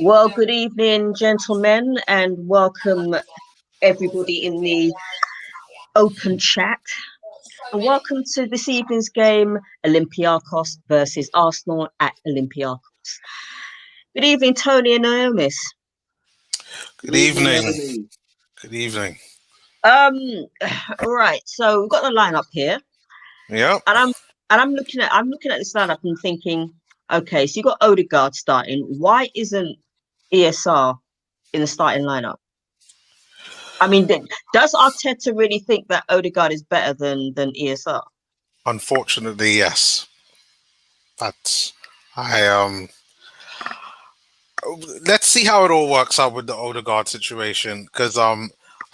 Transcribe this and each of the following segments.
Well, good evening, gentlemen, and welcome everybody in the open chat. And welcome to this evening's game, Olympiacos versus Arsenal at Olympiacos. Good evening, Tony and Naomi. Good evening. Good evening. Right. So we've got the lineup here. Yep. And I'm looking at this lineup and thinking, okay, so you got Odegaard starting. Why isn't ESR in the starting lineup? I mean, does Arteta really think that Odegaard is better than ESR? Unfortunately, yes. Let's see how it all works out with the Odegaard situation, because I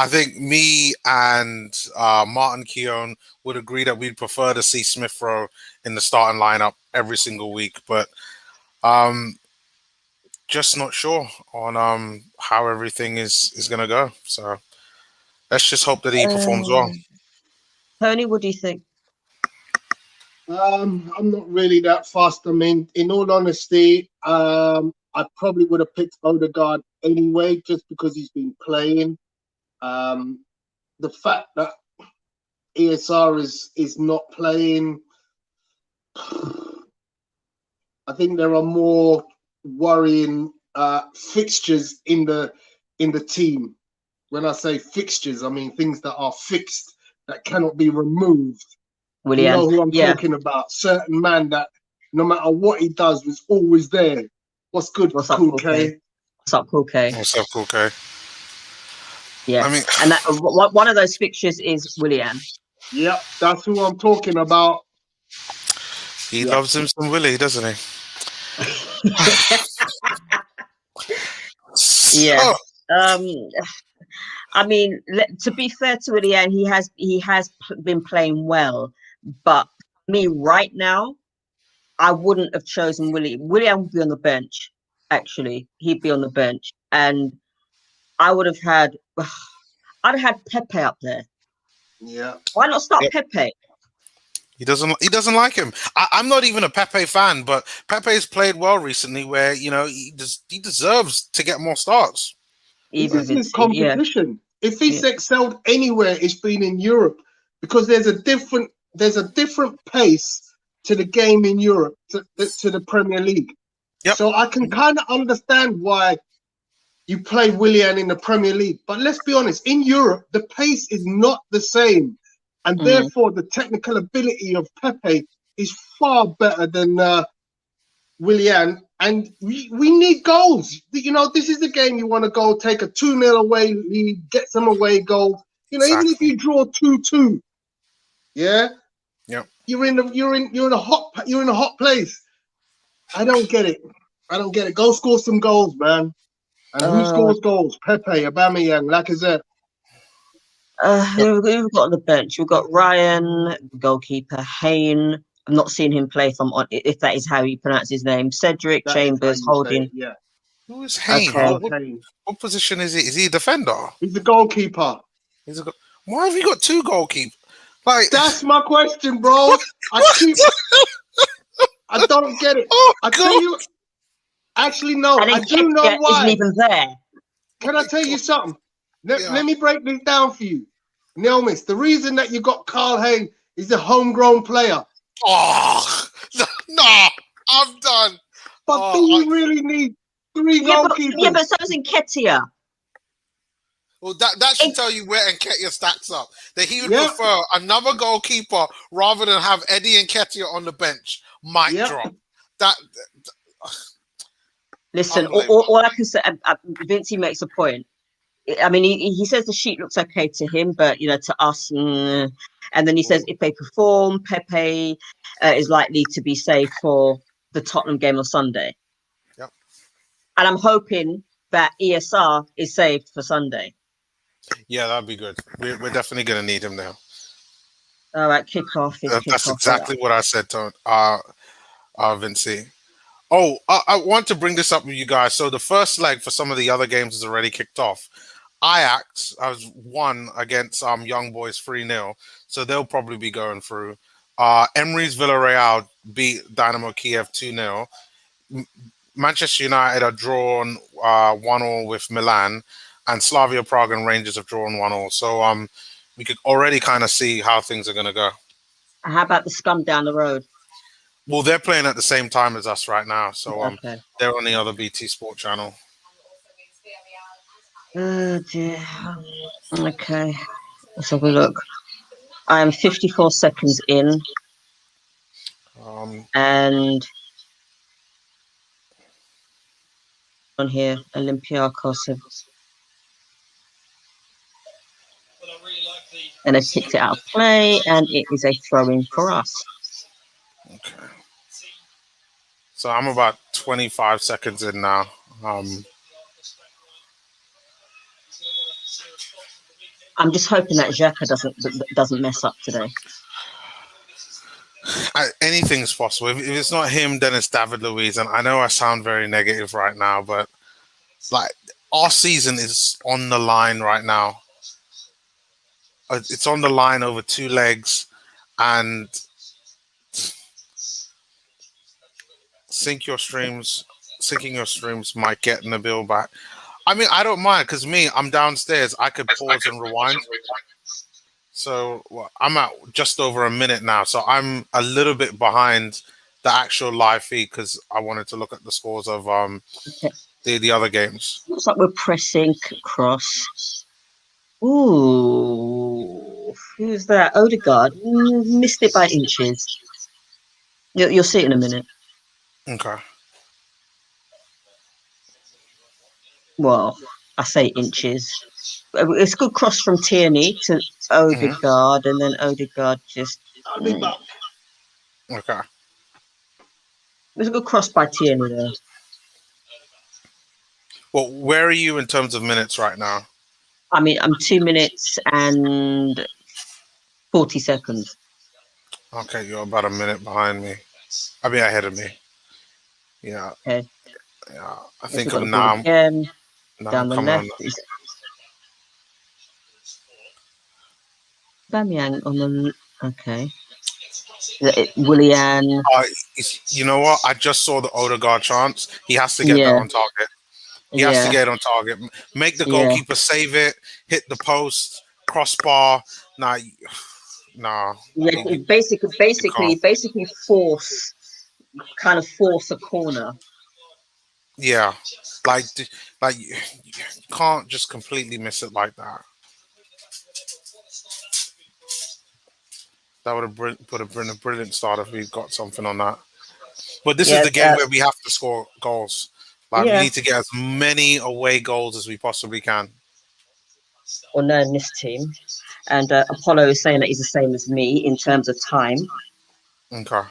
think me and Martin Keown would agree that we'd prefer to see Smith Rowe in the starting lineup every single week, but just not sure on how everything is going to go. So let's just hope that he performs well. Tony, what do you think? I'm not really that fussed. I mean, in all honesty, I probably would have picked Odegaard anyway, just because he's been playing. The fact that ESR is not playing, I think there are more worrying fixtures in the team. When I say fixtures, I mean things that are fixed that cannot be removed. William, you know who I'm talking about. Certain man that no matter what he does was always there. What's good, What's Cool up, K? What's up, Cool K? What's up, Cool K? Yeah, I mean, and that one of those fixtures is William. Yep, that's who I'm talking about. He loves him some Willie, doesn't he? Yeah. I mean, to be fair to William, he has been playing well, but me right now, I wouldn't have chosen William. William would be on the bench. Actually, he'd be on the bench, and I'd have had Pepe up there. Yeah. Why not start Pepe? He doesn't like him. I'm not even a Pepe fan, but Pepe's played well recently where, he deserves to get more starts. This is competition. Yeah. If he's excelled anywhere, it's been in Europe, because there's a different pace to the game in Europe to the Premier League. Yep. So I can kind of understand why you play Willian in the Premier League. But let's be honest, in Europe, the pace is not the same. And therefore, the technical ability of Pepe is far better than Willian. And we need goals. This is the game you want to go take a 2-0 away lead, get some away goals. Exactly. Even if you draw 2-2, yeah, you're in a hot place. I don't get it. Go score some goals, man. And who scores goals? Pepe, Aubameyang, Lacazette. Who've got on the bench? We've got Ryan, goalkeeper, Hayne. I'm not seeing him play if that is how you pronounce his name. Cedric, Chambers, Holding. Yeah. Who is Hayne? Okay. What position is he? Is he a defender? He's a goalkeeper. Why have you got two goalkeepers? That's my question, bro. I don't get it. Tell you. Actually, no. I do know why. Isn't even there. Can I tell you something? Let me break this down for you. Nelmis, the reason that you got Carl Hayne is a homegrown player. Oh, no, I'm done. But do you really need 3 goalkeepers? But so is Nketiah. Well, that should tell you where Nketiah stacks up. That he would prefer another goalkeeper rather than have Eddie Nketiah on the bench. Mic drop. Listen, all I can say, Vincey makes a point. I mean, he says the sheet looks okay to him, but to us, and then he says if they perform, Pepe is likely to be saved for the Tottenham game on Sunday. Yep. And I'm hoping that ESR is saved for Sunday. Yeah, that'd be good. We're definitely going to need him now. All right, kick off. That's exactly what I said, Vincey. Oh, I want to bring this up with you guys. So the first leg for some of the other games is already kicked off. Ajax has won against Young Boys 3-0, so they'll probably be going through. Emery's Villarreal beat Dynamo Kiev 2-0. Manchester United are drawn 1-1 with Milan, and Slavia Prague and Rangers have drawn 1-1. So we could already kind of see how things are going to go. How about the scum down the road? Well, they're playing at the same time as us right now, so Okay. they're on the other BT Sport channel. Oh dear. Okay. Let's have a look. I am 54 seconds in, and on here, Olympiacos have, and they've kicked it out of play, and it is a throw-in for us. Okay. So I'm about 25 seconds in now. I'm just hoping that Xhaka doesn't mess up today. Anything's possible. If it's not him, then it's David Luiz. And I know I sound very negative right now, but like our season is on the line right now. It's on the line over 2 legs, and sinking your streams might get Nabil back. I mean, I don't mind because I'm downstairs. I could pause and rewind. So I'm at just over a minute now. So I'm a little bit behind the actual live feed because I wanted to look at the scores of the other games. Looks like we're pressing cross. Ooh, who's that? Odegaard missed it by inches. You'll see it in a minute. Okay. Well, I say inches. It's a good cross from Tierney to Odegaard, and then Odegaard just. Okay. It was a good cross by Tierney there. Well, where are you in terms of minutes right now? I mean, I'm 2 minutes and 40 seconds. Okay, you're about a minute behind me. I mean, ahead of me. Yeah. Okay. Yeah. I think I'm now. Again, down the left is Aubameyang on the. Okay. Willian. You know what? I just saw the Odegaard chance. He has to get that on target. He has to get on target. Make the goalkeeper save it. Hit the post. Crossbar. Nah. Yeah, basically force a corner. Yeah, like you can't just completely miss it like that. That would have been a brilliant start if we got something on that. But this is the game where we have to score goals. Like we need to get as many away goals as we possibly can. Or no, in this team. And Apollo is saying that he's the same as me in terms of time. Okay.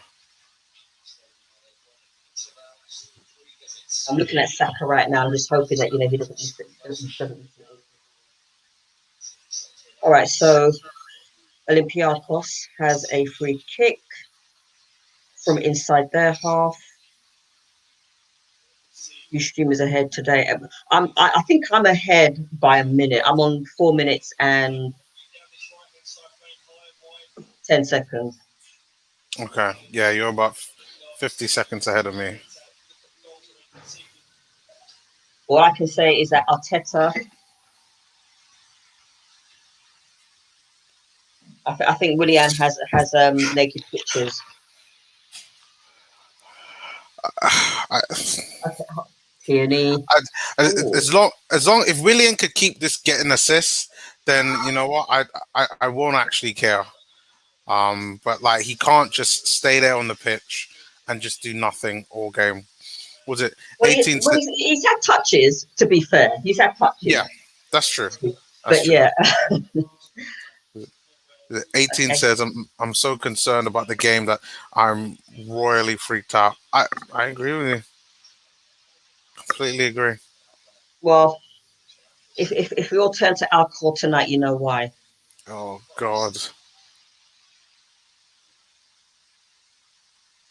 I'm looking at Saka right now. I'm just hoping that he doesn't miss it. All right, so Olympiacos has a free kick from inside their half. You streamers ahead today. I think I'm ahead by a minute. I'm on 4 minutes and 10 seconds. Okay. Yeah, you're about 50 seconds ahead of me. All I can say is that Arteta, I think Willian has naked pictures. Tierney. As long if Willian could keep this getting assists, then you know what, I won't actually care. But like he can't just stay there on the pitch and just do nothing all game. Was it 18? He's had touches. To be fair, he's had touches. Yeah, that's true. But yeah. 18 says I'm so concerned about the game that I'm royally freaked out. I agree with you. Completely agree. Well, if we all turn to alcohol tonight, you know why. Oh God.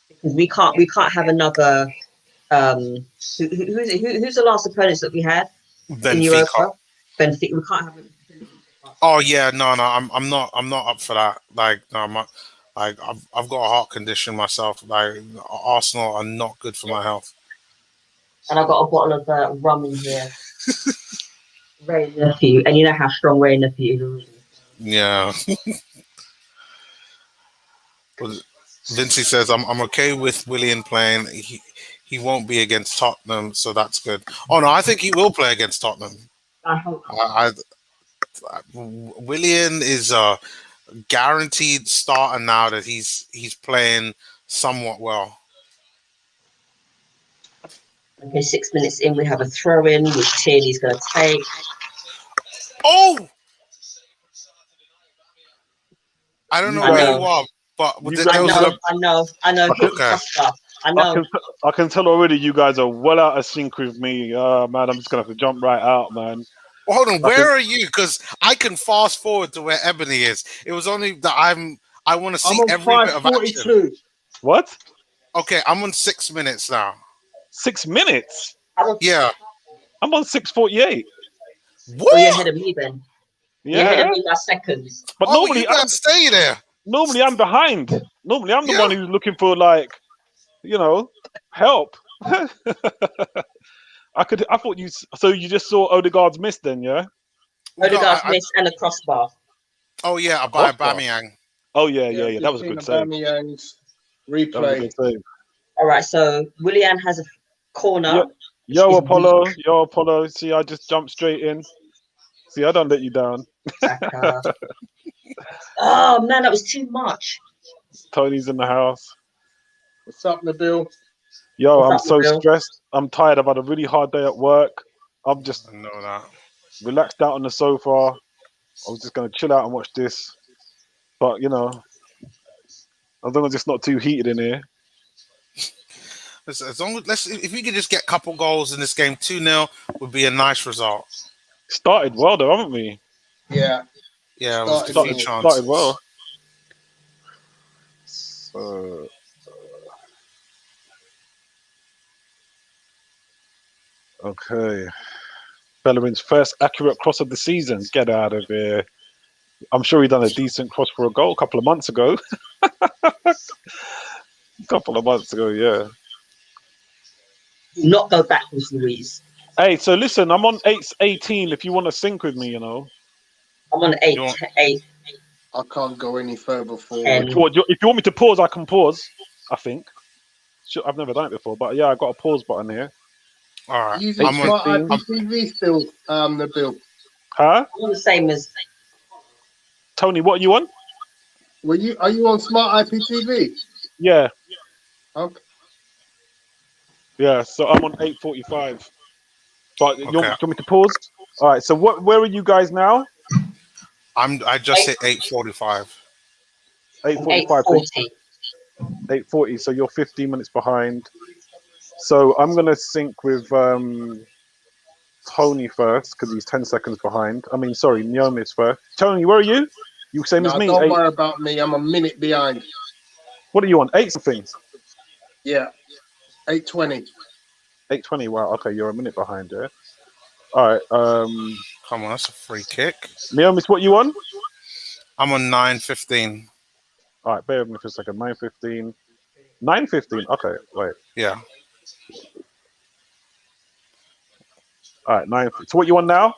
Because we can't have another. Who's the last opponents that we had in Europa? Benfica. We can't have. Oh yeah, no, I'm not up for that. Like, no, I've got a heart condition myself. Like, Arsenal are not good for my health. And I've got a bottle of rum in here. Ray nephew, and you know how strong Ray nephew is. Yeah. Well, Vincey says, I'm okay with Willian playing. He won't be against Tottenham, so that's good. Oh, no, I think he will play against Tottenham. I hope. Willian is a guaranteed starter now that he's playing somewhat well. Okay, 6 minutes in, we have a throw in, which Tierney's going to take. Oh! I don't know where you are, but I know. Okay. I know. I can tell already you guys are well out of sync with me. Man, I'm just going to have to jump right out, man. Well, hold on, where are you? Because I can fast forward to where Ebony is. It was only that I want to see every bit of action. What? Okay, I'm on 6 minutes now. 6 minutes? Yeah. I'm on 6:48. What? Oh, you're ahead of me then. Yeah. You're ahead of me by seconds. But normally you can't stay there. Normally I'm behind. Normally I'm the one who's looking for, like, help. I thought you. So you just saw Odegaard's miss then, yeah? Odegaard's miss and a crossbar. Oh yeah, by Aubameyang. Oh yeah. That was a good save. Aubameyang's replay. All right, so Willian has a corner. Yo, Apollo. See, I just jumped straight in. See, I don't let you down. Oh man, that was too much. Tony's in the house. What's up, Nabil? Yo, I'm so stressed. I'm tired. I've had a really hard day at work. I'm just relaxed out on the sofa. I was just going to chill out and watch this. But, as long as it's not too heated in here. As long as if we could just get a couple goals in this game, 2-0 would be a nice result. Started well though, haven't we? Yeah. Yeah, started well. So, okay. Bellerin's first accurate cross of the season. Get out of here. I'm sure he done a decent cross for a goal a couple of months ago. Yeah. Not go backwards, Louise. Hey, so listen, I'm on 8:18 if you want to sync with me, I'm on 8. I can't go any further forward. If you want me to pause, I can pause, I think. I've never done it before, but yeah, I got a pause button here. All right. Using smart IPTV still, Nabil. Huh? I'm the same as Tony, what are you on? Are you on smart IPTV? Yeah. Okay. Yeah, so I'm on 8:45. But you want me to pause? All right. So where are you guys now? I just hit 8:45. 8:45. 8:40. So you're 15 minutes behind. So I'm gonna sync with Tony first because he's 10 seconds behind. I mean, sorry, Naomi's first. Tony, where are you? You same as me. Don't worry about me. I'm a minute behind. What are you on? 8 something. Yeah. 8:20. 8:20. Wow. Okay, you're a minute behind. Yeah. All right. Come on, that's a free kick. Naomi's, what you on? I'm on 9:15. All right, bear with me for a second. 9:15. 9:15. Okay, wait. Yeah. All right, 9. So what you on now?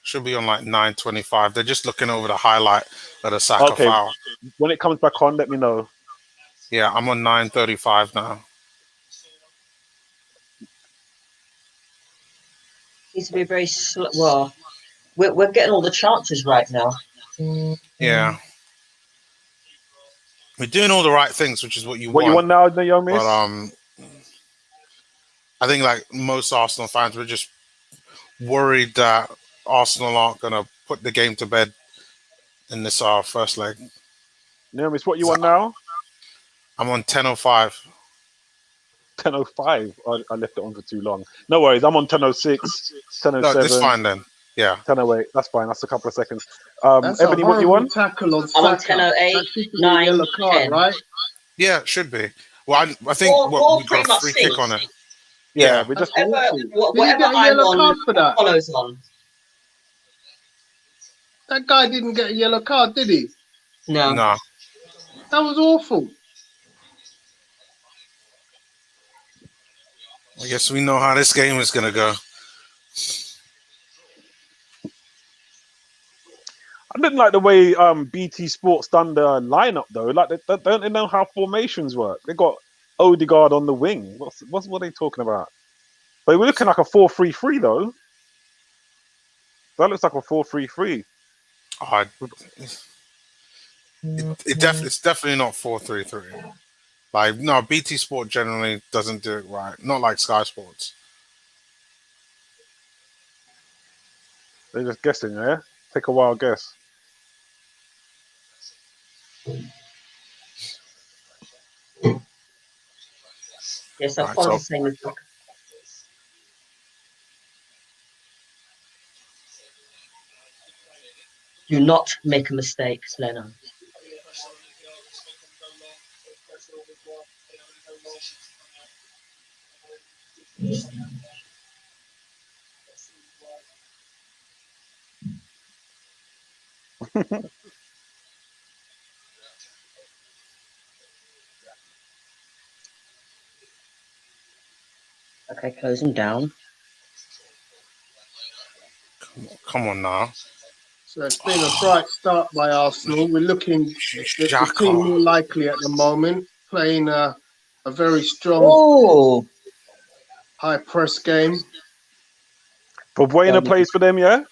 Should be on like 9:25. They're just looking over the highlight of the Saka foul. When it comes back on, let me know. Yeah, I'm on 9:35 now. needs to be very slow. Well, we're getting all the chances right now. Yeah. We're doing all the right things, which is what you want. What you want now, Naomi? But I think like most Arsenal fans, we're just worried that Arsenal aren't going to put the game to bed in this first leg. Naomi, what you want now? I'm on 10:05. 10:05. I left it on for too long. No worries. I'm on 10:06, 10:07. No, that's fine then. Yeah. 10:08. That's fine. That's a couple of seconds. Ebony, what you want? Tackle on I'm on 10:08, 9, 10. Right? Yeah, it should be. Well, I think we got a free kick on it. Yeah, we just whatever I'm on, for that? follows on. That guy didn't get a yellow card, did he? No. That was awful. I guess we know how this game is going to go. I didn't like the way BT Sports done the lineup though. Like, don't they know how formations work? They got Odegaard on the wing. What are they talking about? But we're looking like a 4-3-3 though. That looks like a 4-3-3. Oh, it's definitely not 4-3-3. Like, no, BT Sport generally doesn't do it right. Not like Sky Sports. They're just guessing, yeah? Take a wild guess. Yes, I can't say anything. Do not make a mistake, Leno. Okay, closing down. Come on now. So it's been a bright start by Arsenal. We're looking the team more likely at the moment, playing a very strong high press game. Valbuena plays for them, yeah?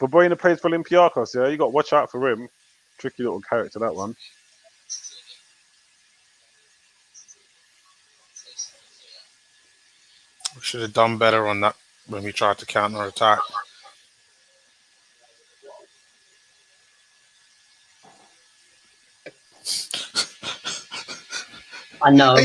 Valbuena plays for Olympiacos, yeah? You got to watch out for him. Tricky little character, that one. We should have done better on that when we tried to counter attack. I know.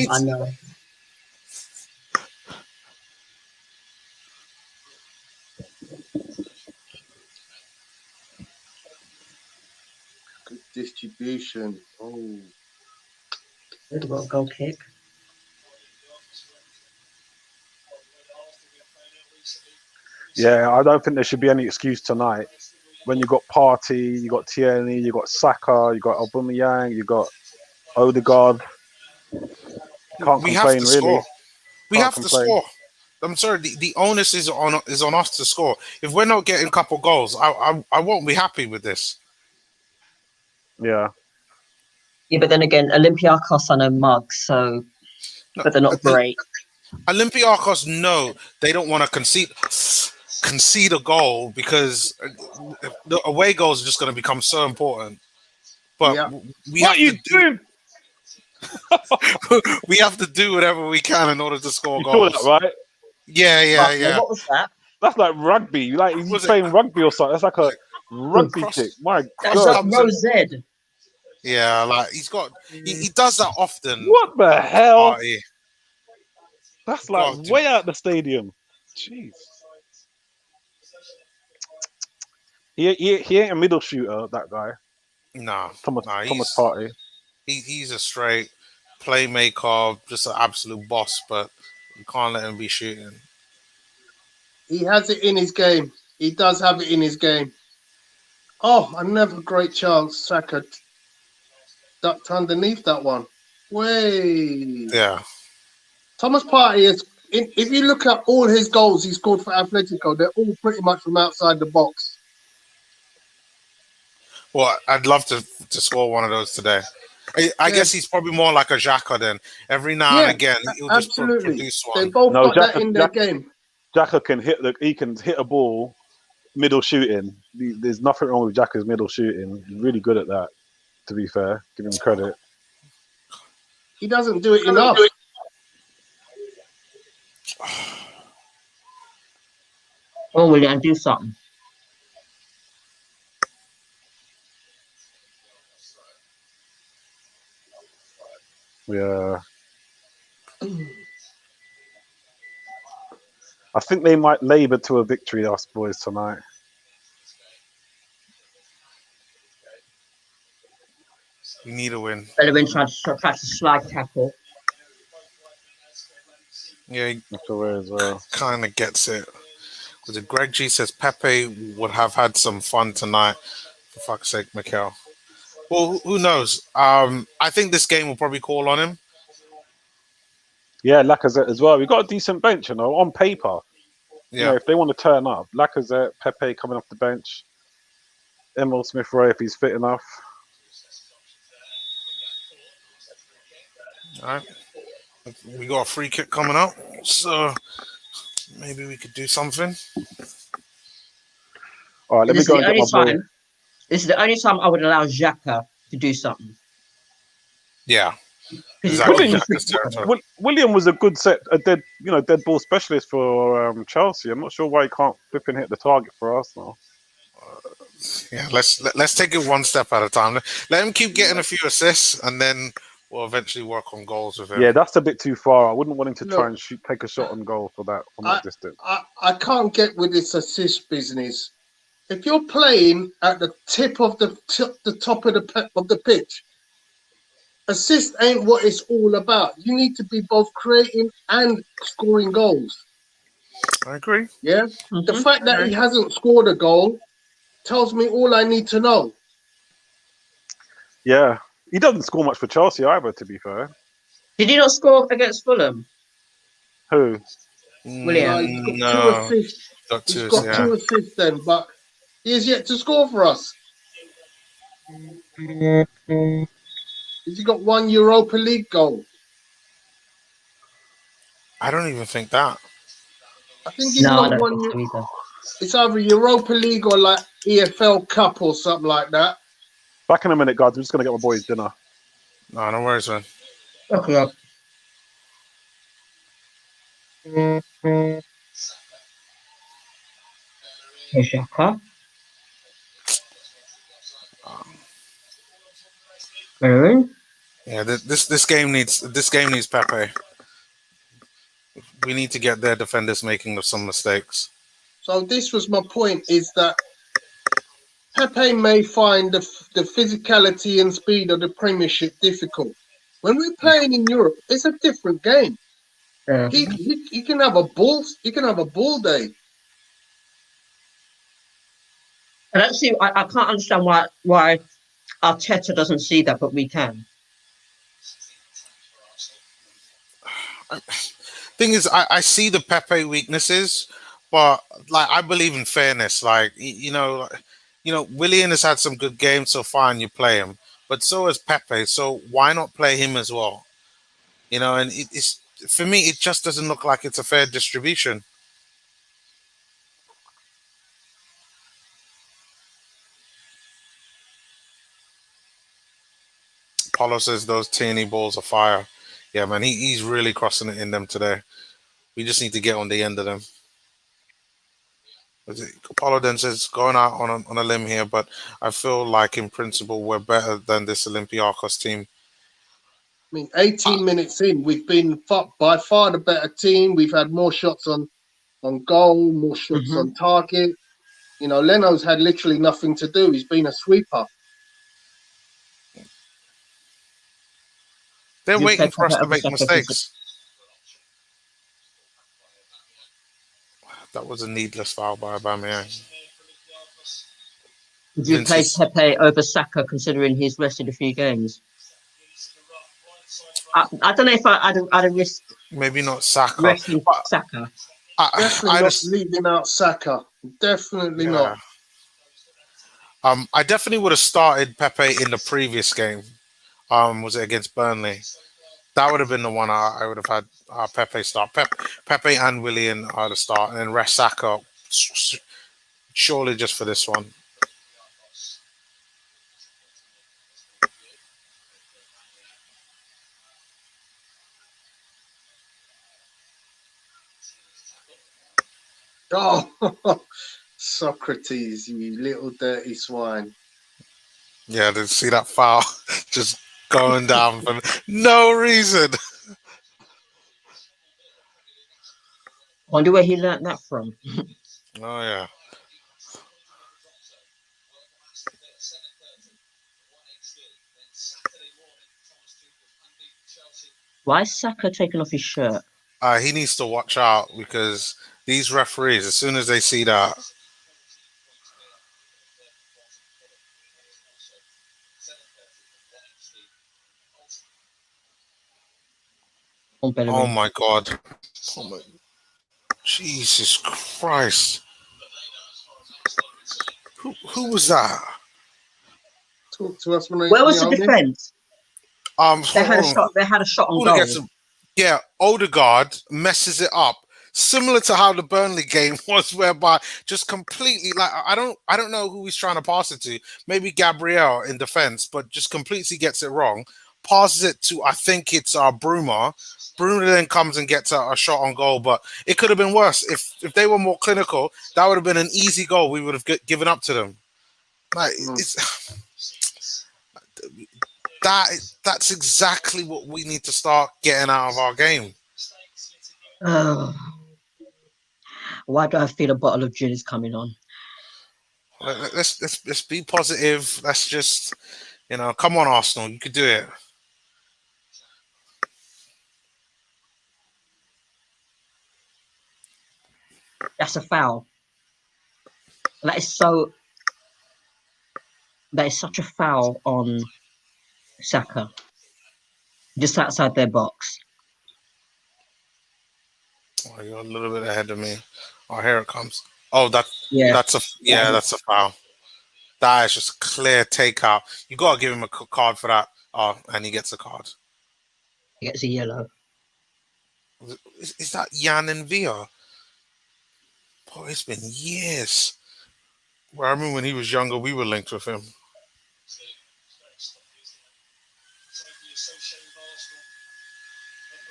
Good distribution. Oh. Good goal kick. Yeah, I don't think there should be any excuse tonight. When you got Partey, you got Tierney, you got Saka, you got Aubameyang, you got Odegaard. Can't complain, really. We have to score. I'm sorry, the onus is on us to score. If we're not getting a couple goals, I won't be happy with this. Yeah. Yeah, but then again, Olympiacos are no mugs, so but they're not great. Olympiacos know they don't want to concede a goal because the away goals are just going to become so important. But we have to do whatever we can in order to score goals. You saw that, right? Yeah. What was that? That's like rugby. Like he's playing rugby or something. That's like a rugby kick. My God. That's Z. Yeah, like he does that often. What the hell? That's like way out the stadium. Jeez. He ain't a middle shooter, that guy. No. Thomas Partey. He's a straight playmaker, just an absolute boss, but you can't let him be shooting. He has it in his game. He does have it in his game. Oh, another great chance. Saka ducked underneath that one. Way. Yeah. Thomas Partey is. If you look at all his goals he scored for Atletico, they're all pretty much from outside the box. Well, I'd love to score one of those today. I guess he's probably more like a Xhaka then. Every now and again, he'll just produce one. They both got that in their game. Xhaka can hit a ball middle shooting. There's nothing wrong with Xhaka's middle shooting. He's really good at that, to be fair. Give him credit. He doesn't do it enough. Oh, William, do something. Yeah. I think they might labour to a victory, us boys, tonight. We need a win. Bellerin tried to slide tackle. Yeah, he as well. Kind of gets it. Because Greg G says Pepe would have had some fun tonight. For fuck's sake, Mikel. Well, who knows? I think this game will probably call on him. Yeah, Lacazette as well. We got a decent bench, on paper. Yeah. If they want to turn up, Lacazette, Pepe coming off the bench, Emil Smith-Rowe if he's fit enough. All right. We got a free kick coming up, so maybe we could do something. All right, let me go and get my boy. This is the only time I would allow Xhaka to do something. Yeah. Exactly. William was a good dead ball specialist for Chelsea. I'm not sure why he can't flip and hit the target for Arsenal. Yeah, let's take it one step at a time. Let him keep getting a few assists, and then we'll eventually work on goals with him. Yeah, that's a bit too far. I wouldn't want him to try and take a shot on goal from that distance. I can't get with this assist business. If you're playing at the tip of the top of the pitch, assist ain't what it's all about. You need to be both creating and scoring goals. I agree. Yeah, the fact that he hasn't scored a goal tells me all I need to know. Yeah, he doesn't score much for Chelsea either, to be fair. Did he not score against Fulham? Who? William. He's got 2 assists. He's got 2 assists then, but he has yet to score for us. Has he got 1 Europa League goal? I don't even think that. I think he's got one. It's either Europa League or like EFL Cup or something like that. Back in a minute, guys. I'm just going to get my boys dinner. No worries, man. Okay. Up. Xhaka. Yeah, this game needs Pepe. We need to get their defenders making some mistakes. So this was my point: is that Pepe may find the physicality and speed of the Premiership difficult. When we're playing in Europe, it's a different game. Yeah. He can have a ball. He can have a ball day. And actually, I can't understand why Arteta doesn't see that, but we can. Thing is, I see the Pepe weaknesses, but like I believe in fairness. Like Willian has had some good games, so fine, you play him. But so has Pepe, so why not play him as well? And it's for me, it just doesn't look like it's a fair distribution. Paulo says those teeny balls are fire. Yeah, man, he's really crossing it in them today. We just need to get on the end of them. Paulo then says, going out on a limb here, but I feel like in principle we're better than this Olympiacos team. I mean, 18 minutes in, we've been by far the better team. We've had more shots on goal, more shots on target. Leno's had literally nothing to do. He's been a sweeper. They're waiting for us to make mistakes. That was a needless foul by Aubameyang. Would you play Pepe over Saka, considering he's rested a few games? I don't know if I'd have risked. Maybe not Saka. Resting Saka. Definitely not leaving out Saka. Definitely not. I definitely would have started Pepe in the previous game. Was it against Burnley? That would have been the one I would have had Pepe start. Pepe and Willian are the start, and then rest Saka surely just for this one. Oh, Socrates, you little dirty swine. Yeah, did you see that foul just going down for no reason? Wonder where he learnt that from. Oh, yeah. Why is Saka taking off his shirt? He needs to watch out because these referees, as soon as they see that. On Oh Bellerin. my God. Oh my, Jesus Christ. Who was that? Talk to us when Where was the they defense? They had a Hold on. shot. They had a shot on Who goal. gets him? Yeah, Odegaard messes it up, similar to how the Burnley game was, whereby just completely like I don't know who he's trying to pass it to. Maybe Gabriel in defense, but just completely gets it wrong. Passes it to I think it's Bruma. Bruma then comes and gets a shot on goal, but it could have been worse if they were more clinical. That would have been an easy goal. We would have given up to them. Like it's that's exactly what we need to start getting out of our game. Oh, why do I feel a bottle of gin is coming on? Let's be positive. Let's just come on, Arsenal, you could do it. That's a foul. That is so. That is such a foul on Saka, just outside their box. Oh, you're a little bit ahead of me. Oh, here it comes. Oh, that's a foul. That is just clear takeout. You gotta give him a card for that. Oh, and he gets a card. He gets a yellow. Is that Jan and Via? Oh, it's been years. Well, I remember when he was younger, we were linked with him.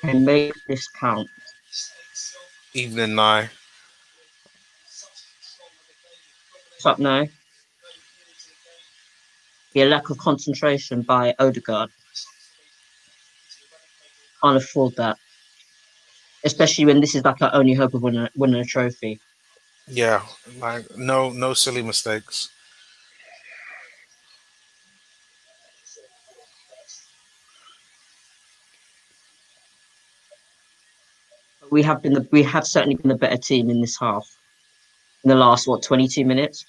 And make this count. Evening Nye. What's up now? Yeah, lack of concentration by Odegaard. Can't afford that. Especially when this is like our only hope of winning a trophy. Yeah, like no silly mistakes. We have certainly been the better team in this half. In the last 22 minutes.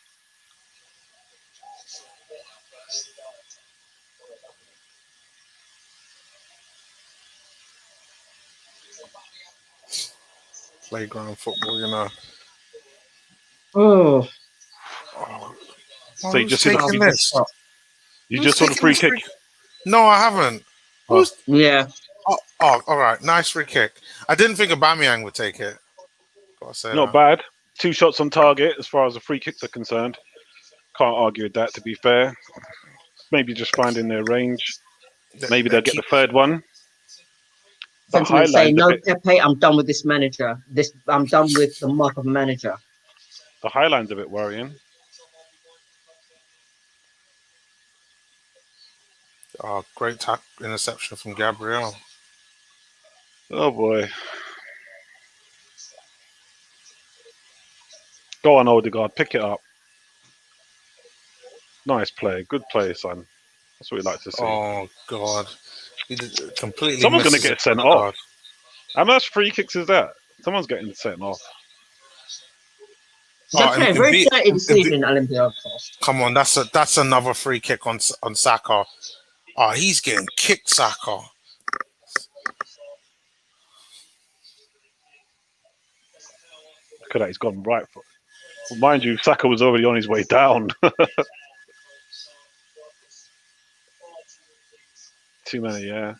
Playground football, Oh. So you just taking this? You just saw the free kick? No, I haven't. Who's? Yeah. Oh, all right. Nice free kick. I didn't think Aubameyang would take it. Gotta say Not bad. 2 shots on target as far as the free kicks are concerned. Can't argue with that, to be fair. Maybe just finding their range. Maybe they'll get the third one. Sentiment saying, no, Pepe, I'm done with this manager. I'm done with the mark of manager. The highline's a bit worrying. Oh, great interception from Gabriel. Oh, boy. Go on, Odegaard. Pick it up. Nice play. Good play, son. That's what we like to see. Oh, God. He completely Someone's going to get sent off. How much free kicks is that? Someone's getting sent off. Okay, very dirty this evening, Olympiacos. Come on, that's another free kick on Saka. Oh, he's getting kicked, Saka. Look at that, he's gone right for it. Well, mind you, Saka was already on his way down. Too many, yeah.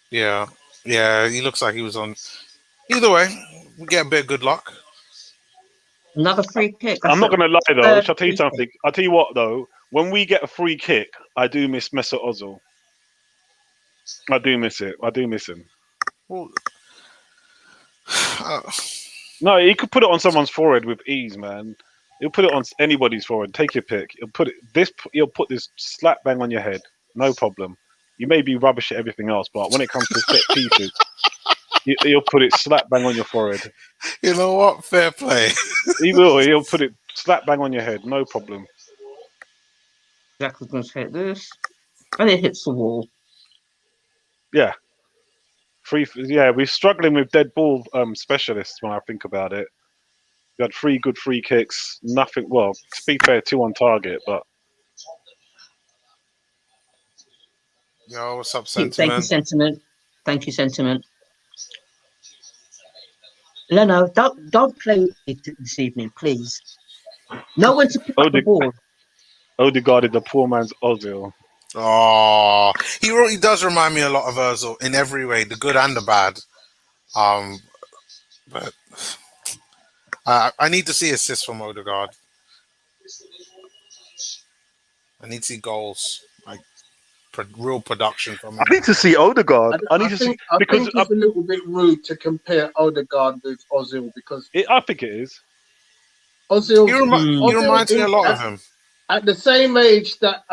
Yeah, he looks like he was on. Either way, we get a bit of good luck. Another free kick. I'm not going to lie, though. Shall I tell you something? I'll tell you what, though. When we get a free kick, I do miss Mesut Ozil. I do miss it. I do miss him. Well, no, he could put it on someone's forehead with ease, man. He'll put it on anybody's forehead. Take your pick. He'll put this slap bang on your head. No problem. You may be rubbish at everything else, but when it comes to set pieces, he'll put it slap bang on your forehead. You know what? Fair play. He will. He'll put it slap bang on your head. No problem. Jack was going to hit this, and it hits the wall. Yeah. We're struggling with dead ball specialists when I think about it. We had 3 good free kicks. Nothing. Well, to be fair, 2 on target, but. Yo, what's up, Sentiment? Thank you, Sentiment. Thank you, sentiment. Leno, don't play this evening, please. No one to pick up the ball. Odegaard is the poor man's Ozil. Oh, he really does remind me a lot of Ozil in every way, the good and the bad. But I need to see assists from Odegaard. I need to see goals, like real production from him. I need to see Odegaard. I think it's a little bit rude to compare Odegaard with Ozil because I think it is. Ozil reminds me a lot of him. At the same age that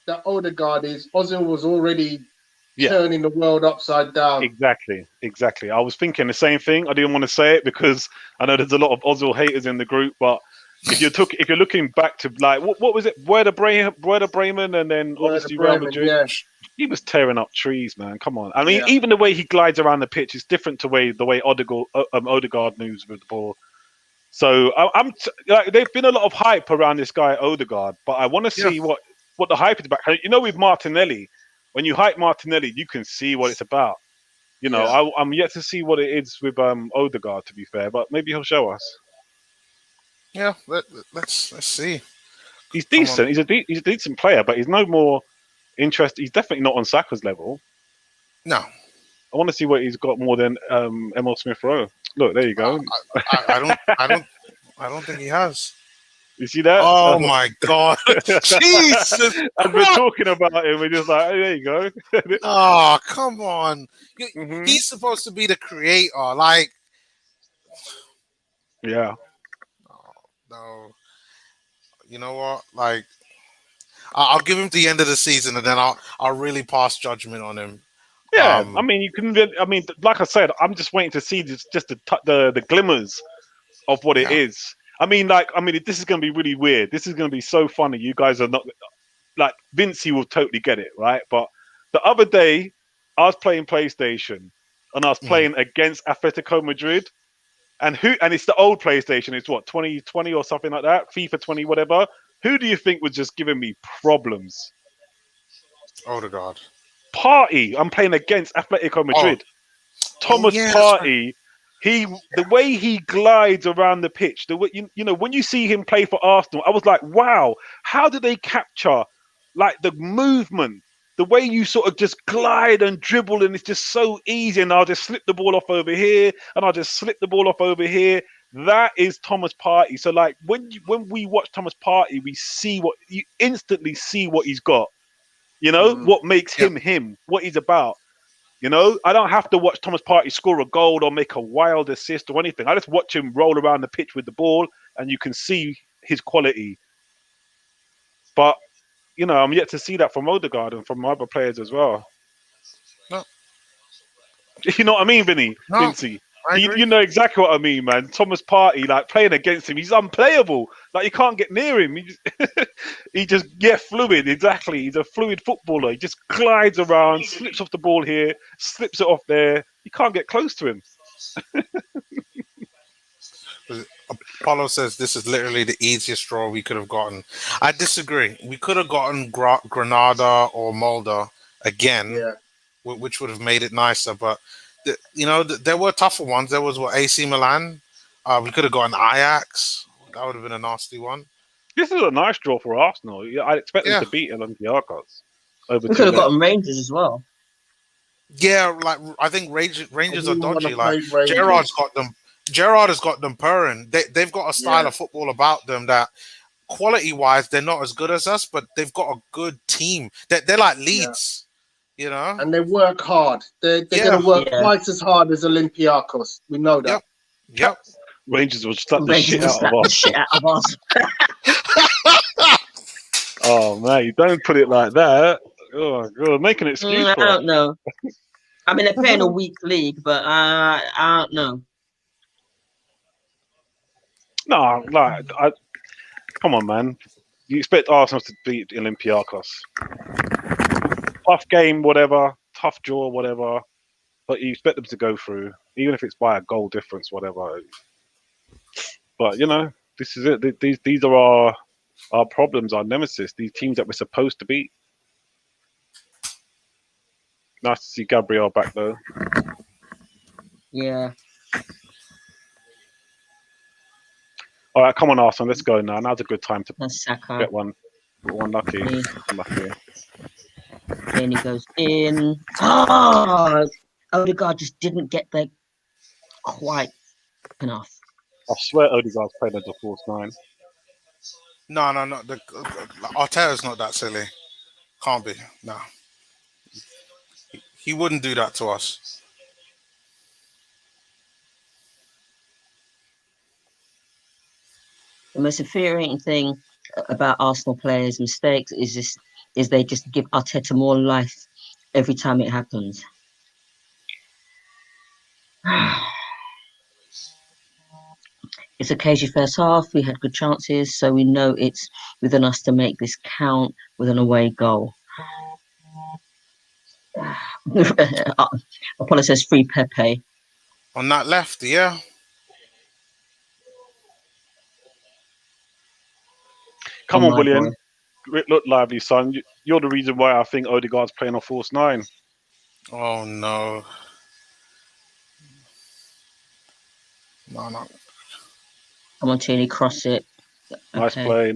that Odegaard is, Ozil was already turning the world upside down. Exactly. I was thinking the same thing. I didn't want to say it because I know there's a lot of Ozil haters in the group, but if you're looking back to like what was it, Werder Bremen, and then obviously Real Madrid, he was tearing up trees, man. Come on. I mean, even the way he glides around the pitch is different to the way Odegaard moves with the ball. So I'm like, there's been a lot of hype around this guy Odegaard, but I want to see what the hype is about. You know, with Martinelli, when you hype Martinelli, you can see what it's about. You know, I'm yet to see what it is with Odegaard, to be fair, but maybe he'll show us. Yeah, let's see. He's decent. He's a decent player, but he's no more interested. He's definitely not on Saka's level. No, I want to see what he's got more than Emil Smith Rowe. Look, there you go. I don't think he has. You see that? Oh my God! Jesus! As we're talking about him, we're just like, oh, there you go. Oh, come on! He's supposed to be the creator, like. Yeah. No. You know what? Like, I'll give him the end of the season, and then I'll really pass judgment on him. Yeah, I mean, you can. I mean, like I said, I'm just waiting to see just the glimmers of what it is. I mean, this is going to be really weird. This is going to be so funny. You guys are not like Vincey will totally get it, right? But the other day, I was playing PlayStation, and I was playing against Atletico Madrid, and it's the old PlayStation. It's what 2020 or something like that, FIFA 20, whatever. Who do you think was just giving me problems? Odegaard. Partey. I'm playing against Atletico Madrid. Thomas Partey. The way he glides around the pitch, the way you know when you see him play for Arsenal, I was like, wow, how do they capture like the movement, the way you sort of just glide and dribble, and it's just so easy. And I'll just slip the ball off over here, and I'll just slip the ball off over here. That is Thomas Partey. So like when we watch Thomas Partey, you instantly see what he's got. You know what makes him, what he's about. You know, I don't have to watch Thomas Partey score a goal or make a wild assist or anything. I just watch him roll around the pitch with the ball, and you can see his quality. But, you know, I'm yet to see that from Odegaard and from other players as well. No. You know what I mean, Vinny? No, Vincey? You know exactly what I mean, man. Thomas Partey, like playing against him, he's unplayable. Like you can't get near him. He just fluid. Exactly, he's a fluid footballer. He just glides around, slips off the ball here, slips it off there. You can't get close to him. Apollo says this is literally the easiest draw we could have gotten. I disagree. We could have gotten Granada or Mulder again, which would have made it nicer, but. There were tougher ones. There was AC Milan. We could have gotten Ajax. That would have been a nasty one. This is a nice draw for Arsenal. I expect them to beat Olympiacos. We could have gotten Rangers as well. Yeah, like I think Rangers are dodgy. Like Gerrard's got them. Gerrard has got them purring. They've got a style of football about them that, quality-wise, they're not as good as us, but they've got a good team. They're like Leeds. You know, and they work hard. They're going to work twice as hard as Olympiacos. We know that. Yep. Rangers will slap the shit out of us. Oh man, you don't put it like that. Oh god, make an excuse. I don't know. I mean, they're playing a weak league, but I don't know. No, like, come on, man. You expect Arsenal to beat Olympiacos? Tough game, whatever. Tough draw, whatever. But you expect them to go through, even if it's by a goal difference, whatever. But you know, this is it. These are our problems, our nemesis. These teams that we're supposed to beat. Nice to see Gabriel back though. Yeah. All right, come on, Arsenal. Let's go now. Now's a good time to That's Saka. get one lucky. Unlucky. Then he goes in. Oh, Odegaard just didn't get there quite enough. I swear Odegaard's played as a false 9. No. Arteta's not that silly. Can't be. No. He wouldn't do that to us. The most infuriating thing about Arsenal players' mistakes is they just give Arteta more life every time it happens. It's a cagey first half. We had good chances, so we know it's within us to make this count with an away goal. Apollo says free Pepe. On that left, yeah. Come on, William. Look lively, son. You're the reason why I think Odegaard's playing a false 9. Oh, no. No. Come on, Tierney, cross it. Nice play.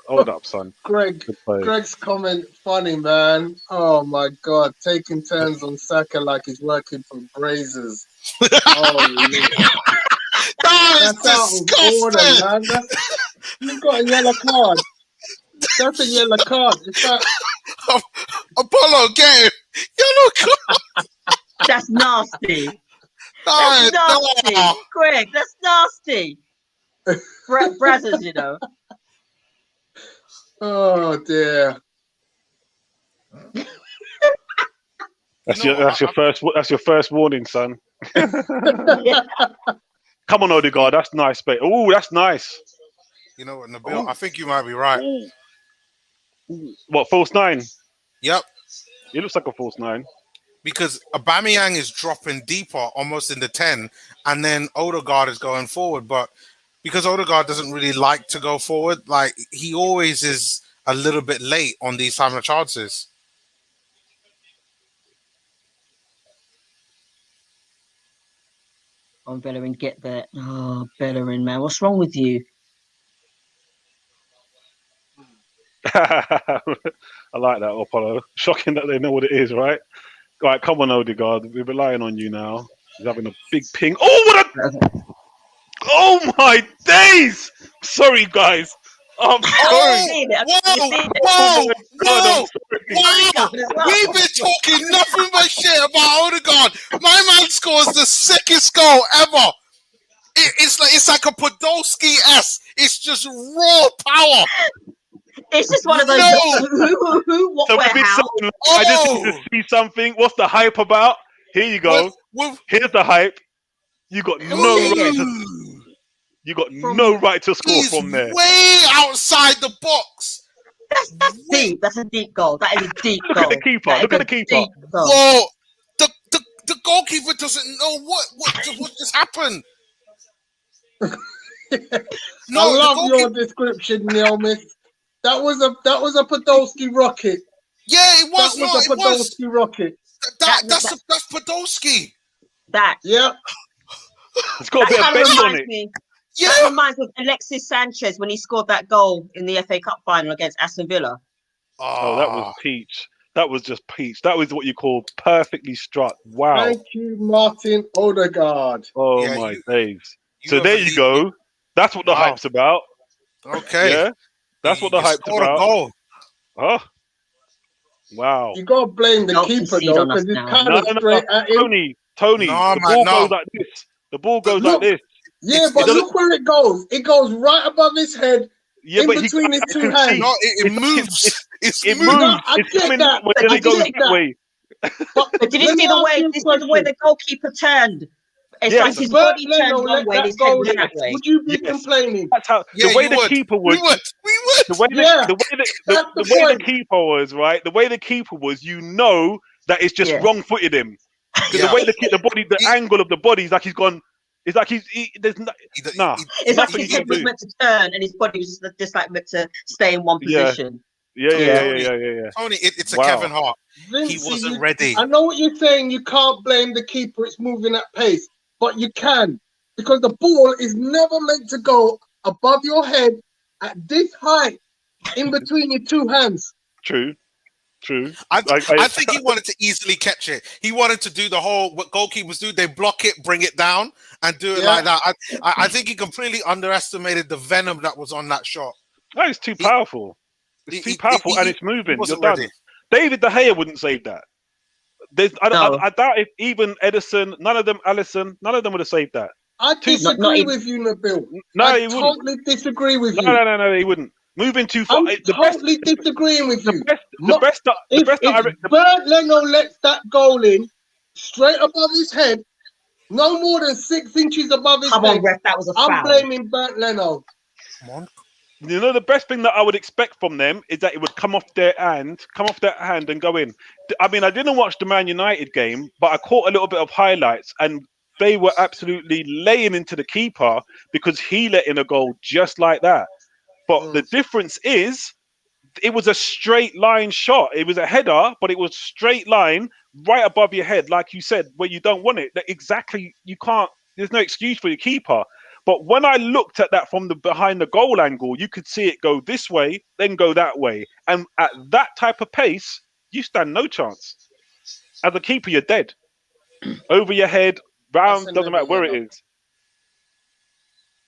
Hold it up, son. Greg's comment, funny, man. Oh, my God. Taking turns on Saka like he's working for Brazers. That's disgusting. Order, man. You've got a yellow card. That's a yellow card. Apollo, get him. Yellow card. That's nasty. That's nasty. No. Greg, that's nasty. Brazzers, you know. Oh, dear. That's your first warning, son. Come on, Odegaard. That's nice, mate. Oh, that's nice. You know what, Nabil? I think you might be right. What, false 9? Yep. It looks like a false 9. Because Aubameyang is dropping deeper, almost in the 10, and then Odegaard is going forward. But because Odegaard doesn't really like to go forward, like he always is a little bit late on these time of chances. Oh, Bellerin, get there. Oh, Bellerin, man. What's wrong with you? I like that, Apollo. Shocking that they know what it is, right? All right, come on, Odegaard. We're relying on you now. He's having a big ping. Oh, my days! Sorry, guys. Whoa! We've been talking nothing but shit about Odegaard. My man scores the sickest goal ever. It's like a Podolski-esque. It's just raw power. It's just one of those who, what, so where, how. I just need to see something. What's the hype about? Here you go. Here's the hype. You got no right to score from there. Way outside the box. That's deep. That's a deep goal. That is a deep goal. Look at the keeper. Well, the goalkeeper doesn't know what just happened. No, I love your description, Neil Miss. That was a Podolski rocket. Yeah, it was. That was a Podolski rocket. That's Podolski. Yeah. It's got a bit of bend on it. Yeah. That reminds me of Alexis Sanchez when he scored that goal in the FA Cup final against Aston Villa. Oh, that was peach. That was just peach. That was what you call perfectly struck. Wow. Thank you, Martin Odegaard. Oh, my days. So there you go. That's what the hype's about. Okay. Yeah. That's what the hype's about. Goal. Oh. Wow. You got to blame the keeper, though, because he's kind of straight at him. Tony, the ball goes like this. The ball goes like this. Yeah, but look where it goes. It goes right above his head, in between his two hands. No, it moves. It moves. I get that. But then it goes that way. But did you see the way the goalkeeper turned? It's like his body turned one way, his head went that way. Would you be complaining? That's how the way the keeper was. We would. The way the keeper was, right? The way the keeper was, you know that it's just wrong-footed him. Because the way the angle of the body is like he's gone. It's like there's It's like his head was meant to turn and his body was just like meant to stay in one position. Yeah. Tony, it's a Wow. Kevin Hart. Vinci, He wasn't ready. I know what you're saying. You can't blame the keeper. It's moving at pace, but you can, because the ball is never meant to go above your head at this height, in between your two hands. True. I think he wanted to easily catch it. He wanted to do the whole what goalkeepers do. They block it, bring it down, and do it like that. I think he completely underestimated the venom that was on that shot. No, it's too powerful. It's too powerful, and it's moving. You're done. Ready. David De Gea wouldn't save that. I doubt if even Edison, none of them, Alisson, none of them would have saved that. I disagree with you, Nabil. No, I he totally disagree with you. No, he wouldn't. Moving too far. I'm totally disagreeing with you. If Bernd Leno lets that goal in straight above his head, no more than 6 inches above his head, Come on, ref, that was a foul. I'm blaming Bernd Leno. Come on. You know, the best thing that I would expect from them is that it would come off their hand and go in. I mean, I didn't watch the Man United game, but I caught a little bit of highlights, and they were absolutely laying into the keeper because he let in a goal just like that. But the difference is, it was a straight line shot. It was a header, but it was straight line right above your head, like you said, where you don't want it. Exactly, you can't. There's no excuse for your keeper. But when I looked at that from the behind the goal angle, you could see it go this way, then go that way. And at that type of pace, you stand no chance. As a keeper, you're dead. Over your head, round, doesn't matter where it is.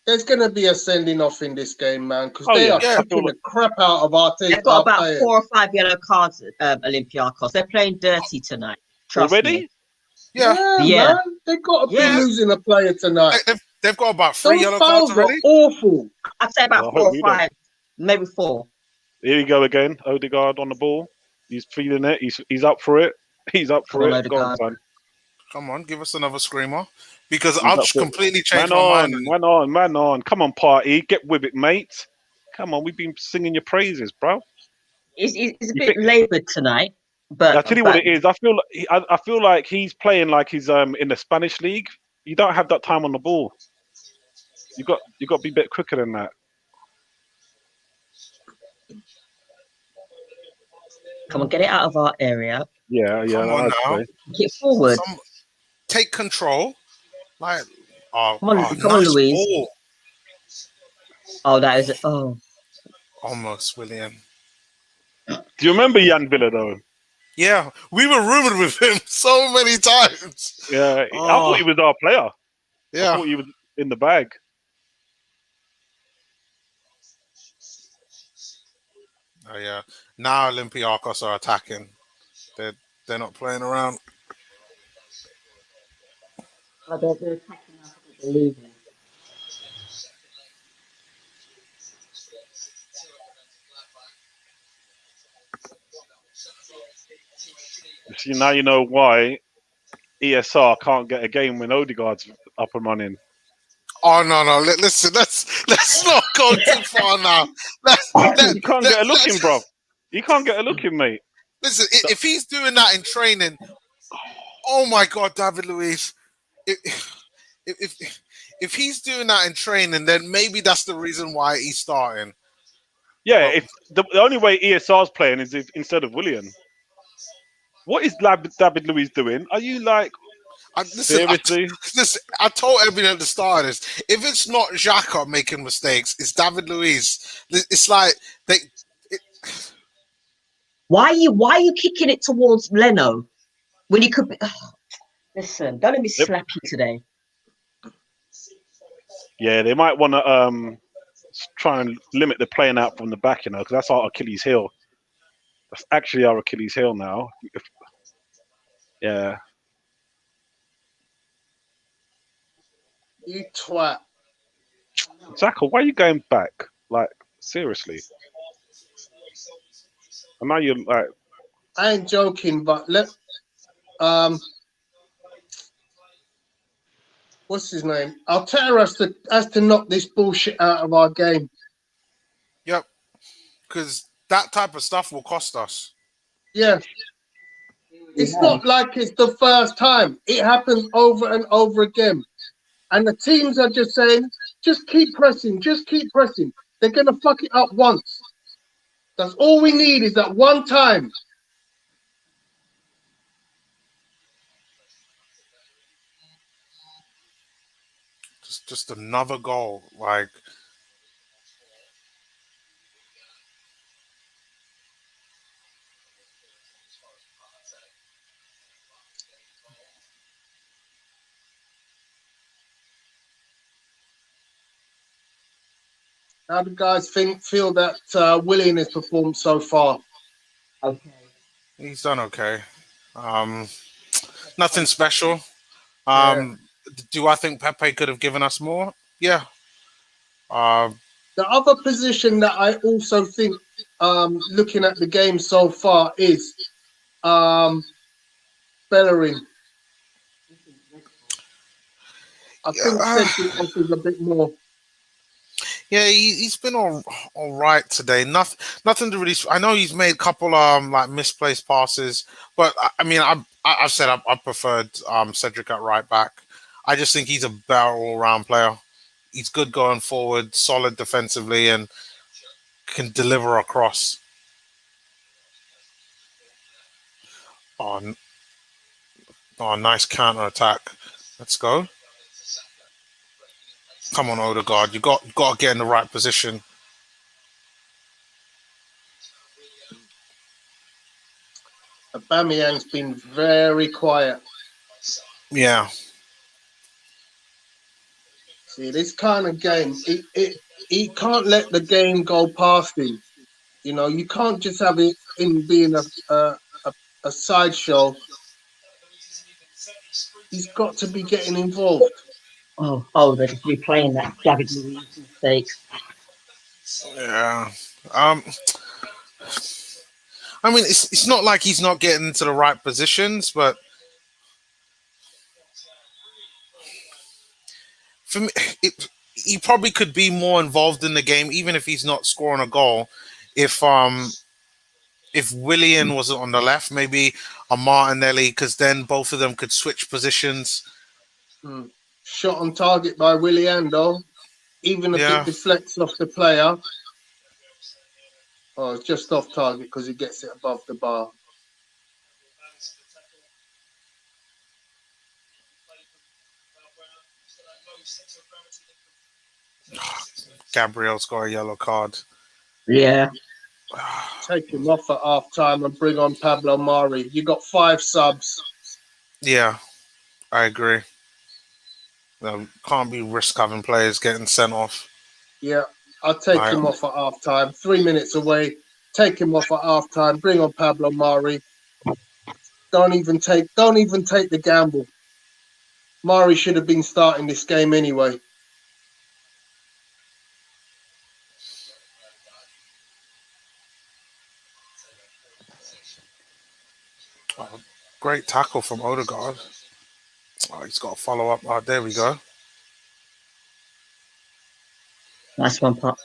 There's going to be a sending off in this game, man, because they are kicking the crap out of our team. They've got about 4 or 5 yellow cards, Olympiacos. They're playing dirty tonight. Trust me. Yeah, man. They've got to be losing a player tonight. They've got about 3 yellow cards already. Awful. I'd say about 4 or 5, maybe 4. Here you go again. Odegaard on the ball. He's feeling it. He's up for it. He's up for it. Go on, son. Come on, give us another screamer. Because I've completely changed my mind. Man on. Come on, party. Get with it, mate. Come on, we've been singing your praises, bro. He's a bit laboured tonight. But I'll tell you what it is. I feel like he's playing like he's in the Spanish league. You don't have that time on the ball. You got to be a bit quicker than that. Come on, get it out of our area. Yeah. Come on now. Get forward. Take control. Like, come on, Louise. Ball. Oh, that is almost, William. Do you remember Jan Villa though? Yeah, we were rumored with him so many times. Yeah, I thought he was our player. Yeah, I thought he was in the bag. Oh yeah. Now Olympiacos are attacking. They're not playing around. Oh, they're attacking us. They're losing. See, now you know why ESR can't get a game when Odegaard's up and running. Oh no! Listen, let's not go too far now. You can't get a look in, bro. You can't get a look in, mate. Listen, if he's doing that in training, oh my God, David Luiz. If he's doing that in training, then maybe that's the reason why he's starting. Yeah, if the only way ESR's playing is if instead of Willian. What is David Luiz doing? Are you like seriously? Listen, I told everyone at the start of this. If it's not Xhaka making mistakes, it's David Luiz. It's like Why are you kicking it towards Leno when you could be? Listen, don't let me slap you today. Yeah, they might want to try and limit the playing out from the back, because that's our Achilles heel. That's actually our Achilles heel now. Yeah. You twat. Zaka, why are you going back? Like, seriously. And now you're like... I ain't joking, but what's his name? Arteta has to knock this bullshit out of our game. Yep. Because that type of stuff will cost us. Yeah. It's not like it's the first time. It happens over and over again. And the teams are just saying, just keep pressing, just keep pressing. They're going to fuck it up once. That's all we need is that one time. Just another goal. Like, How do guys feel that Willian has performed so far? Okay. he's done okay. Nothing special. Yeah. Do I think Pepe could have given us more? Yeah. The other position that I also think, looking at the game so far, is Bellerin. I think Cedric offers a bit more. Yeah, he's been all right today. Nothing to really. I know he's made a couple like misplaced passes, but I mean, I've said I preferred Cedric at right back. I just think he's a better all round player. He's good going forward, solid defensively, and can deliver across. On nice counter attack. Let's go. Come on, Odegaard. You got to get in the right position. Aubameyang's been very quiet. Yeah. See, this kind of game, he can't let the game go past him. You know, you can't just have it in being a sideshow. He's got to be getting involved. They're just replaying that David Luiz mistake. Yeah. I mean, it's not like he's not getting into the right positions, but for me, he probably could be more involved in the game, even if he's not scoring a goal. If Willian wasn't on the left, maybe a Martinelli, because then both of them could switch positions. Shot on target by Willian, though. Even if it deflects off the player. Oh, it's just off target because he gets it above the bar. Gabriel's got a yellow card. Yeah. Take him off at half time and bring on Pablo Mari. You got 5 subs. Yeah, I agree. Can't be risk having players getting sent off. Yeah, I'll take him off at half time. 3 minutes away. Take him off at half time. Bring on Pablo Mari. Don't even take the gamble. Mari should have been starting this game anyway. Great tackle from Odegaard. He's got to follow up. There we go. Nice one, Pop.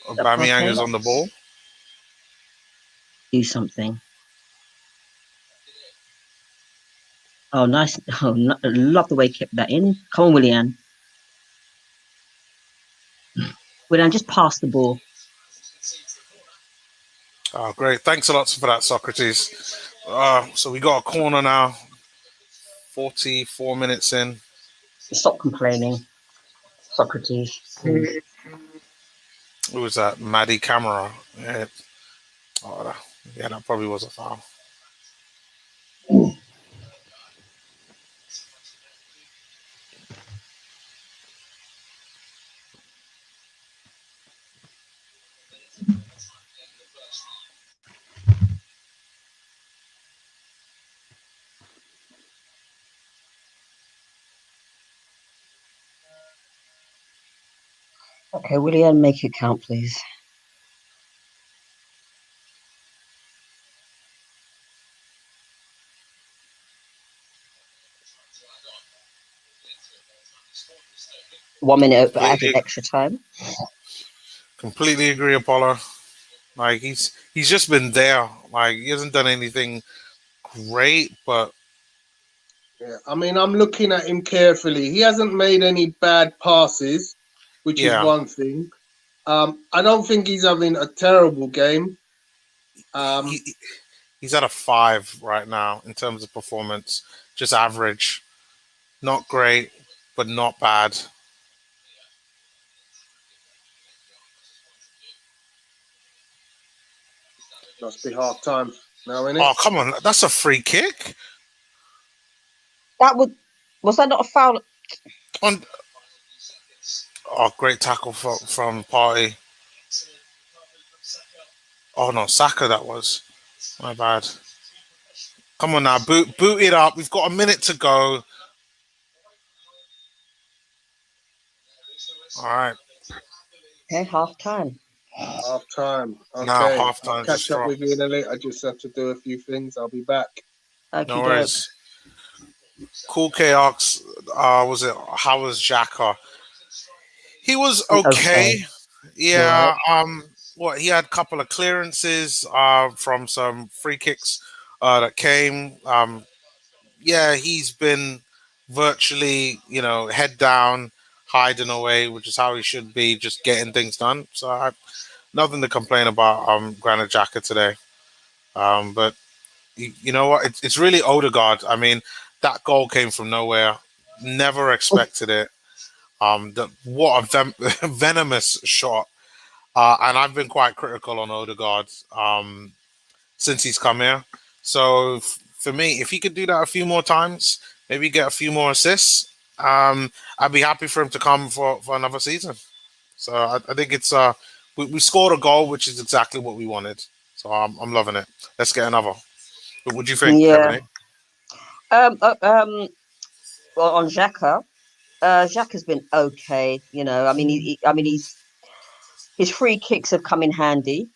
Aubameyang is on the ball. Do something. Oh, nice. Oh, love the way he kept that in. Come on, Willian. Willian, just pass the ball. Oh, great. Thanks a lot for that, Socrates. So we got a corner now. 44 minutes in. Stop complaining, Socrates. Who was that? Maddie Camera. Yeah. That probably was a foul. Okay, Willian, make it count, please. One minute added extra time. Completely agree, Apollo. Like he's just been there. Like he hasn't done anything great, but yeah, I mean, I'm looking at him carefully. He hasn't made any bad passes, which is one thing. I don't think he's having a terrible game. He's at a 5 right now in terms of performance, just average, not great, but not bad. Must be half time now, isn't it? Oh, come on, that's a free kick. Was that not a foul? Great tackle from Partey. Oh no, Saka that was. My bad. Come on now, boot it up. We've got a minute to go. All right. Okay, half time. Half time. Okay. Now half time. I'll catch up with you in a minute. I just have to do a few things. I'll be back. No worries. Cool K asks, how was Xhaka? He was okay. Yeah. Right. He had a couple of clearances from some free kicks that came. Yeah, he's been virtually, head down, hiding away, which is how he should be, just getting things done. So nothing to complain about Granit Xhaka today. But you know what? It's really Odegaard. I mean, that goal came from nowhere. Never expected it. What a venomous shot. And I've been quite critical on Odegaard since he's come here. So for me, if he could do that a few more times, maybe get a few more assists, I'd be happy for him to come for another season. So I think it's we scored a goal, which is exactly what we wanted. So I'm loving it. Let's get another. But what do you think, Yeah. Ebony? Well, on Xhaka, Xhaka's been okay. I mean, his free kicks have come in handy.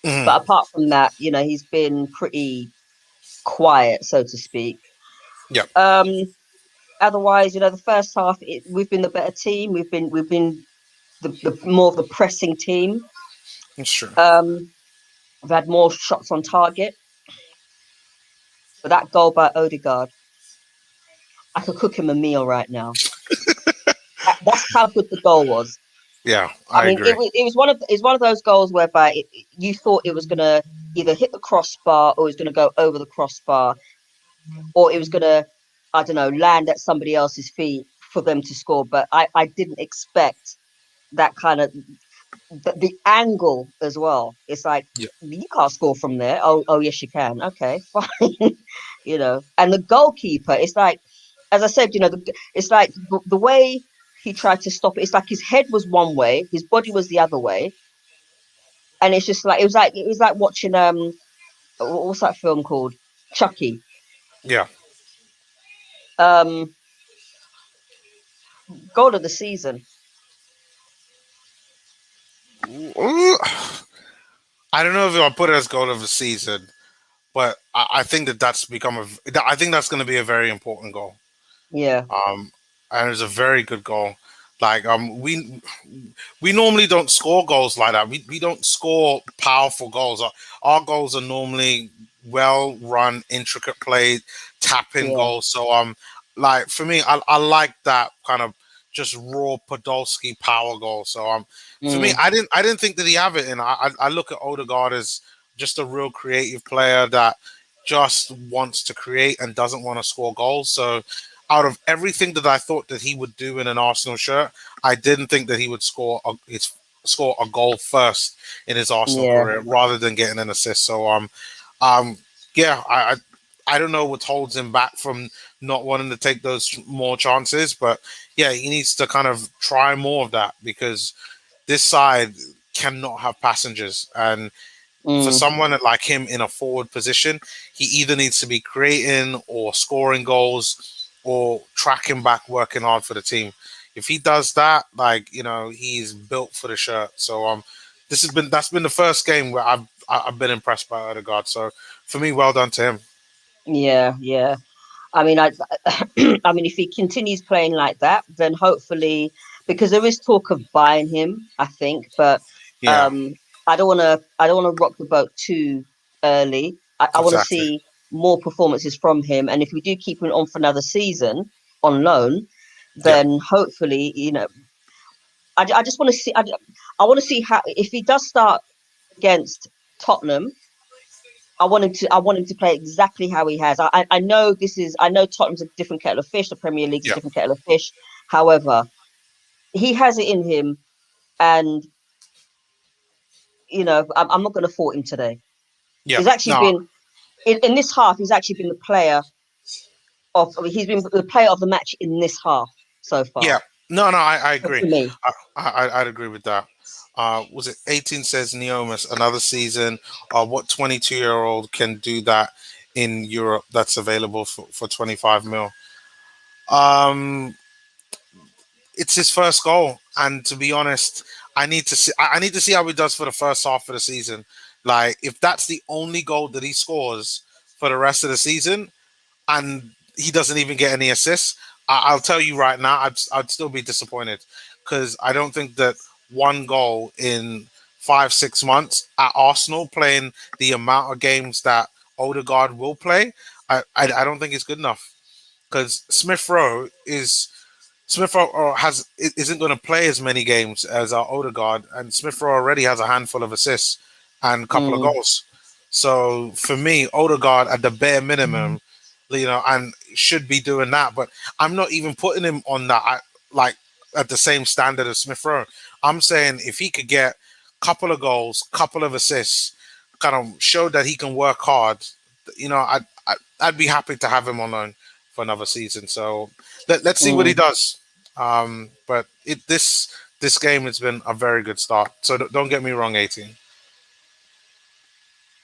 Mm-hmm. But apart from that, he's been pretty quiet, so to speak. Yeah. Otherwise, the first half, we've been the better team. We've been the more of the pressing team. That's true. We've had more shots on target. But that goal by Odegaard, I could cook him a meal right now. That's how good the goal was. Yeah, I mean, agree. It was one of those goals whereby you thought it was gonna either hit the crossbar or it was gonna go over the crossbar, or it was gonna, I don't know, land at somebody else's feet for them to score. But I didn't expect that kind of the angle as well. It's like, you can't score from there. Oh yes you can. Okay, fine. And the goalkeeper, it's like, as I said, it's like the way he tried to stop it. It's like his head was one way, his body was the other way, and it's just like it was like watching what's that film called? Chucky. Yeah. Goal of the season. I don't know if I'll put it as goal of the season, but I think that's I think that's going to be a very important goal. Yeah. And it's a very good goal. Like we normally don't score goals like that. We don't score powerful goals. Our goals are normally well run, intricate play, tap-in goals. So like for me, I like that kind of just raw Podolski power goal. So for me, I didn't think that he have it, and I look at Odegaard as just a real creative player that just wants to create and doesn't want to score goals. So out of everything that I thought that he would do in an Arsenal shirt, I didn't think that he would score a goal first in his Arsenal career rather than getting an assist. So yeah, I don't know what holds him back from not wanting to take those more chances, but yeah, he needs to kind of try more of that, because this side cannot have passengers. And for someone like him in a forward position, he either needs to be creating or scoring goals or tracking back, working hard for the team. If he does that, he's built for the shirt. So that's been the first game where I've been impressed by Odegaard. So for me, well done to him. Yeah. I mean, I mean, if he continues playing like that, then hopefully, because there is talk of buying him, I think, but I don't want to rock the boat too early. I want to see more performances from him, and if we do keep him on for another season on loan, then hopefully, I just want to see. I want to see how if he does start against Tottenham. I want him to play exactly how he has. I know I know Tottenham's a different kettle of fish. The Premier League's a Yeah. different kettle of fish. However, he has it in him, and I'm not going to fault him today. Yeah. He's actually No. been in this half. He's actually been the player he's been the player of the match in this half so far. Yeah. No. I agree. For me. I'd agree with that. Was it 18 says Neomis, another season? What 22-year-old can do that in Europe that's available for 25 mil? It's his first goal, and to be honest, I need to see how he does for the first half of the season. Like, if that's the only goal that he scores for the rest of the season, and he doesn't even get any assists, I'll tell you right now, I'd still be disappointed, because I don't think that one goal in 5-6 months at Arsenal, playing the amount of games that Odegaard will play, I don't think it's good enough, because Smith Rowe isn't going to play as many games as our Odegaard, and Smith Rowe already has a handful of assists and a couple of goals. So for me, Odegaard at the bare minimum, and should be doing that. But I'm not even putting him on that like at the same standard as Smith Rowe. I'm saying if he could get a couple of goals, couple of assists, kind of show that he can work hard, I'd be happy to have him on loan for another season. So let's see what he does. But this game has been a very good start. So don't get me wrong, 18.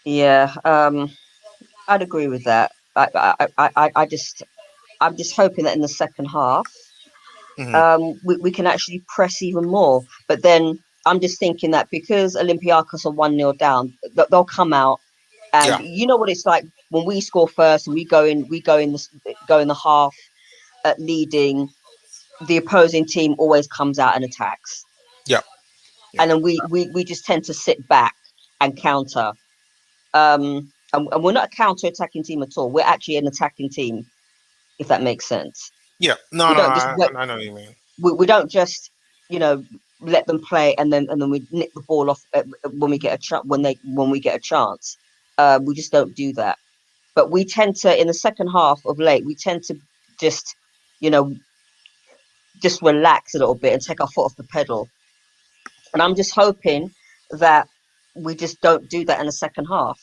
Yeah, I'd agree with that. I'm just hoping that in the second half, we can actually press even more. But then I'm just thinking that because Olympiacos are 1-0 down, they'll come out, and Yeah, you know what it's like when we score first and we go in the half at leading. The opposing team always comes out and attacks, yeah, yeah, and then we just tend to sit back and counter. And we're not a counter-attacking team at all. We're actually an attacking team, if that makes sense. yeah. No, We don't just I know what you mean. we don't just let them play and then we nick the ball off when we get a chance. We just don't do that. But we tend to, in the second half of late, we tend to just you know just relax a little bit and take our foot off the pedal. And I'm just hoping that we just don't do that in the second half.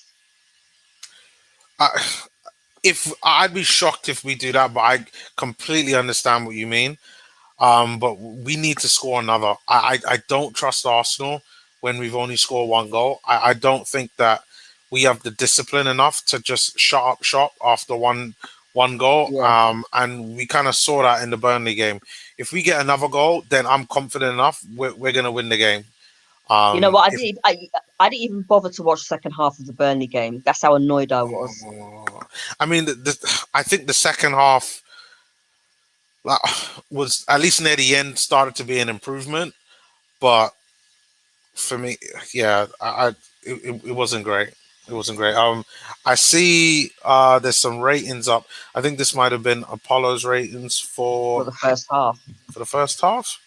If I'd be shocked if we do that, but I completely understand what you mean. But we need to score another. I don't trust Arsenal when we've only scored one goal. I don't think that we have the discipline enough to just shut up shop after one goal. Yeah. And we kind of saw that in the Burnley game. If we get another goal, then I'm confident enough we're going to win the game. You know what? If, I didn't even bother to watch the second half of the Burnley game. That's how annoyed I was. I mean, I think the second half was, at least near the end, started to be an improvement. But for me, yeah, it wasn't great. It wasn't great. I see there's some ratings up. I think this might have been Apollo's ratings For the first half. for the first half.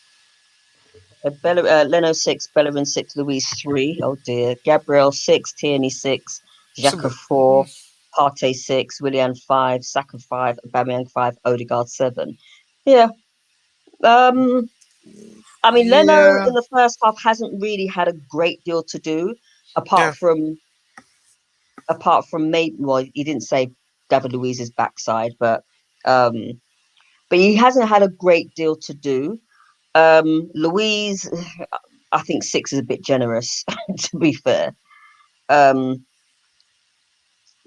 Leno 6, Bellerin 6, Louise 3. Oh dear. Gabriel 6, Tierney 6, It's a Xhaka bit- 4, Partey 6, Willian 5, Saka 5, Aubameyang 5, Odegaard 7. Yeah. I mean, Leno Yeah, in the first half hasn't really had a great deal to do, yeah, apart from maybe, well, he didn't say David Luiz's backside, but he hasn't had a great deal to do. Louise, I think 6 is a bit generous, to be fair. Um,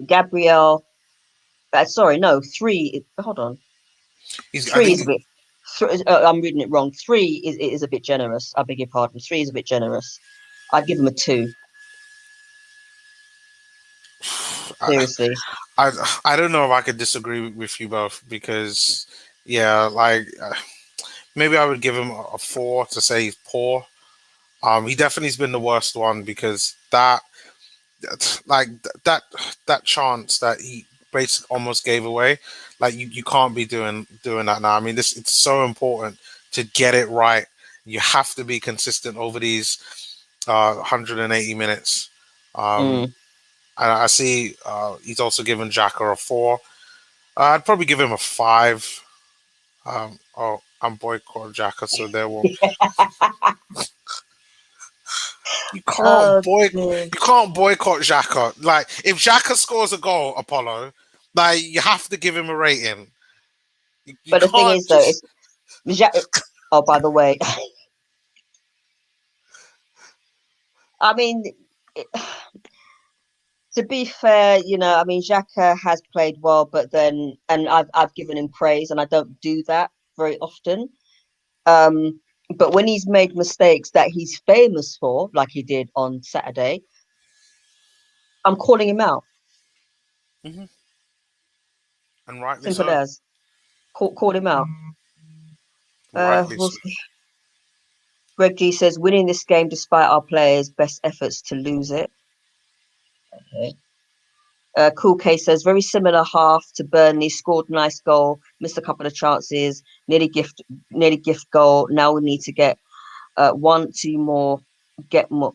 Gabriel, sorry, no, 3. Hold on, I 3 think is a bit. I'm reading it wrong. 3 is a bit generous. I beg your pardon. 3 is a bit generous. I'd give him a 2. Seriously. I I don't know if I could disagree with you both, because yeah, like maybe I would give him a 4 to say he's poor. He definitely has been the worst one, because like that chance that he basically almost gave away, like you can't be doing that now. I mean, it's so important to get it right. You have to be consistent over these 180 minutes. I see he's also given Xhaka a 4. I'd probably give him a 5. I'm boycott Xhaka, so there will. You can't boycott Xhaka. Like, if Xhaka scores a goal, Apollo, like, you have to give him a rating. You but the thing is, though, it's oh, by the way, I mean, to be fair, I mean, Xhaka has played well, but then, and I've given him praise, and I don't do that very often. But when he's made mistakes that he's famous for, like he did on Saturday, I'm calling him out. Mm-hmm. And rightly Simple so. as. Call him out. Rightly so. Greg G says, winning this game despite our players' best efforts to lose it. Okay. Cool K says, very similar half to Burnley, scored nice goal, missed a couple of chances, nearly gift goal. Now we need to get one, two more, get one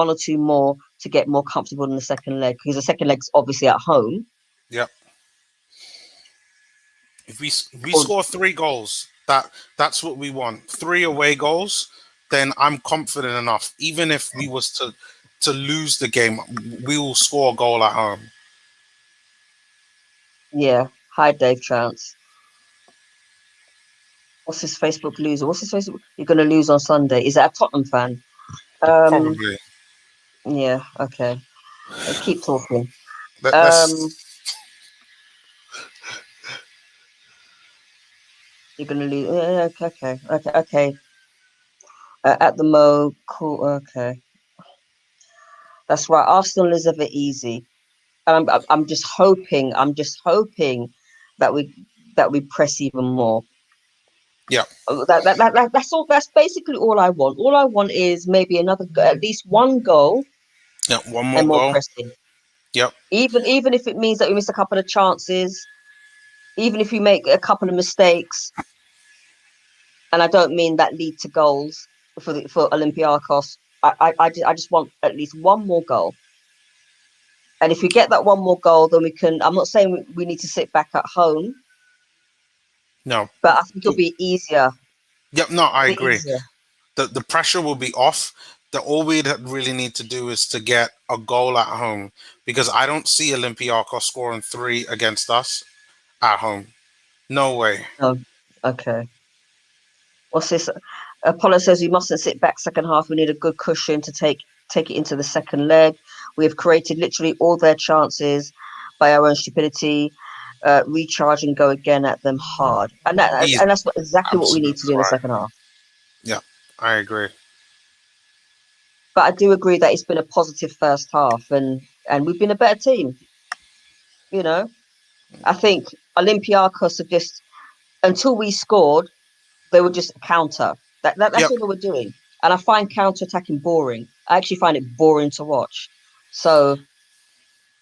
or two more to get more comfortable in the second leg, because the second leg's obviously at home. Yep. If we score 3 goals, that's what we want. 3 away goals, then I'm confident enough. Even if we was to lose the game, we will score a goal at home. Yeah. Hi, Dave Trounce. What's his Facebook loser? What's his Facebook? You're going to lose on Sunday. Is that a Tottenham fan? Probably. Yeah. Okay. Keep talking. Let's. You're going to lose. Okay. At the Mo. Cool. Okay. That's right. Arsenal is ever easy. I'm just hoping. That we press even more. Yeah. That's all. That's basically all I want. All I want is maybe at least one goal. Yeah, one more and more goal. pressing. Yep. Even if it means that we miss a couple of chances, even if we make a couple of mistakes, and I don't mean that lead to goals for Olympiacos. I just want at least one more goal. And if we get that one more goal, then we can. I'm not saying we need to sit back at home. No. But I think it'll be easier. Yep. No, I agree. Easier. The pressure will be off. All we really need to do is to get a goal at home, because I don't see Olympiacos scoring 3 against us at home. No way. Oh, okay. What's this? Apollo says we mustn't sit back second half. We need a good cushion to take it into the second leg. We have created literally all their chances by our own stupidity. Recharge and go again at them hard, and that's exactly what we need to do in the second half. Yeah, I agree. But I do agree that it's been a positive first half, and we've been a better team. I think Olympiacos have just, until we scored, they would just counter. That's all they were doing. And I find counter-attacking boring. I actually find it boring to watch. So,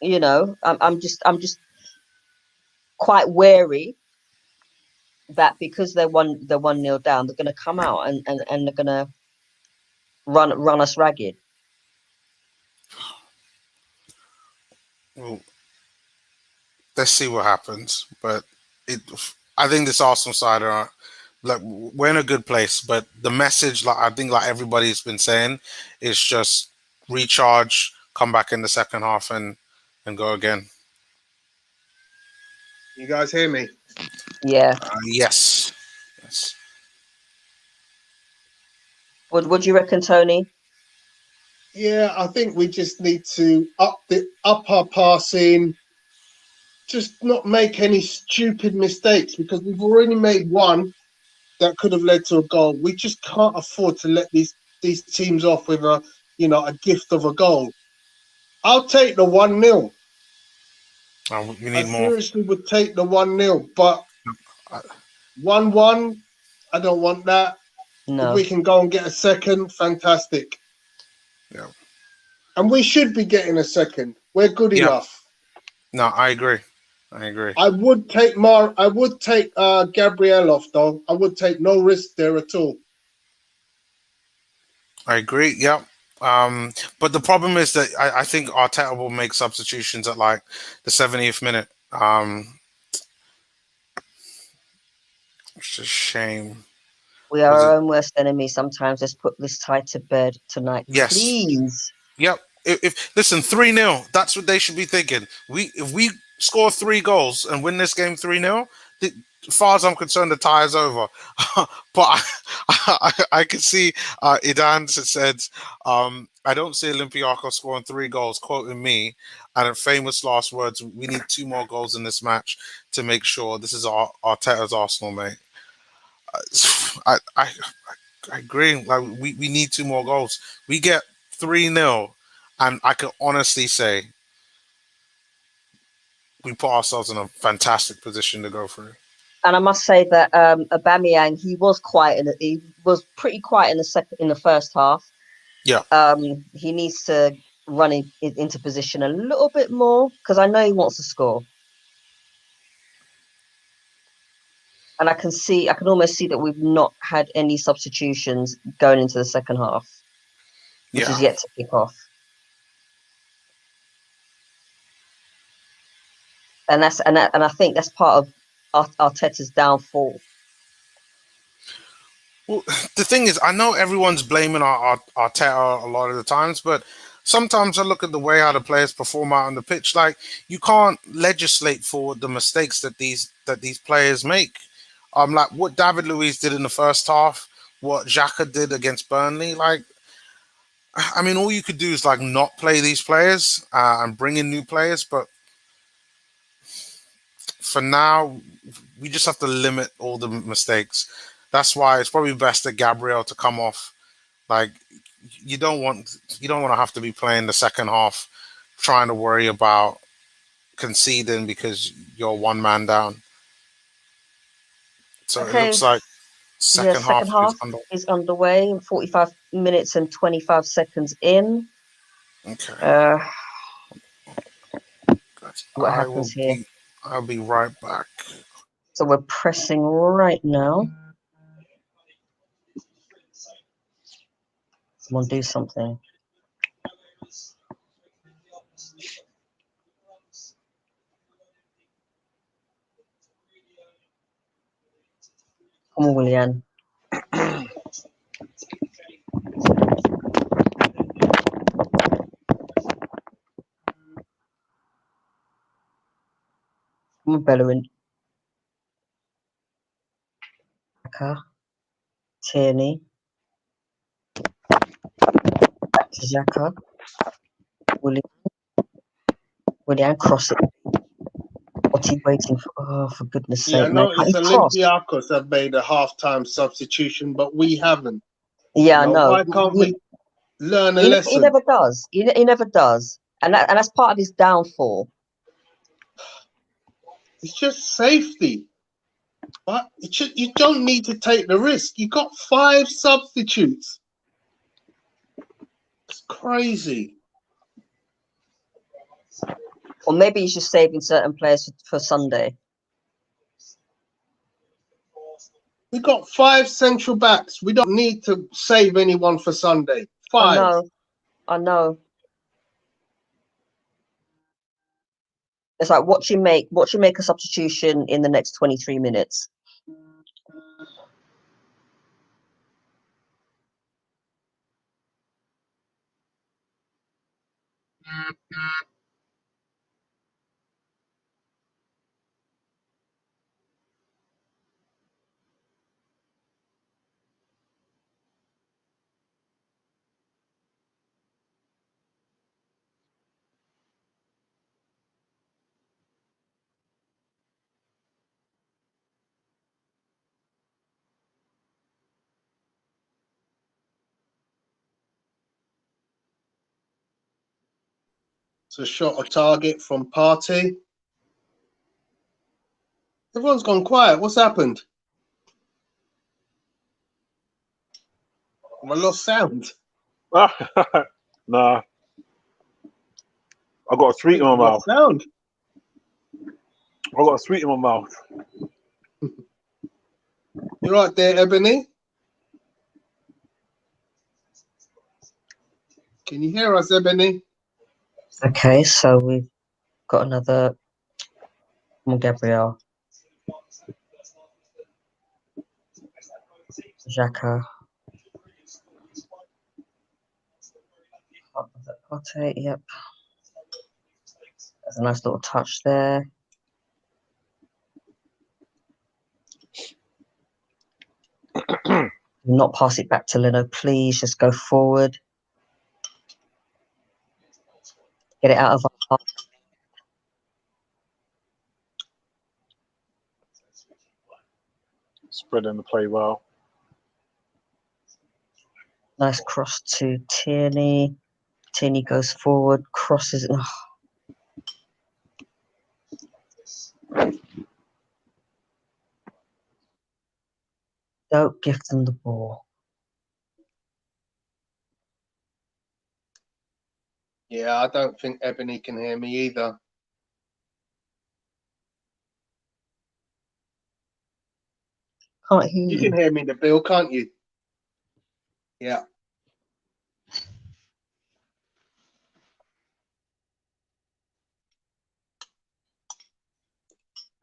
I'm just quite wary that because they're 1-0 down, they're going to come out and they're going to run us ragged. Well, let's see what happens. But I think this Arsenal side are, like, we're in a good place. But the message, I think, everybody's been saying, is just recharge, come back in the second half, and go again. You guys hear me? Yeah. Yes. What do you reckon, Tony? Yeah, I think we just need to up our passing, just not make any stupid mistakes, because we've already made one that could have led to a goal. We just can't afford to let these teams off with a gift of a goal. I'll take the 1-0. We need more. Seriously would take the 1-0, but 1-1, I don't want that. No. If we can go and get a second, fantastic. Yeah. And we should be getting a second. We're good enough. No, I agree. I would take Gabriel off, though. I would take no risk there at all. I agree. Yeah. But the problem is that I think Arteta will make substitutions at like the 70th minute. It's a shame. We are our own worst enemy sometimes. Let's put this tie to bed tonight, Yes. please. Yep. If listen, 3-0, that's what they should be thinking. If we score 3 goals and win this game 3-0, as far as I'm concerned, the tie is over. But I can see Idan said, I don't see Olympiacos scoring 3 goals, quoting me, and in famous last words, we need 2 more goals in this match to make sure this is Arteta's Arsenal, mate. I agree. Like we need 2 more goals. We get 3-0, and I can honestly say we put ourselves in a fantastic position to go through. And I must say that Aubameyang, he was pretty quiet in the first half. Yeah. He needs to run into position a little bit more because I know he wants to score. And I can almost see that we've not had any substitutions going into the second half, which is yet to kick off. And I think that's part of Arteta's downfall. Well, the thing is, I know everyone's blaming Arteta a lot of the times, but sometimes I look at the way how the players perform out on the pitch. Like, you can't legislate for the mistakes that these players make. Like what David Luiz did in the first half, what Xhaka did against Burnley. Like, I mean, all you could do is like not play these players and bring in new players. But for now, we just have to limit all the mistakes. That's why it's probably best that Gabriel to come off. Like, you don't want to have to be playing the second half, trying to worry about conceding because you're 1 man down. So okay. It looks like second half is underway. 45 minutes and 25 seconds in. Okay. What happens here? I'll be right back. So we're pressing right now. Someone do something. Come on, Willian. Come on, Bellerin. Tierney. Back to Xhaka. Willian, cross it. What's he waiting for? Oh, for goodness sake. Yeah, I noticed Olympiacos have made a half-time substitution, but we haven't. Yeah, I know. Why can't we learn a lesson? He never does. He never does. And that's part of his downfall. It's just safety. But you don't need to take the risk. You got 5 substitutes. It's crazy. Or maybe he's just saving certain players for Sunday. We got 5 central backs. We don't need to save anyone for Sunday. 5. I know. It's like watch him make a substitution in the next 23 minutes. It's a shot a target from Partey. Everyone's gone quiet. What's happened? I lost sound. Nah. I got a sweet in my mouth. Sound. I got a sweet in my mouth. You right there, Ebony? Can you hear us, Ebony? Okay, so we've got another. Come on, Gabriel. Xhaka. Partey, yep. There's a nice little touch there. Do not pass it back to Leno, please. Just go forward. Get it out of our. Spreading the play well. Nice cross to Tierney. Tierney goes forward, crosses. Don't give them the ball. Yeah, I don't think Ebony can hear me either. Can't hear You can hear me, the Bill, can't you? Yeah.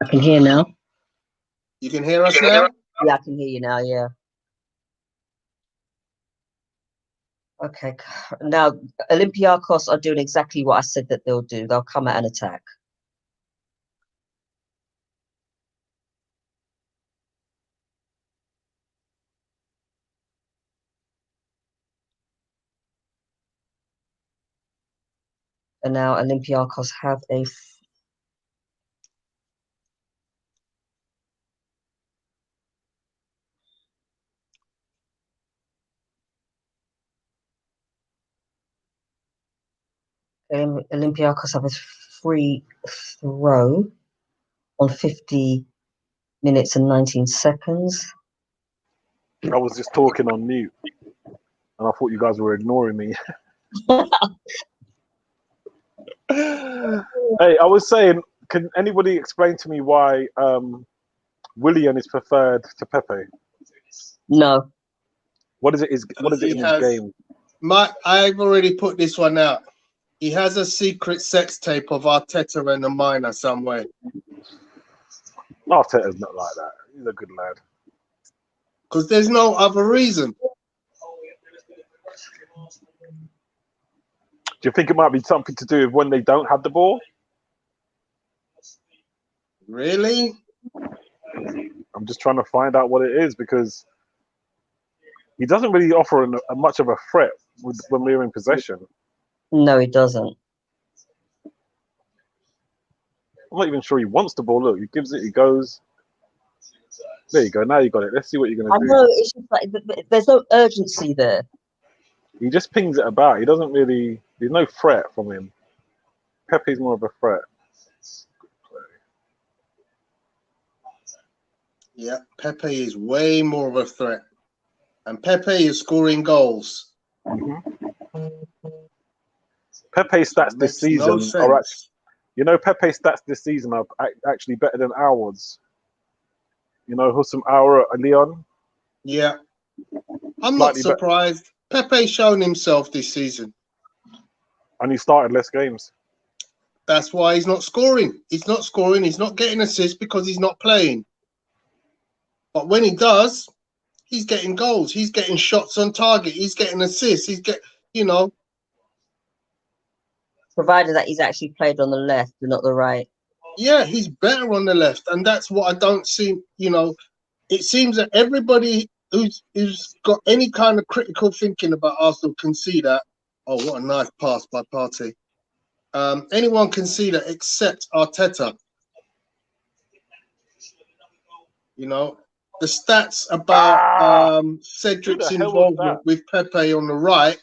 I can hear now. You can hear us now? Yeah, I can hear you now. Yeah. Okay. Now, Olympiacos are doing exactly what I said that they'll do. They'll come at an attack. And now Olympiacos have a Olympiacos have a free throw on 50 minutes and 19 seconds. I was just talking on mute, and I thought you guys were ignoring me. Hey, I was saying, can anybody explain to me why Willian is preferred to Pepe? No. What is it? What is it in his game? I've already put this one out. He has a secret sex tape of Arteta and a minor somewhere. Arteta's not like that. He's a good lad. Because there's no other reason. Do you think it might be something to do with when they don't have the ball? Really? I'm just trying to find out what it is, because he doesn't really offer a much of a threat when we're in possession. No, he doesn't. I'm not even sure he wants the ball. Look, he gives it, he goes. There you go. Now you got it. Let's see what you're going to do. I know, it's just like there's no urgency there. He just pings it about. He doesn't really. There's no threat from him. Pepe's more of a threat. Yeah, Pepe is way more of a threat. And Pepe is scoring goals. Mm-hmm. Pepe's stats this season are actually, Pepe's stats this season are actually better than ours. Hussam Aura at Lyon. Yeah. I'm not surprised. Pepe's shown himself this season. And he started less games. That's why he's not scoring. He's not scoring. He's not getting assists because he's not playing. But when he does, he's getting goals. He's getting shots on target. He's getting assists. Provided that he's actually played on the left and not the right. Yeah, he's better on the left. And that's what I don't see. It seems that everybody who's got any kind of critical thinking about Arsenal can see that. Oh, what a nice pass by Partey. Anyone can see that except Arteta. The stats about Cedric's involvement with Pepe on the right.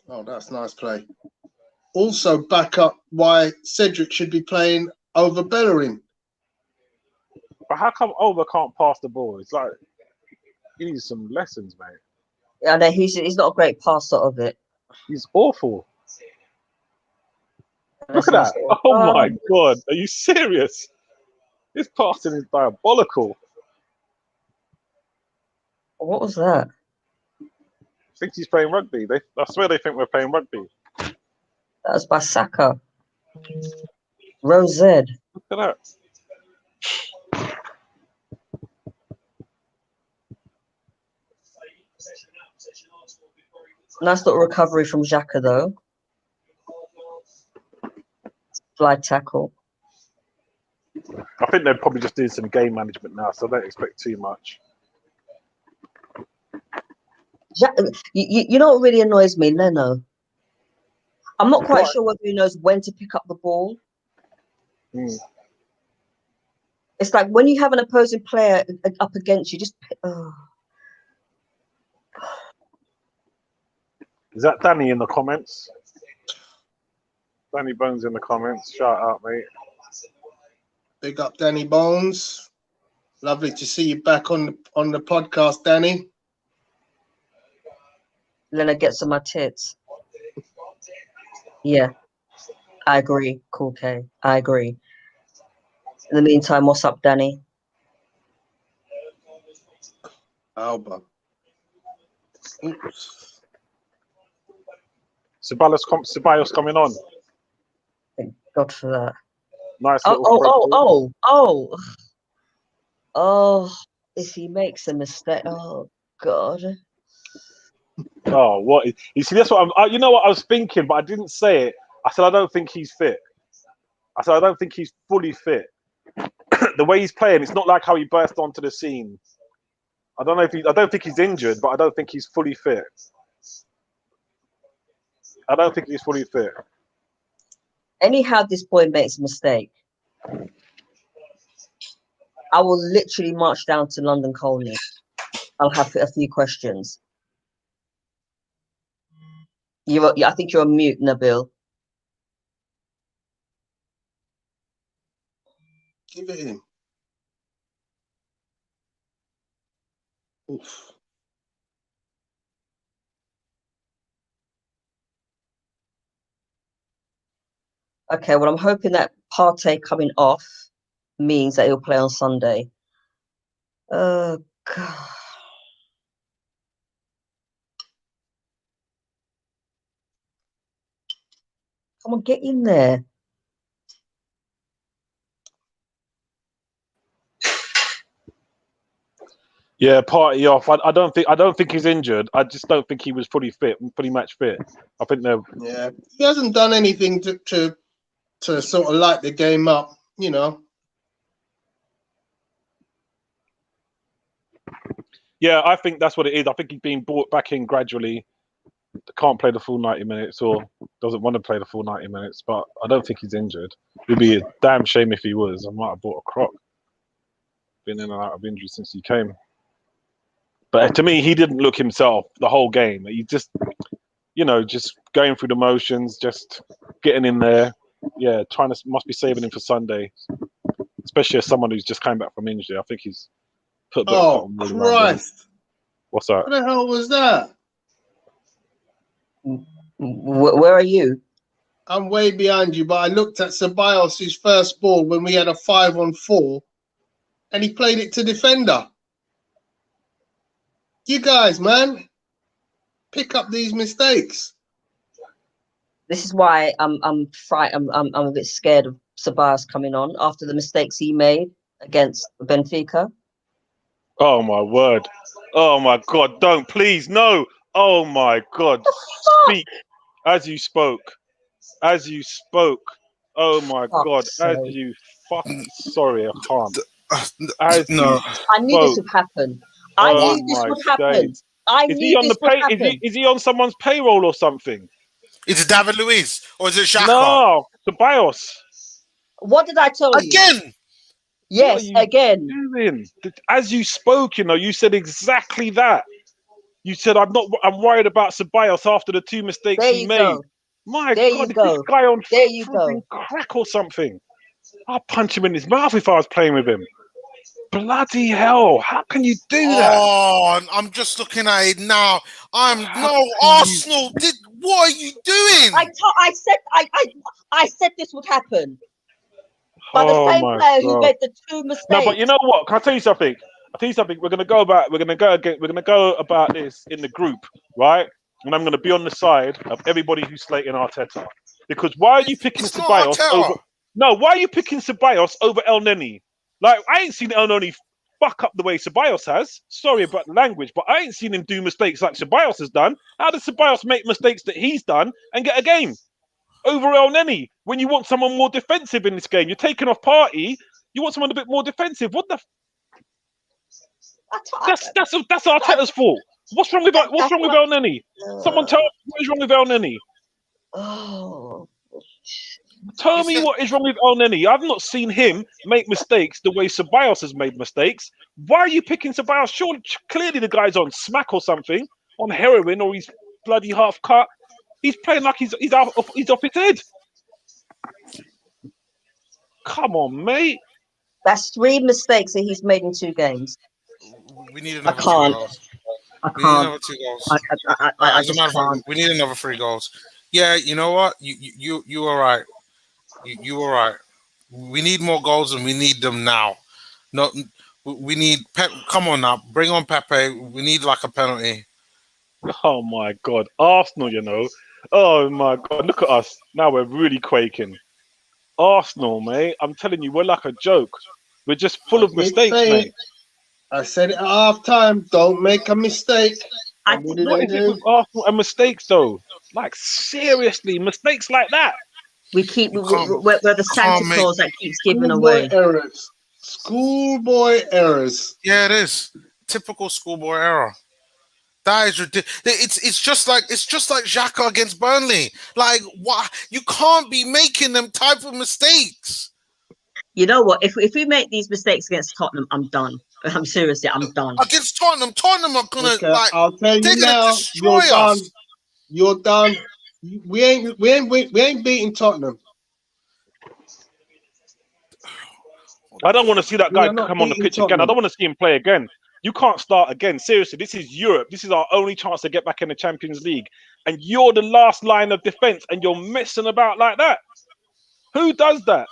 Oh, that's nice play. Also back up why Cedric should be playing over Bellerin. But how come Over can't pass the ball? It's like he needs some lessons, mate. Yeah, no, he's not a great passer of it. He's awful. Look at that. Oh my God. Are you serious? His passing is diabolical. What was that? thinks he's playing rugby. I swear they think we're playing rugby. That was by Saka. Rosed. Look at that. Nice little recovery from Xhaka, though. Fly tackle. I think they're probably just doing some game management now, so I don't expect too much. You know what really annoys me? Leno. I'm not quite sure whether he knows when to pick up the ball. It's like when you have an opposing player up against you, just... Is that Danny in the comments? Danny Bones in the comments. Shout out, mate. Big up, Danny Bones. Lovely to see you back on the podcast, Danny. Lena gets on my tits. Yeah, I agree. Cool K. I agree. In the meantime, what's up, Danny? Alba. Oops. Ceballos coming on. Thank God for that. Nice. Oh, if he makes a mistake, oh God. Oh, what? You see, that's what you know what I was thinking, but I didn't say it. I said I don't think he's fit. I said I don't think he's fully fit. The way he's playing, it's not like how he burst onto the scene. I don't think he's injured, but I don't think he's fully fit. I don't think he's fully fit. Anyhow, this boy makes a mistake, I will literally march down to London Colney. I'll have a few questions. I think you're on mute, Nabil. Give it in. Oof. Okay, well, I'm hoping that Partey coming off means that he'll play on Sunday. Oh, God. Come on, get in there. Yeah, Partey off. I don't think he's injured. I just don't think he was fully match fit. I think they're... Yeah, he hasn't done anything to sort of light the game up, you know. Yeah, I think that's what it is. I think he's being brought back in gradually. Can't play the full 90 minutes or doesn't want to play the full 90 minutes, but I don't think he's injured. It'd be a damn shame if he was. I might have bought a crock. Been in and out of injury since he came. But to me, he didn't look himself the whole game. He just, just going through the motions, just getting in there. Yeah, must be saving him for Sunday. Especially as someone who's just came back from injury. I think he's put a bit of cotton wool around him. Christ. What's that? What the hell was that? Where are you? I'm way behind you, but I looked at Ceballos' first ball when we had a 5-on-4, and he played it to defender. You guys, man, pick up these mistakes. This is why I'm frightened. I'm a bit scared of Ceballos coming on after the mistakes he made against Benfica. Oh my word! Oh my God! Don't, please, no! Oh my God! Speak as you spoke. As you spoke. Oh my God! As you fucking sorry, I can't. No, I knew this would happen. I knew this would happen. I knew this would happen. Is he on someone's payroll or something? is it David Luiz or is it Xhaka? No, Ceballos. What did I tell you? Again? Yes, again. Doing? As you spoke, you said exactly that. You said I'm worried about Ceballos after the two mistakes he made. Go. My there God, you go. This guy on there you go. crack or something. I'll punch him in his mouth if I was playing with him. Bloody hell! How can you do that? Oh, I'm just looking at it now. Arsenal did. What are you doing? I said this would happen. By the same player who made the two mistakes. No, but you know what? Can I tell you something? We're gonna go about this in the group right? And I'm going to be on the side of everybody who's slating Arteta. Because why are you picking It's not Ceballos Arteta. over... No, why are you picking Ceballos over El Neni? Like, I ain't seen El Neni fuck up the way Ceballos has. Sorry about the language, but I ain't seen him do mistakes like Ceballos has done. How does Ceballos make mistakes that he's done and get a game over El Neni when you want someone more defensive in this game? You're taking off Party. You want someone a bit more defensive. What the... That's Arteta's fault. What's wrong with El Neni? Someone tell me what is wrong with El Neni. Oh, Tell me what is wrong with El Neni. I've not seen him make mistakes the way Ceballos has made mistakes. Why are you picking Ceballos? Sure, clearly the guy's on smack or something, on heroin, or he's bloody half cut. He's playing like he's off his head. Come on, mate. that's 3 mistakes that he's made in 2 games. We need another 2 goals. We need another 2 goals. As a matter of fact, we need another 3 goals. Yeah, you know what? You are right. You were right. We need more goals and we need them now. No, we need Pep. Come on now, bring on Pepe. We need like a penalty. Oh my God, Arsenal! You know. Oh my God, look at us now. We're really quaking. Arsenal, mate. I'm telling you, we're like a joke. We're just full of mistakes, mate. I said it at half time. Don't make a mistake. What is it with Arsenal and mistakes, though? Like seriously, mistakes like that. We're the Santa Claus that keeps giving away. Schoolboy errors. Yeah, it is typical schoolboy error. That is ridiculous. It's just like Xhaka against Burnley. Like, what? You can't be making them type of mistakes. You know what? If we make these mistakes against Tottenham, I'm done. I'm seriously, I'm done. Against Tottenham are gonna I'll tell you now, destroy us. You're done. We ain't beating Tottenham. I don't want to see that guy come on the pitch again. I don't want to see him play again. You can't start again. Seriously, this is Europe. This is our only chance to get back in the Champions League. And you're the last line of defense and you're messing about like that. Who does that?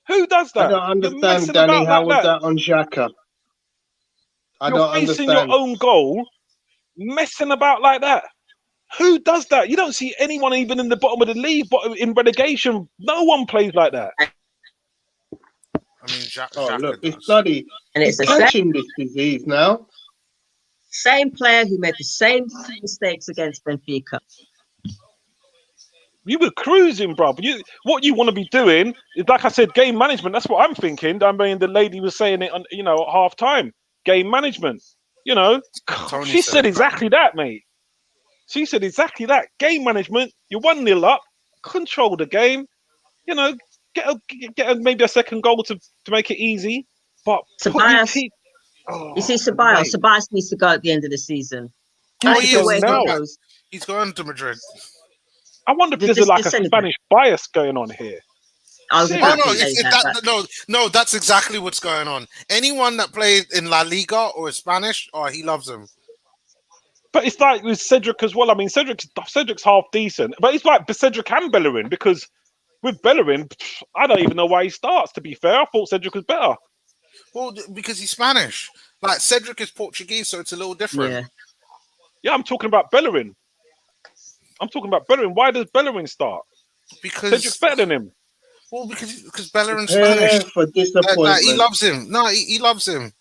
Who does that? I don't understand, Danny. How was that on Xhaka? You're facing your own goal, messing about like that. Who does that? You don't see anyone even in the bottom of the league, but in relegation, no one plays like that. I mean, look, it's bloody. And it's catching this disease now. Same player who made the same mistakes against Benfica. You were cruising, bro. What you want to be doing is, like I said, game management. That's what I'm thinking. I mean, the lady was saying it, at half time. Game management. She said exactly that, mate. She said exactly that. Game management. You're 1-0 up. Control the game. Get maybe a second goal to make it easy. But Ceballos, you see, Ceballos needs to go at the end of the season. He's going to Madrid. I wonder if there's a Spanish bias going on here. No, that's exactly what's going on. Anyone that plays in La Liga or is Spanish, he loves him. But it's like with Cedric as well. I mean, Cedric's half decent, but it's like Cedric and Bellerin, because with Bellerin, I don't even know why he starts, to be fair. I thought Cedric was better. Well, because he's Spanish. Like, Cedric is Portuguese, so it's a little different. Yeah, I'm talking about Bellerin. Why does Bellerin start? Because Cedric's better than him. Well, because Bellerin's Spanish. For disappointment. He loves him. No, he loves him.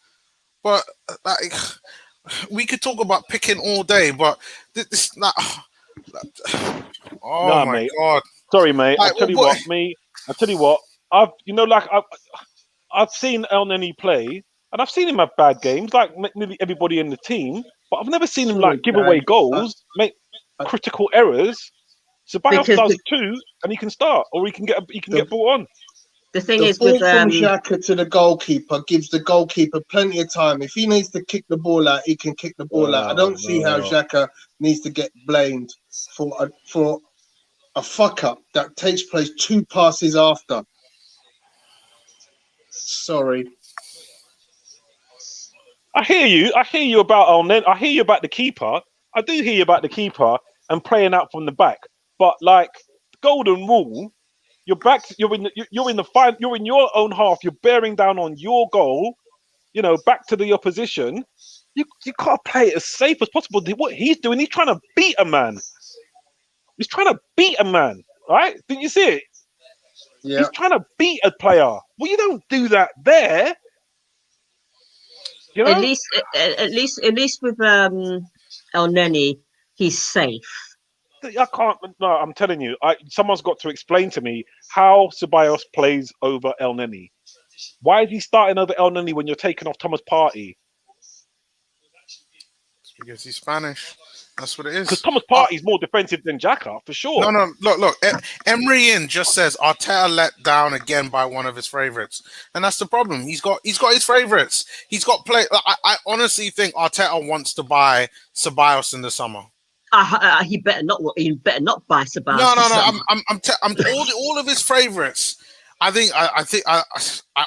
But, we could talk about picking all day, but this my God. Sorry, mate. I'll tell you what. I've seen El Neni play, and I've seen him have bad games, like nearly everybody in the team. But I've never seen him give away goals, make critical errors. Ceballos does too, and he can start, or he can get brought on. The thing is, with from Xhaka to the goalkeeper gives the goalkeeper plenty of time. If he needs to kick the ball out, he can kick the ball out. I don't see how Xhaka needs to get blamed for a fuck up that takes place 2 passes after. Sorry. I hear you about Alnen. I hear you about the keeper. I do hear you about the keeper and playing out from the back. But like golden rule, you're in your own half. You're bearing down on your goal. Back to the opposition. You can't play it as safe as possible. What he's doing, he's trying to beat a man. He's trying to beat a man, right? Didn't you see it? Yeah. He's trying to beat a player. Well, you don't do that there. You know? At least with El Neni, he's safe. I can't. No, I'm telling you. Someone's got to explain to me how Ceballos plays over El Neni. Why is he starting over El Neni when you're taking off Thomas Partey? It's because he's Spanish. That's what it is. Because Thomas Partey is more defensive than Xhaka, for sure. No. Look. Emery just says Arteta let down again by one of his favourites, and that's the problem. He's got his favourites. He's got play. I honestly think Arteta wants to buy Ceballos in the summer. He better not. He better not buy Ceballos. No. I'm all of his favourites. I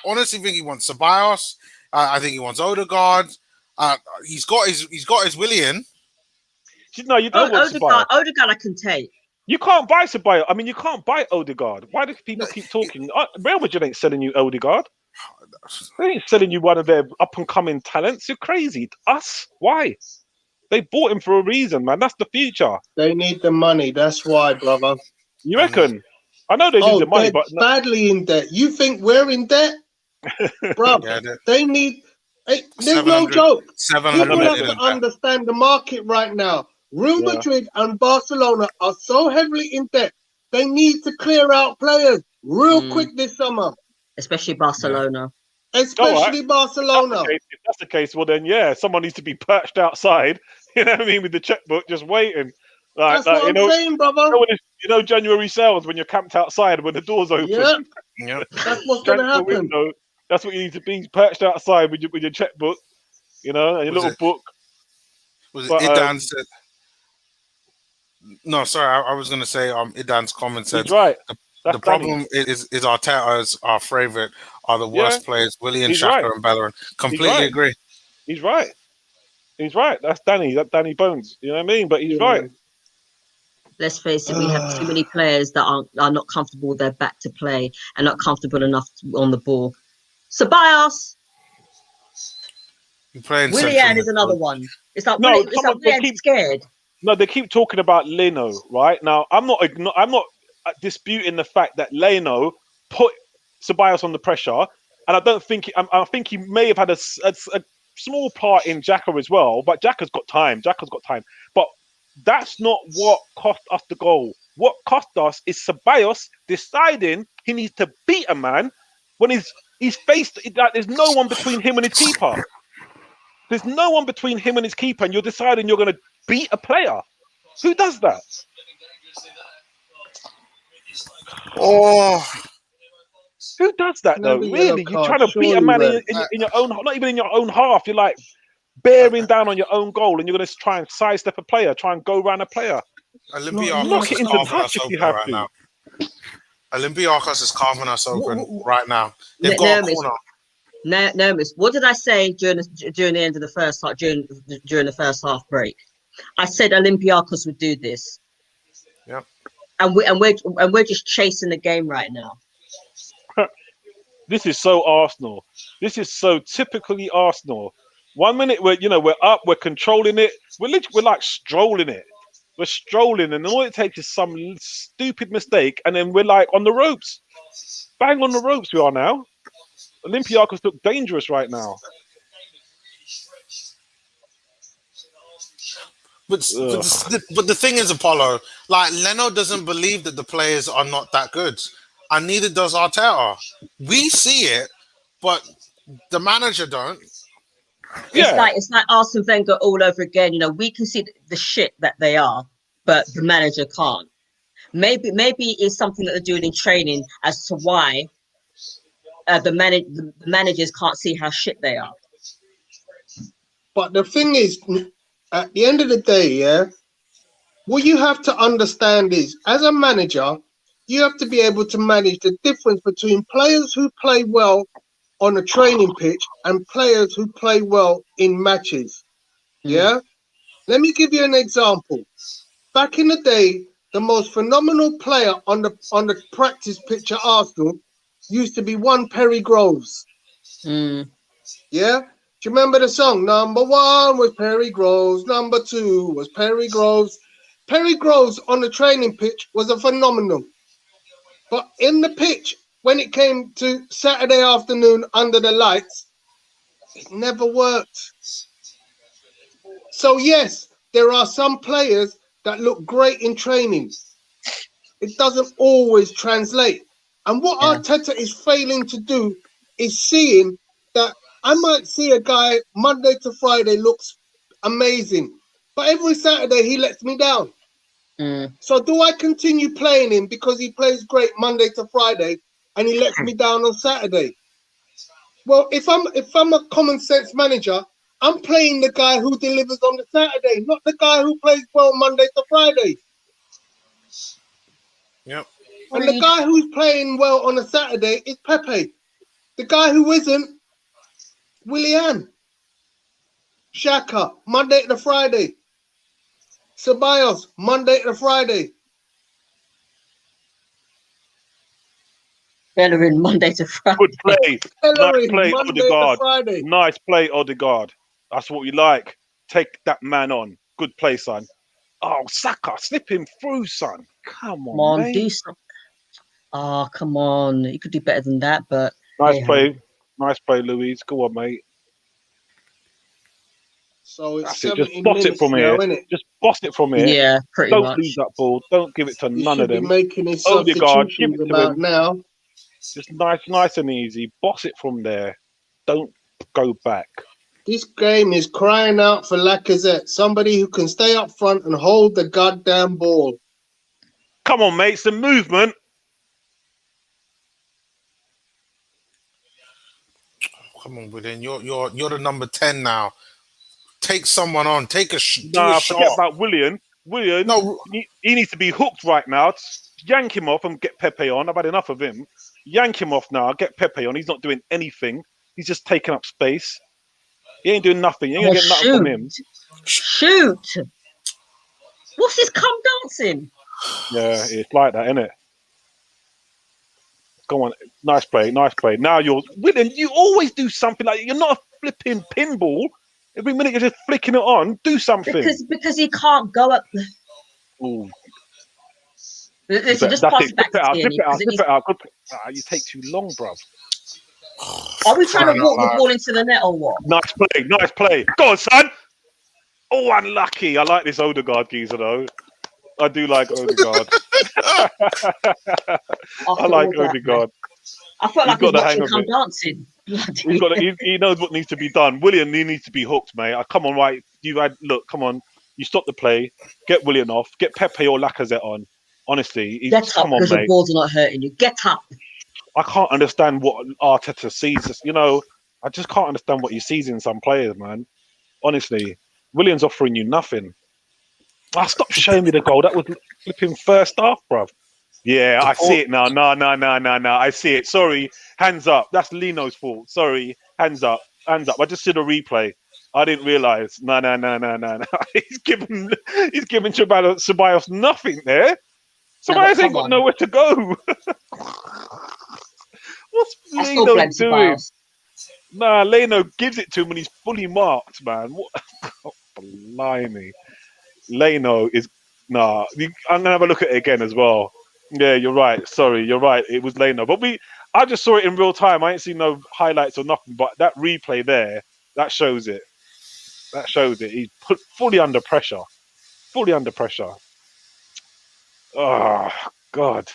honestly think he wants Ceballos. I think he wants Odegaard. He's got his Willian. No, you don't want Ceballos. Odegaard I can take. You can't buy Ceballos. I mean, you can't buy Odegaard. Why do people keep talking? Real Madrid ain't selling you Odegaard. They ain't selling you one of their up-and-coming talents. You're crazy. Us? Why? They bought him for a reason, man. That's the future. They need the money. That's why, brother. You reckon? I know they need the money, but badly in debt. You think we're in debt, bro? They need. There's no joke. People have to understand the market right now. Real Madrid and Barcelona are so heavily in debt. They need to clear out players real quick this summer. Especially Barcelona. Especially Barcelona. If that's the case, well then, someone needs to be perched outside. You know what I mean, with the checkbook, just waiting. That's what I'm saying, brother. You know, January sales when you're camped outside when the doors open. Yeah. That's what's going to happen. Window, that's what you need to be, perched outside with your checkbook, you know, and your little book. Idan said? No, sorry, I was going to say Idan's comment said he's right. The problem is Arteta's our favourite are the worst players, Willian, Xhaka and Bellerin. Completely agree. He's right. He's right. That's Danny Bones. You know what I mean? But he's right. Let's face it, we have too many players that are not comfortable with their back to play and not comfortable enough on the ball. Ceballos. Willian is another one. It's like Willian's scared. No, they keep talking about Leno, right? Now, I'm not disputing the fact that Leno put Ceballos on the pressure, and I think he may have had a small part in Xhaka as well, but Xhaka's got time. But that's not what cost us the goal. What cost us is Ceballos deciding he needs to beat a man when he's faced. There's no one between him and his keeper. There's no one between him and his keeper, and you're deciding you're going to beat a player. Who does that? Oh, who does that though? Really, you're trying to beat a man in your own, not even in your own half. You're like bearing down on your own goal, and you're going to try and sidestep a player, try and go around a player. Olympiacos is carving us open right now. Olympiacos is carving us open right now. They've got a corner. Nermis, what did I say during the end of the first half, during the first half break? I said Olympiacos would do this. Yeah. And we're just chasing the game right now. This is so Arsenal. This is so typically Arsenal. 1 minute we're up, we're controlling it. We're like strolling it. We're strolling, and all it takes is some stupid mistake, and then we're like on the ropes. Bang on the ropes we are now. Olympiacos look dangerous right now. But the thing is, Apollo, like Leno doesn't believe that the players are not that good, and neither does Arteta. We see it, but the manager don't. It's like Arsene Wenger all over again. You know, we can see the shit that they are, but the manager can't. Maybe it's something that they're doing in training as to why the managers can't see how shit they are. But the thing is, at the end of the day, what you have to understand is, as a manager, you have to be able to manage the difference between players who play well on a training pitch and players who play well in matches. Yeah? Let me give you an example. Back in the day, the most phenomenal player on the practice pitch at Arsenal used to be one Perry Groves. Yeah? Do you remember the song? Number 1 was Perry Groves. Number 2 was Perry Groves. Perry Groves on the training pitch was a phenomenal. But in the pitch, when it came to Saturday afternoon under the lights, it never worked. So yes, there are some players that look great in training. It doesn't always translate. And what Arteta is failing to do is seeing that I might see a guy Monday to Friday looks amazing, but every Saturday he lets me down. So do I continue playing him because he plays great Monday to Friday and he lets me down on Saturday? Well, if I'm a common sense manager, I'm playing the guy who delivers on the Saturday, not the guy who plays well Monday to Friday. Yep. And the guy who's playing well on a Saturday is Pepe. The guy who isn't, Willian. Xhaka, Monday to Friday. Ceballos, Monday to Friday. Bellerin, Monday to Friday. Good play. Bellerin, Nice play, Monday Odegaard. to Friday. Nice play, Odegaard. That's what we like. Take that man on. Good play, son. Oh, Saka, slip him through, son. Come on, mate. Do something. Oh, come on. You could do better than that, but... Nice play. Nice play, Louise. Go on, mate. So it's Just boss it from now, here. innit? Just boss it from here. Yeah, pretty Don't much. lose that ball. Don't give it to He none of should be them. making his Odegaard, give substitutions it to about him. now. Just nice and easy. Boss it from there. Don't go back. This game is crying out for Lacazette, somebody who can stay up front and hold the goddamn ball. Come on, mate. Some movement. Come on, William. You're the number 10 now. Take someone on. Take a Nah, do a forget shot. about William. William, No. he needs to be hooked right now. Yank him off and get Pepe on. I've had enough of him. Yank him off now. Get Pepe on. He's not doing anything. He's just taking up space. He ain't doing nothing. You ain't gonna get nothing from him. Shoot! What's this come dancing? Yeah, it's like that, isn't it? Go on. Nice play. Nice play. Now you're... William, you always do something like... You're not a flipping pinball. Every minute you're just flicking it on. Do something. Because he can't go up... Ooh. Listen, just pass it back to Tierney. Flip it out. You take too long, bruv. Are we trying to walk the ball into the net or what? Nice play. Nice play. Go on, son. Oh, unlucky. I like this Odegaard geezer, though. I do like Odegaard. I like Odegaard. I felt like he was watching come dancing. He knows what needs to be done. William, he needs to be hooked, mate. Come on, right? Look, come on. You stop the play. Get William off. Get Pepe or Lacazette on. Honestly, get up because the balls are not hurting you. Get up. I can't understand what Arteta sees. You know, I just can't understand what he sees in some players, man. Honestly, William's offering you nothing. Stop showing me the goal. That was flipping first half, bruv. Yeah, I see it now. No. I see it. Sorry. Hands up. That's Lino's fault. Sorry. Hands up. I just did a replay. I didn't realise. No. He's giving Ceballos nothing there. Ceballos ain't got nowhere to go. What's Lino doing? Nah, Leno gives it to him when he's fully marked, man. What? Oh, blimey. Leno is... Nah, I'm going to have a look at it again as well. Yeah, you're right. Sorry, you're right. It was Leno. But I just saw it in real time. I ain't seen no highlights or nothing. But that replay there, that shows it. He's put fully under pressure. Oh, God.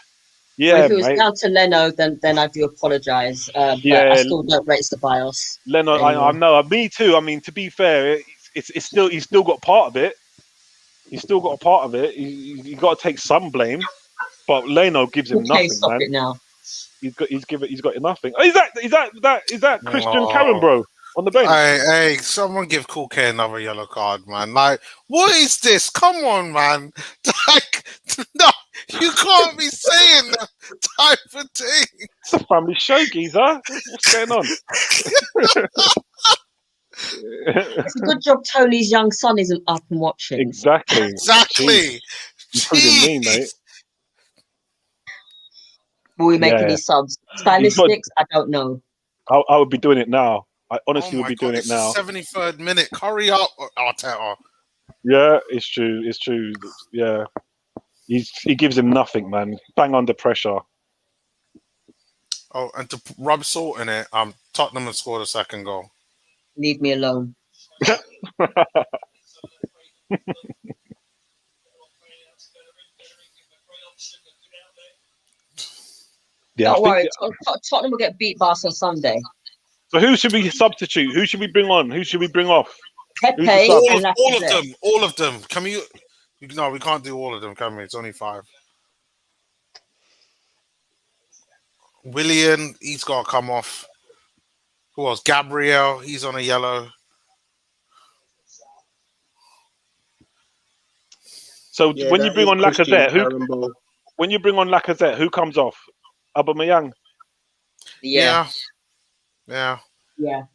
Yeah, well, if it was down to Leno, then I do apologise. But I still don't rate Ceballos. Leno, I know. Me too. I mean, to be fair, he's still got part of it. He's still got a part of it. You got to take some blame. But Leno gives him nothing, stop man. It now. He's got nothing. Oh, is that Christian Karen, bro, on the bench? Hey, someone give Cool K another yellow card, man. Like, what is this? Come on, man. Like, no, you can't be saying that type of thing. It's a family show, geezer. What's going on? It's a good job Tony's young son isn't up and watching. Exactly. Including me, mate. Will we make any subs? Stylistics? I don't know. I would be doing it now. I honestly would be doing it now. 73rd minute. Hurry up, Arteta. Yeah, it's true. It's true. Yeah, he gives him nothing, man. Bang under pressure. Oh, and to rub salt in it, Tottenham have scored a second goal. Leave me alone. Yeah, Don't worry, Tottenham will get beat by us on Sunday. So who should we substitute? Who should we bring on? Who should we bring off? Pepe all of them. All of them. Can we? No, we can't do all of them, can we? It's only 5. Willian, he's got to come off. Who else? Gabriel, he's on a yellow. So when you bring on Lacazette, who comes off? Aubameyang. Yeah.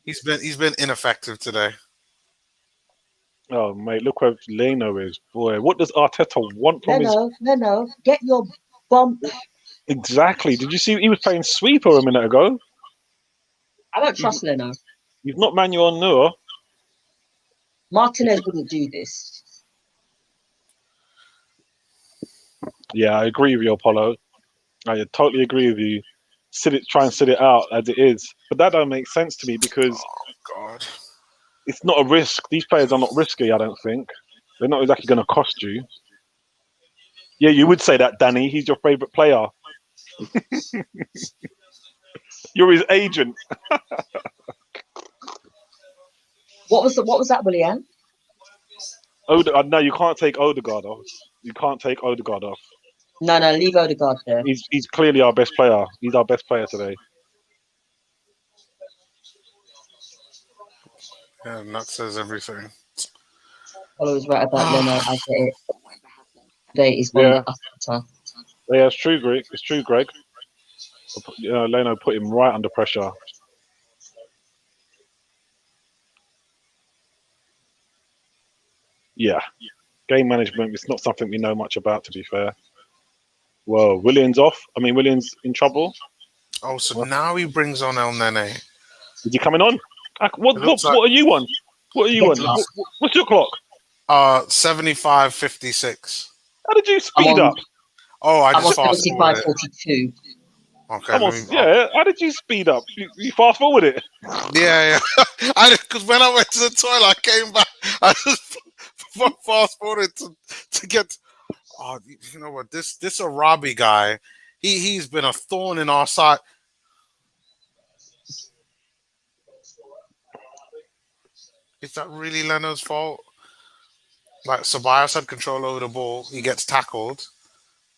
He's been ineffective today. Oh mate, look where Leno is. Boy, what does Arteta want from his? Leno, get your bump. Exactly. Did you see he was playing sweeper a minute ago? I don't trust Leno. You've not Manuel Neuer. Martinez wouldn't do this. Yeah, I agree with you, Apollo. I totally agree with you. Try and sit it out as it is, but that don't make sense to me because God, it's not a risk. These players are not risky. I don't think they're not exactly going to cost you. Yeah, you would say that, Danny. He's your favourite player. You're his agent. What was that, Willian? No, you can't take Odegaard off. You can't take Odegaard off. No, leave Odegaard there. He's clearly our best player. He's our best player today. Yeah, and that says everything. Oliver was right about Leno. I get it. Today is one after. Yeah, it's true, Greg. It's true, Greg. Leno put him right under pressure. Yeah. Game management is not something we know much about, to be fair. Whoa, Willian's off. Willian's in trouble. Oh, so now he brings on El Nene. Is he coming on? What are you on? What are you on? What's your clock? 75:56. How did you speed up? Oh, I just fast forwarded. 75:42. Okay. How did you speed up? You fast forward it? Yeah. Because when I went to the toilet, I came back. I just fast forwarded to get. Oh, you know what? This Arabi guy, he's been a thorn in our side. Is that really Leno's fault? Like Ceballos had control over the ball, he gets tackled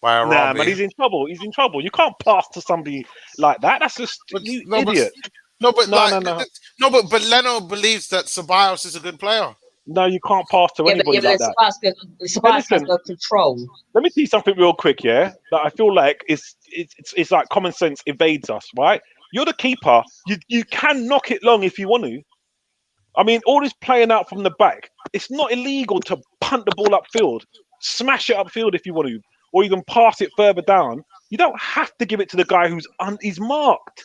by Arabi. Nah, but he's in trouble. He's in trouble. You can't pass to somebody like that. That's just idiot. But Leno believes that Ceballos is a good player. No, you can't pass to anybody like that. Ceballos has no control. Let me see something real quick, yeah? That I feel like it's like common sense evades us, right? You're the keeper. You can knock it long if you want to. All this playing out from the back, it's not illegal to punt the ball upfield, smash it upfield if you want to, or even pass it further down. You don't have to give it to the guy he's marked.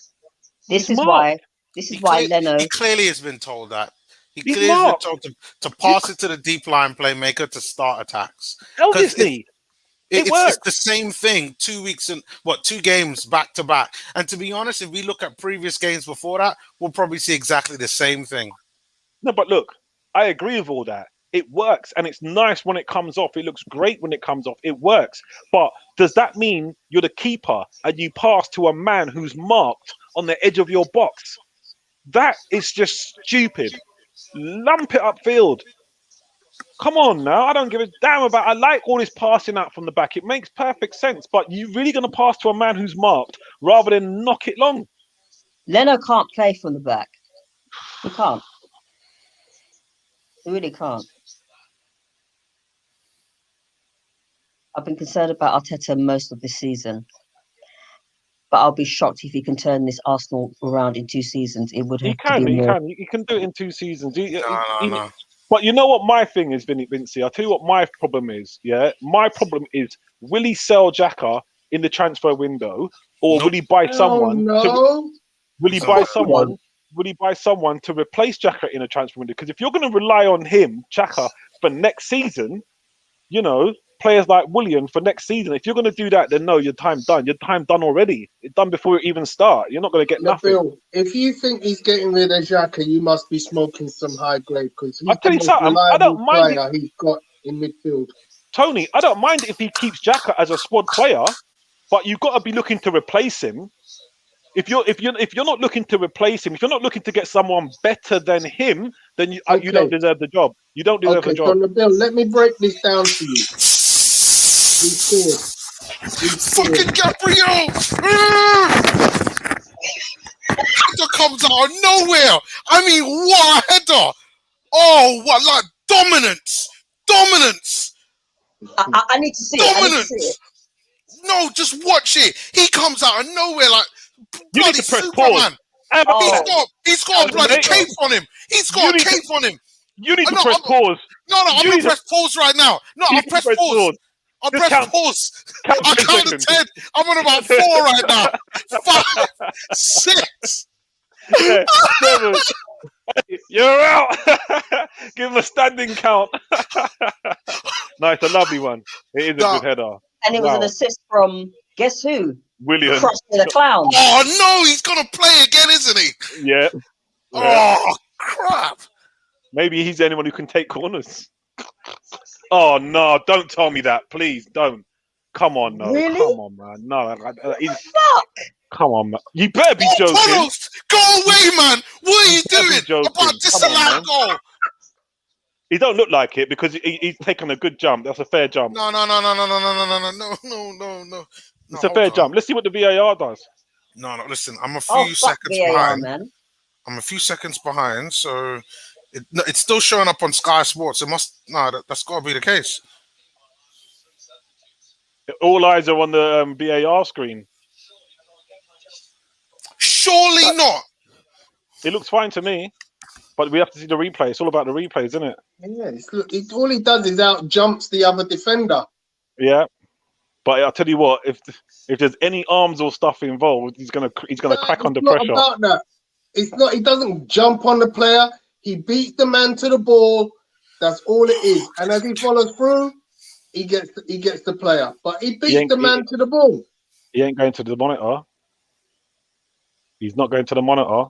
This is why Leno. He clearly has been told that. He clearly has been told to pass it to the deep line playmaker to start attacks. Obviously. It works. It's the same thing 2 weeks and 2 games back to back. And to be honest, if we look at previous games before that, we'll probably see exactly the same thing. No, but look, I agree with all that. It works and it's nice when it comes off. It looks great when it comes off. It works. But does that mean you're the keeper and you pass to a man who's marked on the edge of your box? That is just stupid. Lump it upfield. Come on now. I don't give a damn about. I like all this passing out from the back. It makes perfect sense. But you're really going to pass to a man who's marked rather than knock it long. Leno can't play from the back. He can't. He really can't. I've been concerned about Arteta most of this season. But I'll be shocked if he can turn this Arsenal around in 2 seasons. It would have to be more. He can do it in 2 seasons. No. But you know what my thing is, Vincey? I'll tell you what my problem is, yeah? My problem is, will he sell Xhaka in the transfer window? Or will he buy someone? No. Will he buy someone would he buy someone to replace Xhaka in a transfer window? Because if you're going to rely on him, Xhaka, for next season, you know, players like Willian for next season, if you're going to do that, then no, your time done. Your time done already. It's done before it even start. You're not going to get nothing. Bill, if you think he's getting rid of Xhaka, you must be smoking some high grade because he's I'll tell the you most something, I don't reliable mind player he's got in midfield. Tony, I don't mind if he keeps Xhaka as a squad player, but you've got to be looking to replace him. If you're not looking to replace him, if you're not looking to get someone better than him, then you don't deserve the job. You don't deserve the job. So Bill, let me break this down for you. He scored. Fucking Gabriel! Header comes out of nowhere. I mean, what a header! Oh, what like dominance! I need to see it. No, just watch it. He comes out of nowhere like you bloody need to press Superman. Pause. He's got a bloody cape on him. You need to press pause. No, I'm gonna press pause right now. No, I'll press pause. I'll press pause. I'll count to 10. I'm on about 4 right now. 5, 6. 7. You're out. Give him a standing count. No, it's a lovely one. It is a good header. And it was an assist from, guess who? William. Frosty the Clown. Oh, no, he's going to play again, isn't he? Yeah. Oh, crap. Maybe he's the only one who can take corners. Oh, no, don't tell me that. Please, don't. Come on, no. Really? Come on, man. No. Fuck. Come on, man. You better be joking. Polos, go away, man. What are you doing? About disallowed goal. He don't look like it because he's taken a good jump. That's a fair jump. No. It's a fair jump. Let's see what the VAR does. No. Listen, I'm a few seconds VAR, behind. Man. I'm a few seconds behind, so it's still showing up on Sky Sports. That's got to be the case. All eyes are on the VAR screen. Surely not. It looks fine to me, but we have to see the replay. It's all about the replays, isn't it? Yeah, all he does is out jumps the other defender. Yeah, but I'll tell you what, if there's any arms or stuff involved, he's gonna crack under pressure. About that. It's not. He doesn't jump on the player. He beats the man to the ball. That's all it is. And as he follows through, he gets the player. But he beats the man to the ball. He ain't going to the monitor. He's not going to the monitor.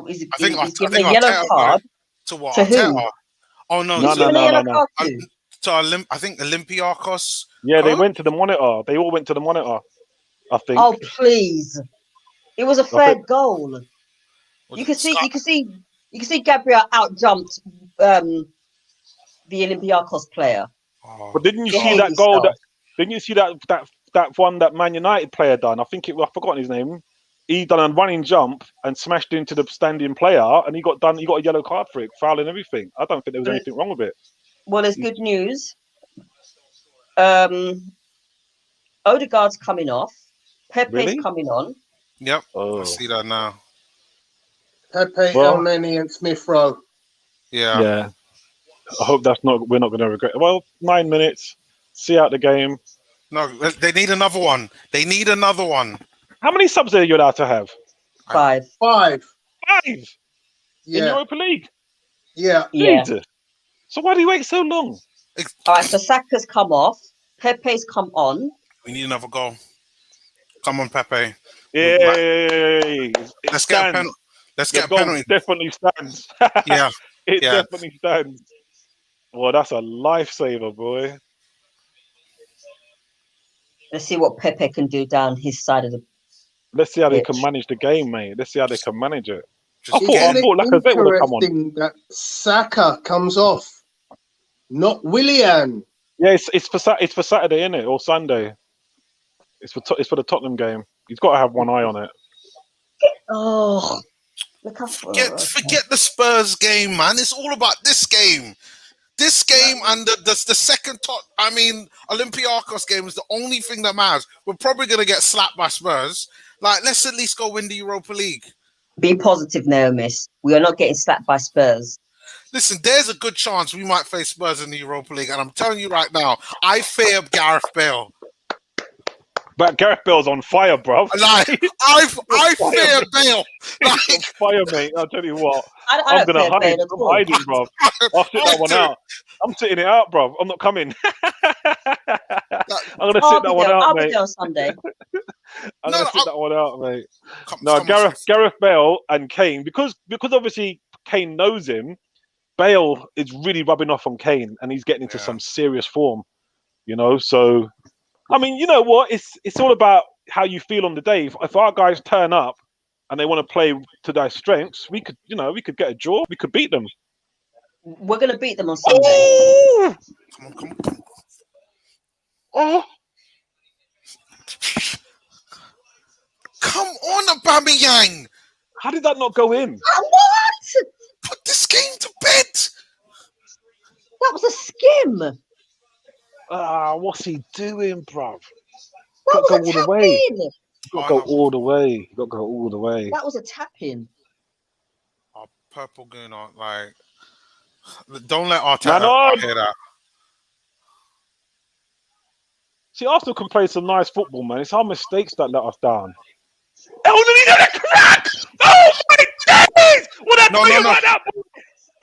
He's I think giving a yellow card to what? To who? Oh no! No. I think Olympiacos. Yeah, they went to the monitor. They all went to the monitor. I think. Oh please! It was a fair goal. You can see Gabriel out jumped the Olympiacos player. Oh. But didn't you see that goal? Didn't you see that one that Man United player done? I've forgotten his name. He done a running jump and smashed into the standing player, and he got a yellow card for it, foul and everything. I don't think there was anything wrong with it. Well, there's good news. Odegaard's coming off. Pepe's coming on. Yep, I see that now. Pepe, Elneny, and Smith Rowe. Yeah. I hope we're not going to regret it. Well, 9 minutes. See out the game. No, they need another one. How many subs are you allowed to have? 5. 5. 5? In Europa League? Yeah. Jesus. So why do you wait so long? All right, so Saka's come off. Pepe's come on. We need another goal. Come on, Pepe. Yay! Let's get a penalty. Let's get a penalty. Definitely stands. Yeah. It definitely stands. Well, that's a lifesaver, boy. Let's see what Pepe can do down his side of the. Let's see how they can manage the game, mate. Let's see how they can manage it. I thought Lacazette would have come on. That Saka comes off, not Willian. Yeah, it's for Saturday, isn't it, or Sunday? It's for the Tottenham game. He's got to have one eye on it. Oh, forget the Spurs game, man. It's all about this game. This game and the second Olympiacos game is the only thing that matters. We're probably going to get slapped by Spurs. Let's at least go win the Europa League. Be positive, Naomi. We are not getting slapped by Spurs. Listen, there's a good chance we might face Spurs in the Europa League. And I'm telling you right now, I fear Gareth Bale. But Gareth Bale's on fire, bro. Like, I fear Bale. Like, fire, mate. I'll tell you what. I I'm don't gonna fear hide. Bale at I'm all. hiding, bro. I'll sit that one out. I'm sitting it out, bro. I'm not coming. I'm gonna sit that one out, I'll mate. be there on Sunday. I'm gonna sit that one out, mate. No, Gareth Bale and Kane, because obviously Kane knows him. Bale is really rubbing off on Kane, and he's getting into some serious form. You know, so I mean, you know what? It's all about how you feel on the day. If our guys turn up and they want to play to their strengths, we could get a draw. We could beat them. We're gonna beat them on Sunday. Oh! Oh! Come on, Aubameyang! How did that not go in? What? Put this game to bed! That was a skim. What's he doing, bruv? That Got was to go a all the way. tap-in. Got to go all the way. Got to go all the way. That was a tap-in. Oh, purple Gunnar, like, don't let Arteta hear that. See, Arsenal can play some nice football, man. It's our mistakes that let us down. Elneny did a crack! Oh my days! What I tell you right now?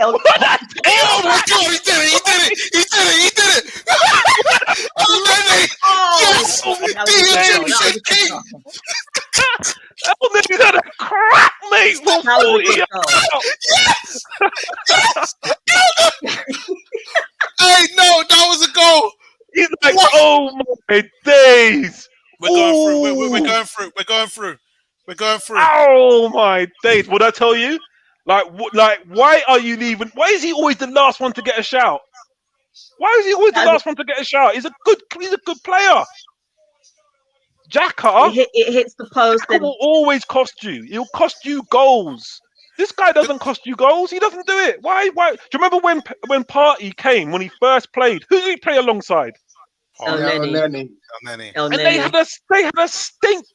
Oh my God! He did it! Elneny! Yes! Egyptian king! Elneny did a crack, mate! Yes! Hey, no, that was a goal! He's like, oh my days! We're going through. We're going through. Oh my days! What I tell you? Like, why are you leaving? Why is he always the last one to get a shout? Why is he always the last one to get a shout? He's a good player. Xhaka, it hits the post. Xhaka will always cost you. He'll cost you goals. This guy doesn't cost you goals. He doesn't do it. Why? Do you remember when Partey came, when he first played? Who did he play alongside? Elneny. And they had a stink.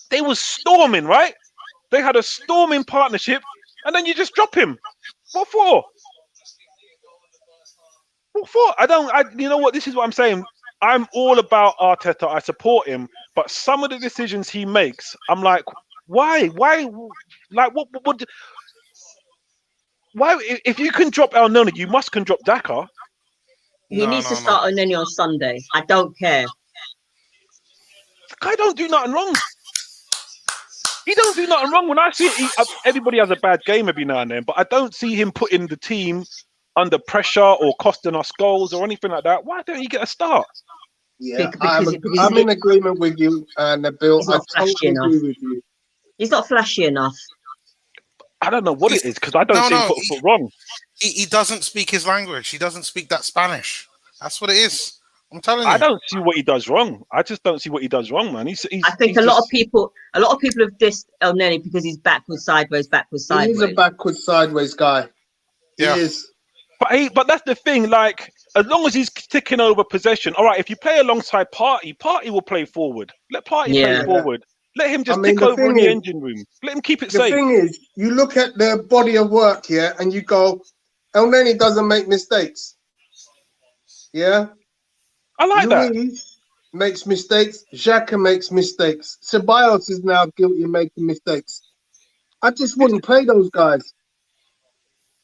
They were storming, right? They had a storming partnership, and then you just drop him. What for? What for? You know what? This is what I'm saying. I'm all about Arteta. I support him, but some of the decisions he makes, I'm like, why? Like, what? Why? If you can drop Elneny, you can drop Xhaka. He needs to start Elneny on Sunday. I don't care. The guy don't do nothing wrong. He don't do nothing wrong. When I see it, everybody has a bad game every now and then, but I don't see him putting the team under pressure or costing us goals or anything like that. Why don't he get a start? Yeah, I'm in agreement with you, Nabil. I totally agree with you. He's not flashy enough. I don't know what it is, because I don't see him put a foot wrong. He doesn't speak his language. He doesn't speak that Spanish. That's what it is. I'm telling you. I don't see what he does wrong. I just don't see what he does wrong, man. I think a lot of people have dissed Elneny because he's backwards, sideways. He's a backwards, sideways guy. Yeah. He is. But that's the thing. Like, as long as he's ticking over possession, all right. If you play alongside Partey will play forward. Let Partey play forward. Let him just tick over in the engine room. Let him keep it safe. The thing is, you look at their body of work here, and you go, Elneny doesn't make mistakes. Yeah. I like Luis makes mistakes. Xhaka makes mistakes. Ceballos is now guilty of making mistakes. I just wouldn't play those guys.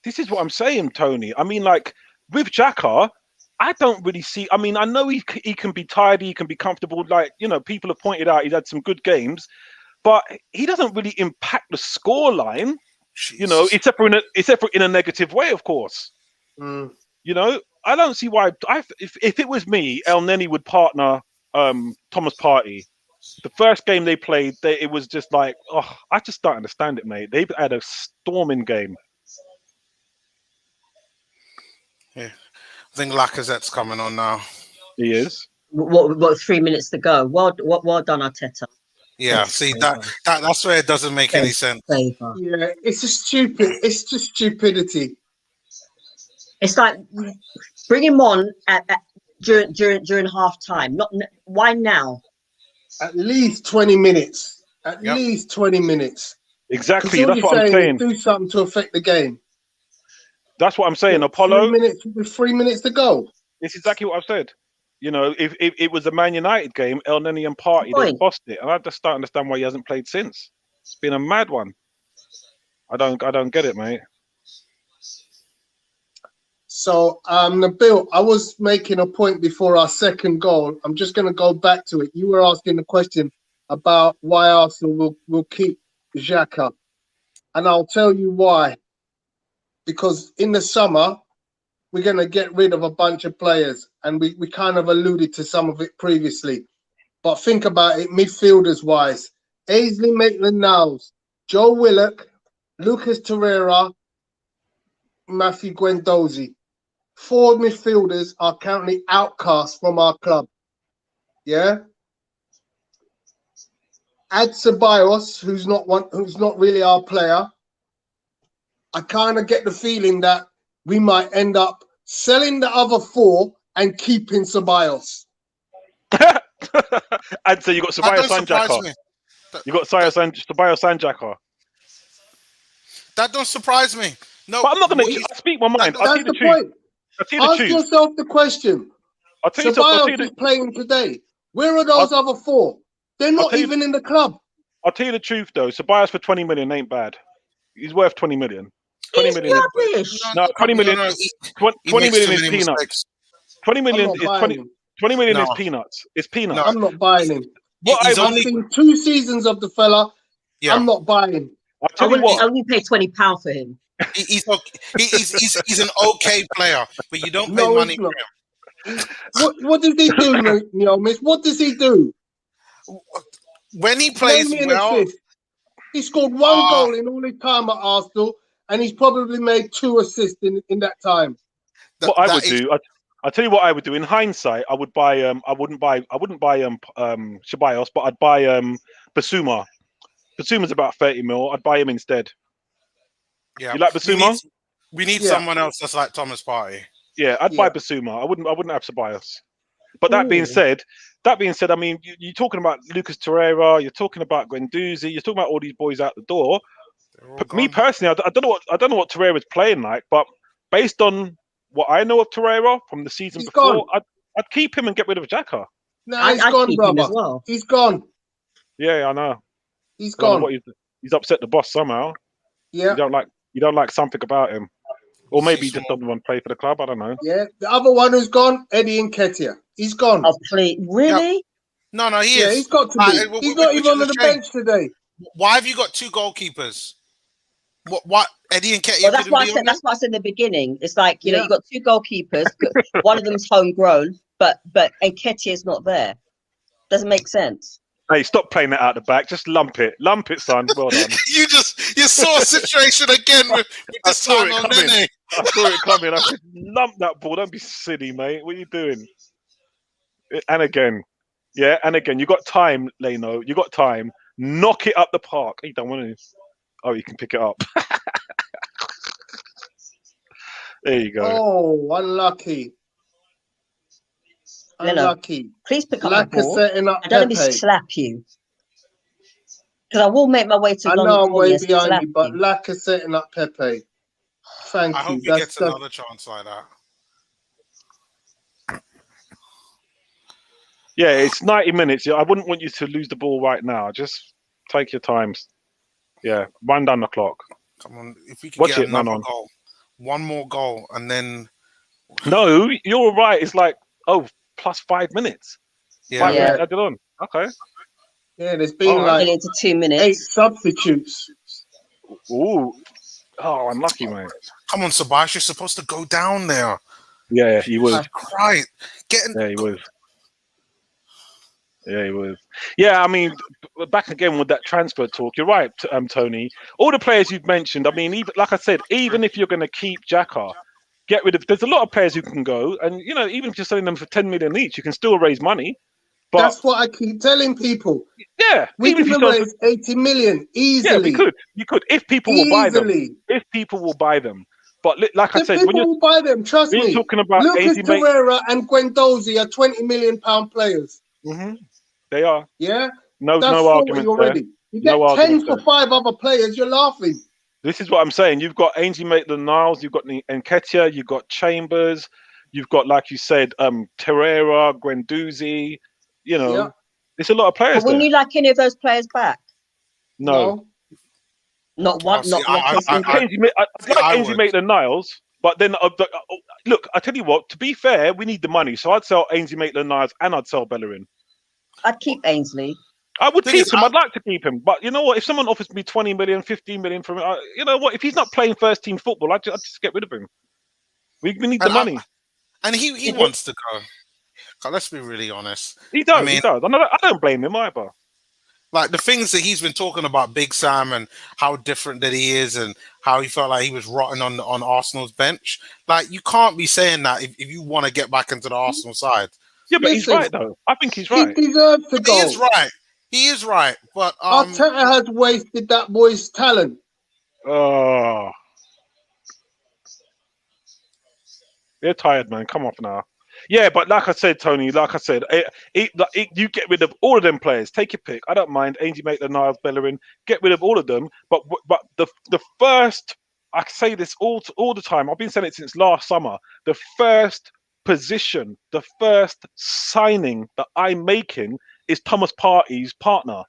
This is what I'm saying, Tony. I mean, like, with Xhaka, I don't really see. I mean, I know he can be tidy, he can be comfortable. Like, you know, people have pointed out he's had some good games, but he doesn't really impact the score line. You know, except for in a negative way, of course. You know, I don't see why. If it was me, Elneny would partner Thomas Partey. The first game they played, it was just like, oh, I just don't understand it, mate. They've had a storming game. Yeah, I think Lacazette's coming on now. He is. What 3 minutes to go? Well done, Arteta. Yeah, see that's where it doesn't make any sense. Yeah, it's just stupidity. It's like bring him on during half time. Why now? At least 20 minutes. At least 20 minutes. Exactly. That's what I'm saying. Do something to affect the game. That's what I'm saying. Apollo. 3 minutes to go. It's exactly what I've said. You know, if it was a Man United game, El Neni and Party, they've bossed it, and I just don't understand why he hasn't played since. It's been a mad one. I don't get it, mate. So, Nabil, I was making a point before our second goal. I'm just going to go back to it. You were asking the question about why Arsenal will keep Xhaka. And I'll tell you why. Because in the summer, we're going to get rid of a bunch of players. And we kind of alluded to some of it previously. But think about it midfielders-wise. Ainsley Maitland-Niles, Joe Willock, Lucas Torreira, Matthew Guendouzi. 4 midfielders are currently outcast from our club. Yeah. Add Ceballos, who's not really our player. I kind of get the feeling that we might end up selling the other 4 and keeping Ceballos. And so you got Ceballos and Xhaka. You got Ceballos and Xhaka. That don't surprise me. No, but I'm not going to speak my mind. That's the point. Ask yourself the question. Ceballos is playing today. Where are those other 4? They're not even in the club. I'll tell you the truth, though. Ceballos for 20 million ain't bad. He's worth 20 million. 20 million. No, 20 million. 20 million is peanuts. 20 million is 20 million is peanuts. It's peanuts. No, I'm not buying him. I've seen 2 seasons of the fella. Yeah. I'm not buying. I wouldn't pay £20 for him. He's an okay player, but you don't pay money for him. What does he do, Miss? What does he do? When he plays well, he scored 1 goal in all his time at Arsenal, and he's probably made 2 assists in that time. What I would do, I'll tell you what I would do. In hindsight, I would buy. I wouldn't buy Ceballos, but I'd buy Basuma. Basuma's about 30 mil. I'd buy him instead. Yeah, you like Basuma? We need someone else that's like Thomas Partey. Yeah, I'd buy Basuma. I wouldn't have Ceballos. But that being said, I mean, you're talking about Lucas Torreira, you're talking about Guendouzi, you're talking about all these boys out the door. Me personally, I don't know what Torreira's playing like, but based on what I know of Torreira from the season before, I'd keep him and get rid of Xhaka. No, he's gone, brother. Well. He's gone. Yeah, I know. He's gone. He's upset the boss somehow. Yeah. You don't like something about him. Or maybe he just doesn't want to play for the club. I don't know. Yeah. The other one who's gone, Eddie Nketiah. He's gone. Oh, please. Really? No, he is. Yeah, he's got to be. He's not even on the bench today. Why have you got 2 goalkeepers? What Eddie Nketiah? Well, that's what I said in the beginning. It's like, you know, you've got 2 goalkeepers. One of them's homegrown, but Nketiah's not there. Doesn't make sense. Hey, stop playing that out the back. Just lump it, son. Well done. you saw a situation again with this time on Nene. I saw it coming. I said, lump that ball. Don't be silly, mate. What are you doing? And again, you got time, Leno. You got time. Knock it up the park. You don't want to. Oh, you can pick it up. There you go. Oh, unlucky. Unlucky. Please pick up the ball. I don't let me slap you. Because I will make my way to London. I know I'm way behind you, but Laka setting up Pepe. Thank you. I hope he gets another chance like that. Yeah, it's 90 minutes. I wouldn't want you to lose the ball right now. Just take your time. Yeah, wind down the clock. Come on, if we can get another goal. 1 more goal, and then... No, you're right. It's like, plus 5 minutes. Yeah. 5 minutes added on. Okay. Yeah, there's been like into 2 minutes. 8 substitutes. Ooh. Oh, unlucky, mate. Come on, Ceballos, you're supposed to go down there. Yeah, he was. Right. Yeah, he was. Yeah, he was. Yeah, I mean, back again with that transfer talk. You're right, Tony. All the players you've mentioned. I mean, even like I said, even if you're going to keep Xhaka, get rid of. There's a lot of players who can go, and you know, even if you're selling them for 10 million each, you can still raise money. But that's what I keep telling people. Yeah, we can raise 80 million easily. Yeah, we could. You could if people will buy them. If people will buy them. But like I said, when you buy them, trust me. Talking about Lucas Torreira and Guendouzi are 20 million pound players. Mm-hmm. They are. Yeah. No argument already. You get 10 for 5 other players. You're laughing. This is what I'm saying. You've got Ainsley Maitland-Niles, you've got Nketiah, you've got Chambers, You've got, like you said, Terrera, Guendouzi. You know, it's a lot of players. But wouldn't you like any of those players back? No. Not one. See, not a single. I'd like Ainsley Maitland-Niles, but then look, I tell you what. To be fair, we need the money, so I'd sell Ainsley Maitland-Niles and I'd sell Bellerin. I'd keep Ainsley. I would keep him. I'd like to keep him, but you know what? If someone offers me 20 million, 15 million from it, you know what? If he's not playing first team football, I'd just get rid of him. We need the money. And he wants to go. Let's be really honest. He does. He does. I don't blame him either. Like the things that he's been talking about, Big Sam, and how different that he is, and how he felt like he was rotting on Arsenal's bench. Like you can't be saying that if you want to get back into the Arsenal side. Yeah, but he's right though. I think he's right. He deserves to go. He is right. He is right. But Arteta has wasted that boy's talent. Oh, you're tired, man. Come off now. Yeah, but like I said, Tony, you get rid of all of them players. Take your pick. I don't mind. Ainsley Maitland-Niles, Bellerin. Get rid of all of them. But the first, I say this all the time. I've been saying it since last summer. The first position, the first signing that I'm making is Thomas Partey's partner.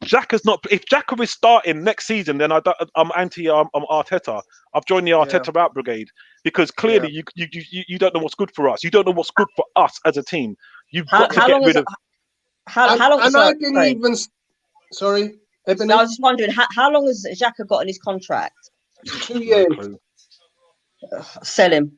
Xhaka's not. If Xhaka is starting next season, then I'm anti Arteta. I've joined the Arteta out brigade because clearly you don't know what's good for us. You don't know what's good for us as a team. You've got to get rid of. How long? And I didn't even. Sorry, Ebony? I was just wondering how long has Xhaka got in his contract? 2 years. Sell him.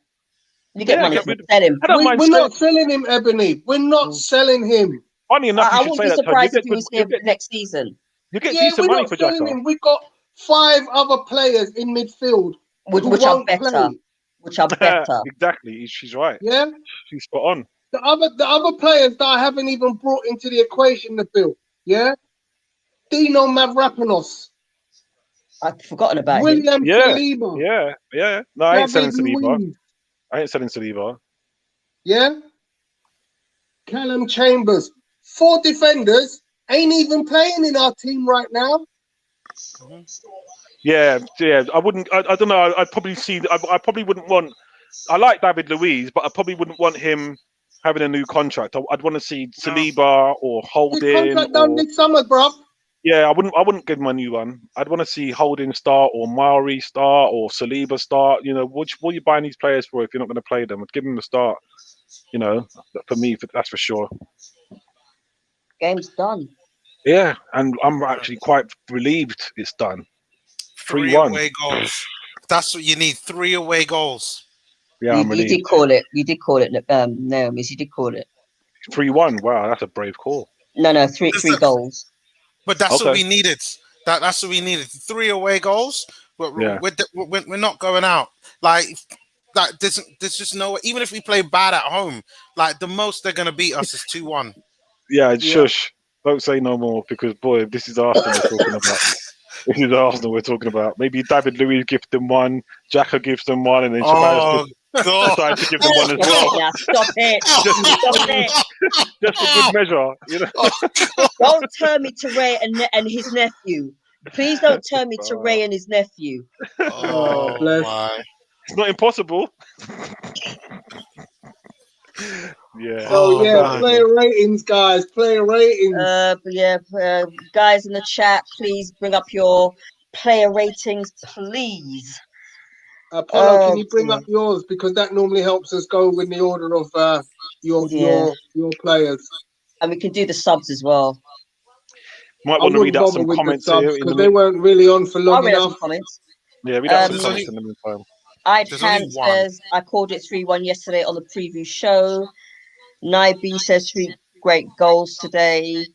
You get money. Sell him. We're not selling him, Ebony. We're not selling him. Funny enough, I wouldn't be surprised if he was here next season. You get decent money for Xhaka. We've got 5 other players in midfield which are better. Play. Which are better. Exactly. She's right. Yeah, she's spot on. The other players that I haven't even brought into the equation to build. Yeah, Dino Mavropanos. I've forgotten about William him. Saliba. Yeah. No, I ain't selling Saliba. Yeah. Callum Chambers. 4 defenders ain't even playing in our team right now. Yeah. I wouldn't. I don't know. I'd probably see. I probably wouldn't want. I like David Luiz, but I probably wouldn't want him having a new contract. I'd want to see Saliba or Holding. His contract done this summer, bro. Yeah, I wouldn't give him a new one. I'd want to see Holding start or Mauri start or Saliba start. You know, what are you buying these players for if you're not going to play them? I'd give them a start. You know, for me, that's for sure. Game's done. Yeah, and I'm actually quite relieved it's done. 3 away goals. That's what you need. 3 away goals. Yeah, I'm relieved. You did call it. You did call it. Naomi, you did call it. 3-1. Wow, that's a brave call. No, three goals. But that's what we needed. That's what we needed. 3 away goals. We're not going out. Like that. There's just no. Even if we play bad at home, like the most they're gonna beat us is 2-1. Yeah, shush. Don't say no more because boy, this is Arsenal we're talking about. This is Arsenal we're talking about. Maybe David Luiz gives them 1, Xhaka gives them 1, and then Shabazz decides to give them 1 as well. Yeah, stop it. Just for good measure, you know. Don't turn me to Ray and his nephew. Please don't turn me to Ray and his nephew. Oh, bless. My. It's not impossible. Yeah. So player ratings, guys. Player ratings. Guys in the chat, please bring up your player ratings, please. Apollo, can you bring up yours because that normally helps us go in the order of your players. And we can do the subs as well. Might want to read out some comments here because they weren't really on for long enough. Comments. Yeah, read out some comments in the meantime. Idhan says, I called it 3-1 yesterday on the preview show. Naibi says 3 great goals today.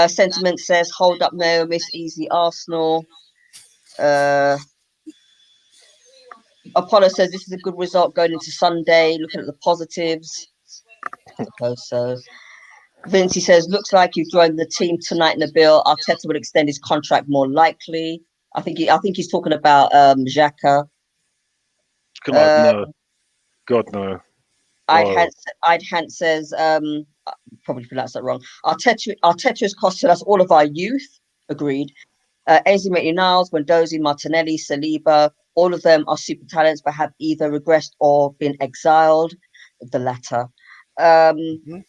Sentiment says, hold up, no, miss easy Arsenal. Apollo says, this is a good result going into Sunday. Looking at the positives. I suppose so. Vinci says, looks like you've joined the team tonight in the bill. Arteta will extend his contract more likely. I think he's talking about Xhaka. God no. Idhan says, probably pronounced that wrong. Arteta has costed us all of our youth. Agreed. Ainsley Maitland-Niles, Guendouzi, Martinelli, Saliba, all of them are super talents but have either regressed or been exiled. the latter. Mm-hmm.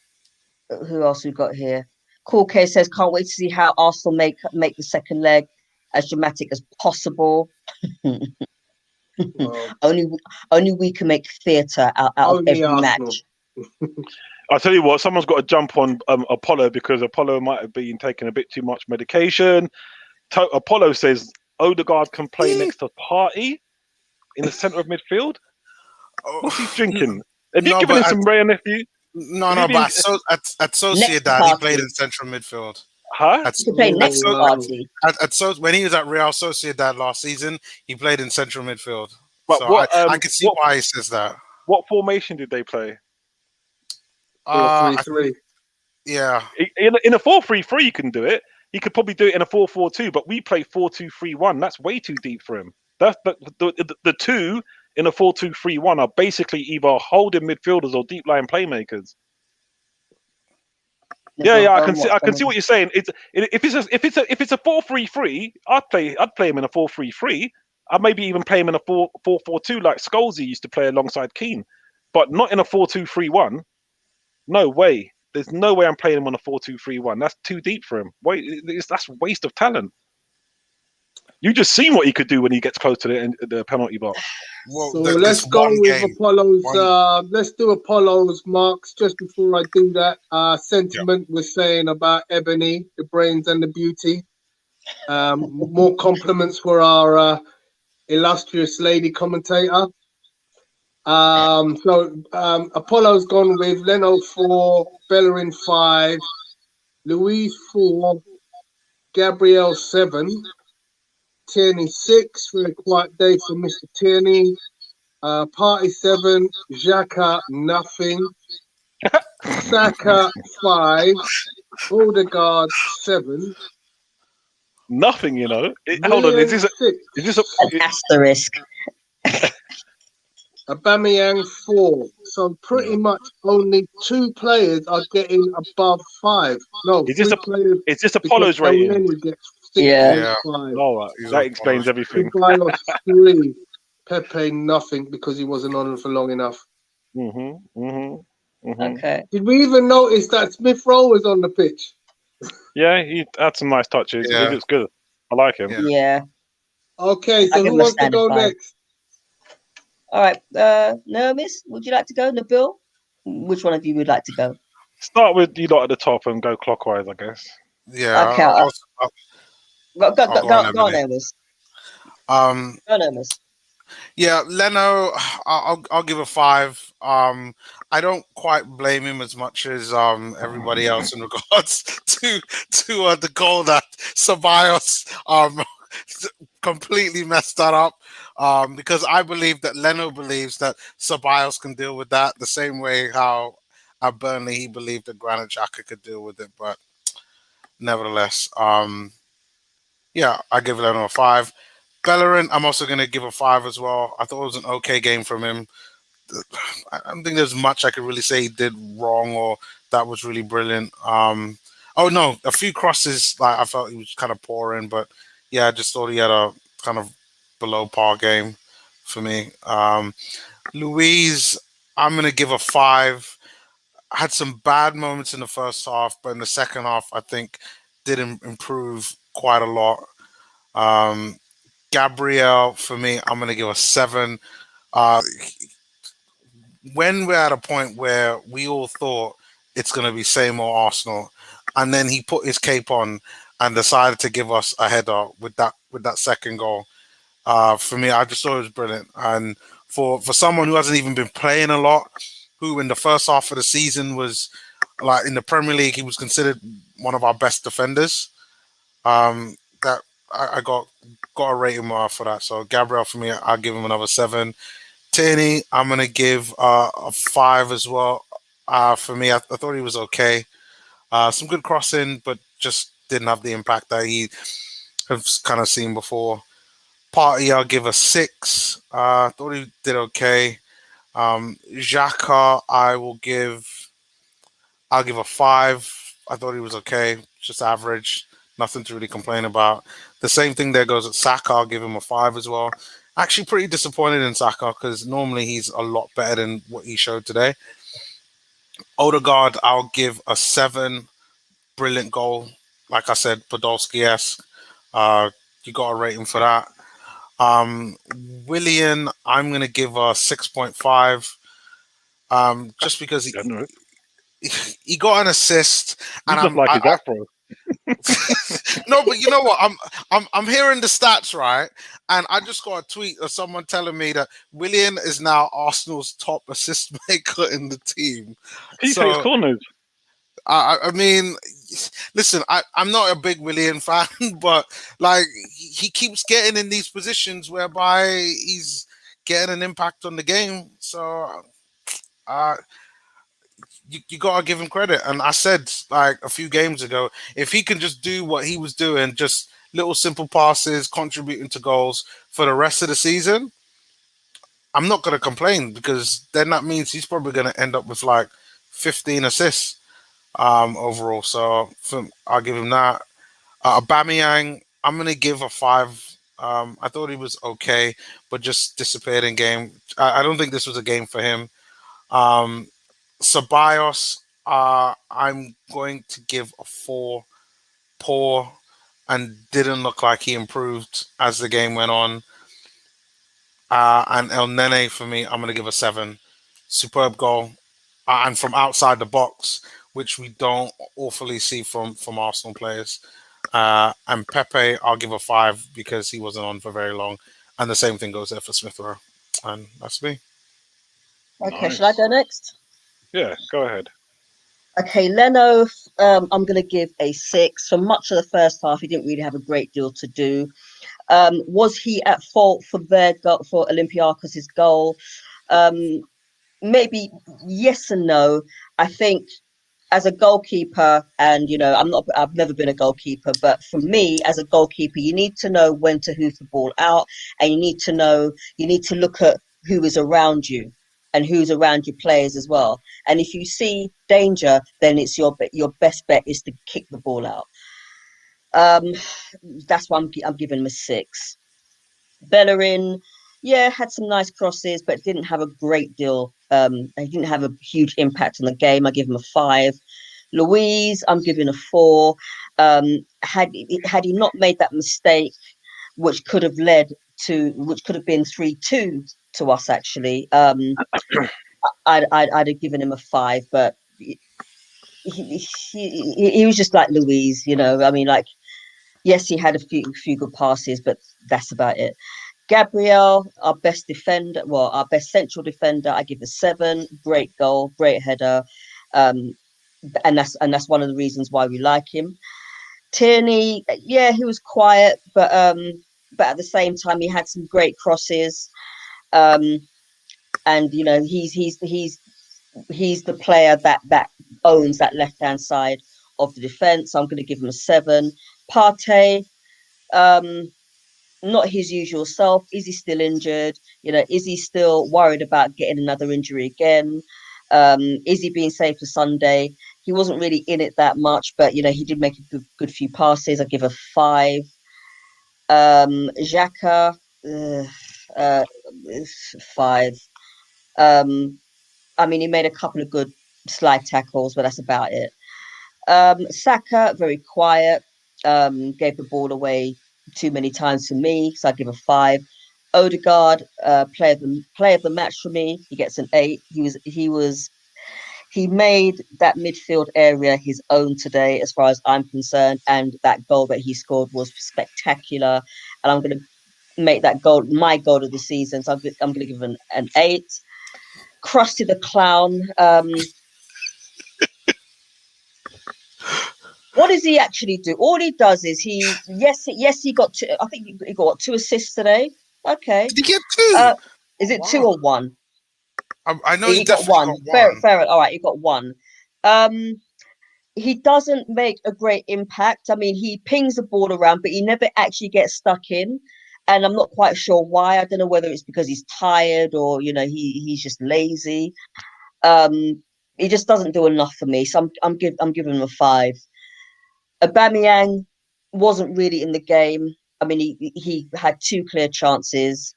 Who else we got here? Cool K says, can't wait to see how Arsenal make the second leg as dramatic as possible. Well, only we can make theatre out of every match. I'll tell you what, someone's got to jump on Apollo, because Apollo might have been taking a bit too much medication. Apollo says Odegaard can play next to Partey in the centre of midfield. What's he drinking? Have you given him some Ray nephew? No, but at Sociedad, he played in central midfield. Huh? He played next Partey. When he was at Real Sociedad last season, he played in central midfield. But so I can see why he says that. What formation did they play? 4-3-3. Yeah. In a 4-3-3, you can do it. He could probably do it in a 4-4-2, but we play 4-2-3-1. That's way too deep for him. That's the two in a 4-2-3-1 are basically either holding midfielders or deep line playmakers. Yeah, I can see what you're saying. If it's a 4-3-3, I'd play him in a 4-3-3. I'd maybe even play him in a 4-4-2 like Scholesy used to play alongside Keane, but not in a 4-2-3-1. No way. There's no way I'm playing him on a 4-2-3-1. That's too deep for him. That's a waste of talent. You just seen what he could do when he gets close to the penalty box. Well, so let's go with Apollo's. Let's do Apollo's marks. Just before I do that, sentiment was saying about Ebony, the brains and the beauty. More compliments for our illustrious lady commentator. Apollo's gone with Leno 4, Bellerin 5, Louise 4, Gabriel 7. Tierney 6 for a quiet day for Mr. Tierney. Partey 7, Xhaka nothing. Saka 5, Odegaard 7. Nothing, you know. Hold on, is this an asterisk? Aubameyang 4. So pretty much only 2 players are getting above 5. No, is this Apollo's rating? Yeah. All right. That explains everything. 3. Pepe nothing because he wasn't on for long enough. Okay. Did we even notice that Smith Rowe was on the pitch? Yeah, he had some nice touches. Yeah. He looks good. I like him. Yeah. Okay, so who wants to go next? All right, Nermis, would you like to go? Nabil? Which one of you would like to go? Start with you lot at the top and go clockwise, I guess. Yeah. Okay. Go on, Nermis. Go on, Nermis. Yeah, Leno, I'll give a 5. I don't quite blame him as much as everybody else in regards to the goal that Ceballos completely messed that up. Because I believe that Leno believes that Ceballos can deal with that the same way how at Burnley he believed that Granit Xhaka could deal with it. But nevertheless, yeah, I give Leno a 5. Bellerin, I'm also going to give a 5 as well. I thought it was an okay game from him. I don't think there's much I could really say he did wrong or that was really brilliant. Oh no, a few crosses like I felt he was kind of poor in, but yeah, I just thought he had a kind of below par game for me. Louise, I'm going to give a 5. I had some bad moments in the first half, but in the second half, I think did improve quite a lot. Gabriel, for me, I'm going to give a 7. When we're at a point where we all thought it's going to be same old Arsenal, and then he put his cape on and decided to give us a header with that second goal. For me, I just thought it was brilliant. And for someone who hasn't even been playing a lot, who in the first half of the season was like in the Premier League, he was considered one of our best defenders. That I got a rating for that. So Gabriel, for me, I'll give him another 7. Tierney, I'm gonna give a 5 as well. For me, I thought he was okay. Some good crossing, but just didn't have the impact that he has kind of seen before. Partey, I'll give a 6. Thought he did okay. Xhaka, I'll give a 5. I thought he was okay, just average. Nothing to really complain about. The same thing there goes at Saka. I'll give him a 5 as well. Actually, pretty disappointed in Saka because normally he's a lot better than what he showed today. Odegaard, I'll give a 7. Brilliant goal. Like I said, Podolski-esque. You got a rating for that. Willian, I'm going to give a 6.5. Just because he got an assist. You And just like his afro. No, but you know what? I'm hearing the stats, right? And I just got a tweet of someone telling me that Willian is now Arsenal's top assist maker in the team. He takes corners. I mean, listen, I'm not a big Willian fan, but like he keeps getting in these positions whereby he's getting an impact on the game. So you gotta give him credit. And I said like a few games ago, if he can just do what he was doing, just little simple passes, contributing to goals for the rest of the season, I'm not gonna complain because then that means he's probably gonna end up with like 15 assists overall. So I'll give him that. Aubameyang, I'm gonna give a 5. I thought he was okay, but just disappeared in game. I don't think this was a game for him. Ceballos, I'm going to give a 4. Poor, and didn't look like he improved as the game went on. And El Nene, for me, I'm going to give a 7. Superb goal. And from outside the box, which we don't awfully see from Arsenal players. And Pepe, I'll give a 5 because he wasn't on for very long. And the same thing goes there for Smith Rowe. And that's me. Okay, nice. Shall I go next? Yeah, go ahead. Okay, Leno, I'm going to give a 6. For much of the first half, he didn't really have a great deal to do. Was he at fault for their goal, for Olympiacos' goal? Maybe yes and no. I think as a goalkeeper, and I've never been a goalkeeper, but for me as a goalkeeper, you need to know when to hoof the ball out, and you need to look at who is around you and who's around your players as well. And if you see danger, then it's your best bet is to kick the ball out. That's why I'm giving him a 6. Bellerin, yeah, had some nice crosses, but didn't have a great deal. He didn't have a huge impact on the game. I give him a 5. Louise, I'm giving a 4. Had he not made that mistake, which could have been 3-2 to us, actually, I'd have given him a 5. But he was just like Louise, I mean, like, yes, he had a few good passes, but that's about it. Gabriel, our best central defender, I give a 7. Great goal, great header, and that's one of the reasons why we like him. Tierney, yeah, he was quiet, but at the same time he had some great crosses, and he's the player that owns that left hand side of the defense. So I'm going to give him a 7. Partey, not his usual self. Is he still injured? Is he still worried about getting another injury again? Is he being saved for Sunday? He wasn't really in it that much, but he did make a good few passes. I give a 5. Xhaka, 5. I mean, he made a couple of good slide tackles, but that's about it. Saka, very quiet. Gave the ball away too many times for me, so I give a 5. Odegaard, player of the match for me. He gets an 8. He made that midfield area his own today, as far as I'm concerned, and that goal that he scored was spectacular. And I'm going to make that goal my goal of the season, so I'm going to give him an 8. Krusty the Clown. What does he actually do? All he does is he got 2. I think he got 2 assists today. Okay. Did he get 2? Is it 2 or 1? I know he got 1. Fair. All right, he got 1. He doesn't make a great impact. I mean, he pings the ball around, but he never actually gets stuck in. And I'm not quite sure why. I don't know whether it's because he's tired or he's just lazy. He just doesn't do enough for me. So I'm giving him a 5. Aubameyang wasn't really in the game. I mean, he had 2 clear chances.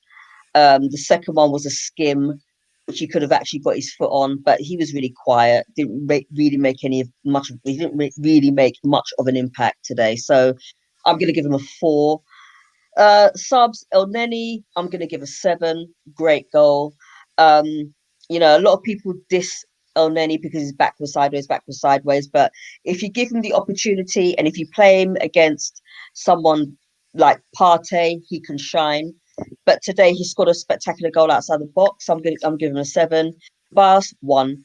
The second one was a skim, which he could have actually got his foot on, but he was really quiet. Didn't really make He didn't really make much of an impact today. So I'm going to give him a 4. Subs, El Neni, I'm going to give a 7. Great goal. A lot of people diss El Neni because he's backwards, sideways. But if you give him the opportunity and if you play him against someone like Partey, he can shine. But today he scored a spectacular goal outside the box. I'm giving him a 7. Bas, 1.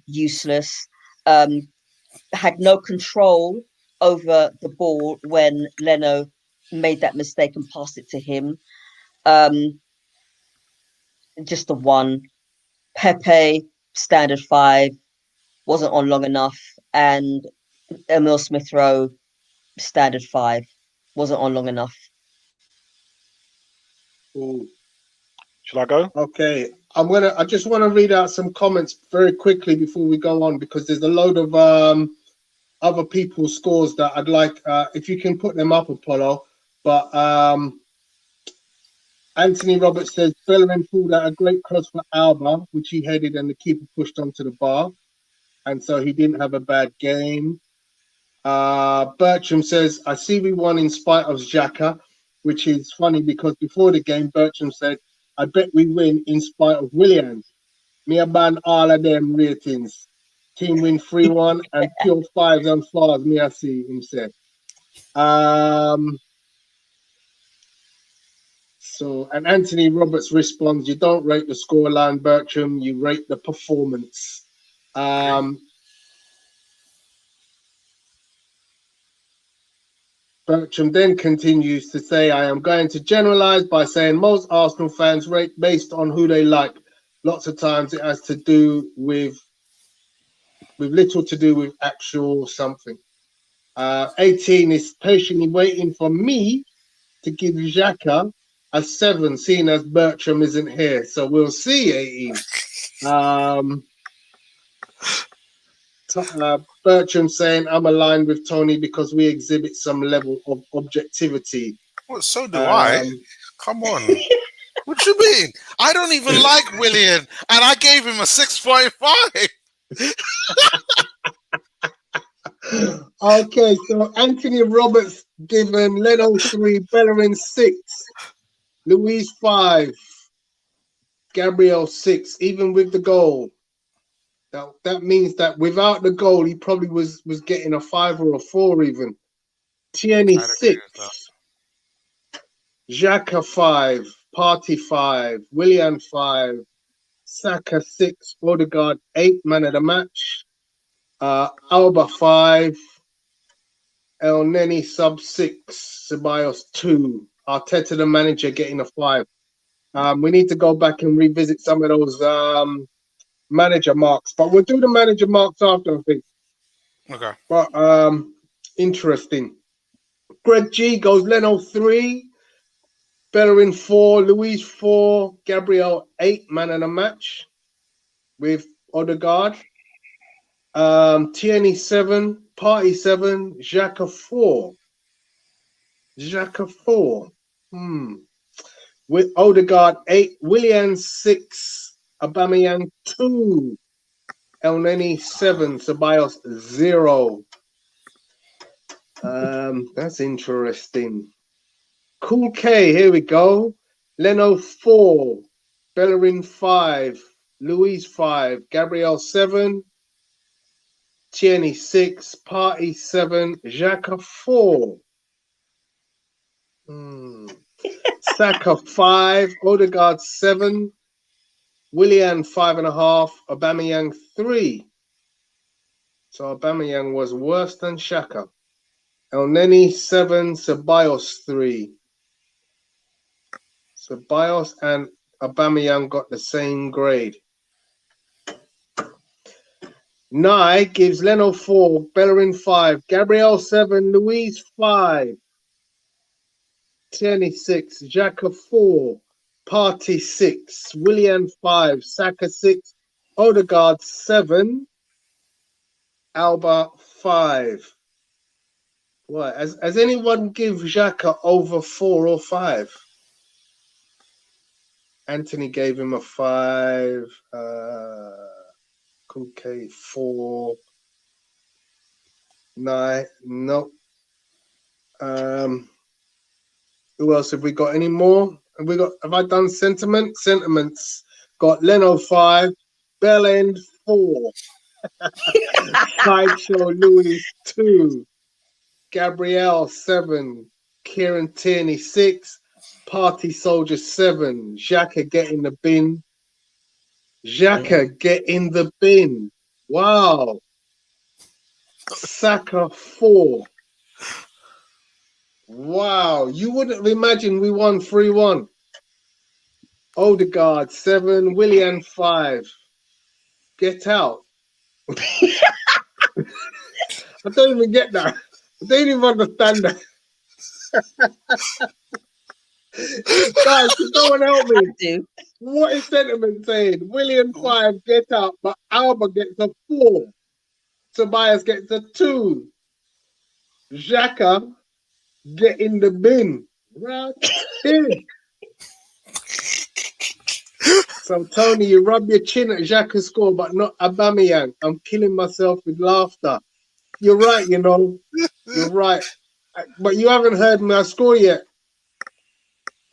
Useless. Had no control over the ball when Leno made that mistake and passed it to him. Just a 1. Pepe, standard 5, wasn't on long enough, and Emil Smith Rowe, standard 5, wasn't on long enough. Ooh. Shall I go? Okay, I just want to read out some comments very quickly before we go on, because there's a load of other people's scores that I'd like, if you can put them up, Apollo. But Anthony Roberts says Bellerin pulled out a great cross for Alba, which he headed and the keeper pushed onto the bar, and so he didn't have a bad game. Bertram says, I see we won in spite of Xhaka, which is funny because before the game, Bertram said, I bet we win in spite of Willian. Me a ban all of them ratings. Team win 3-1 and pure 5s and 4s, me I see him say. And Anthony Roberts responds, you don't rate the scoreline, Bertram, you rate the performance. Bertram then continues to say, I am going to generalize by saying most Arsenal fans rate based on who they like. Lots of times it has to do with little to do with actual something. 18 is patiently waiting for me to give Xhaka a 7, seeing as Bertram isn't here. So we'll see, 18. Bertram saying, I'm aligned with Tony because we exhibit some level of objectivity. Well, so do I. Come on. What you mean? I don't even like Willian, and I gave him a 6.5. Okay, so Anthony Roberts given Leno 3, Bellerin 6, Luis 5, Gabriel 6, even with the goal. Now, that means that without the goal, he probably was getting a 5 or a 4 even. Tierney 6, Xhaka 5, Partey 5, Willian 5, Saka 6, Odegaard 8, man of the match. Alba 5, El Neni sub 6, Ceballos 2, Arteta the manager getting a 5. We need to go back and revisit some of those manager marks, but we'll do the manager marks after, I think. Okay. But interesting. Greg G goes Leno 3, Bellerin 4, Luis 4, Gabriel 8, man of the match with Odegaard. Tierney 7, Partey 7, Xhaka 4. Xhaka 4. With Odegaard 8, Willian 6, Aubameyang 2, El Neni 7, Ceballos 0. That's interesting. Cool K, here we go. Leno 4, Bellerin 5, Luis 5, Gabriel 7, Tierney 6, Partey 7, Xhaka 4. Saka 5, Odegaard 7, Willian 5.5, Aubameyang 3. So Aubameyang was worse than Xhaka. El Neni 7, Ceballos 3. Ceballos and Aubameyang got the same grade. Nye gives Leno 4, Bellerin 5, Gabriel 7, Luis 5, Tierney 6, Xhaka 4, Partey 6, Willian 5, Saka 6, Odegaard 7, Alba 5. What? Has anyone give Xhaka over 4 or 5? Anthony gave him a 5. Kuke 4. 9. Nope. Who else have we got? Any more? Have I done sentiment? Sentiments. Got Leno 5. Bellend 4. Sideshow Louis 2. Gabrielle 7. Kieran Tierney 6. Party Soldier 7. Xhaka get in the bin. Xhaka get in the bin. Wow. Saka 4. Wow. You wouldn't imagine we won 3-1. Odegaard 7. Willian 5. Get out. I don't even get that. I don't even understand that. Guys, can someone help me? What is sentiment saying? William 5, get out, but Alba gets a 4. Tobias gets a 2. Xhaka, get in the bin. Right in. So, Tony, you rub your chin at Xhaka's score, but not Aubameyang. I'm killing myself with laughter. You're right, you know. You're right. But you haven't heard my score yet.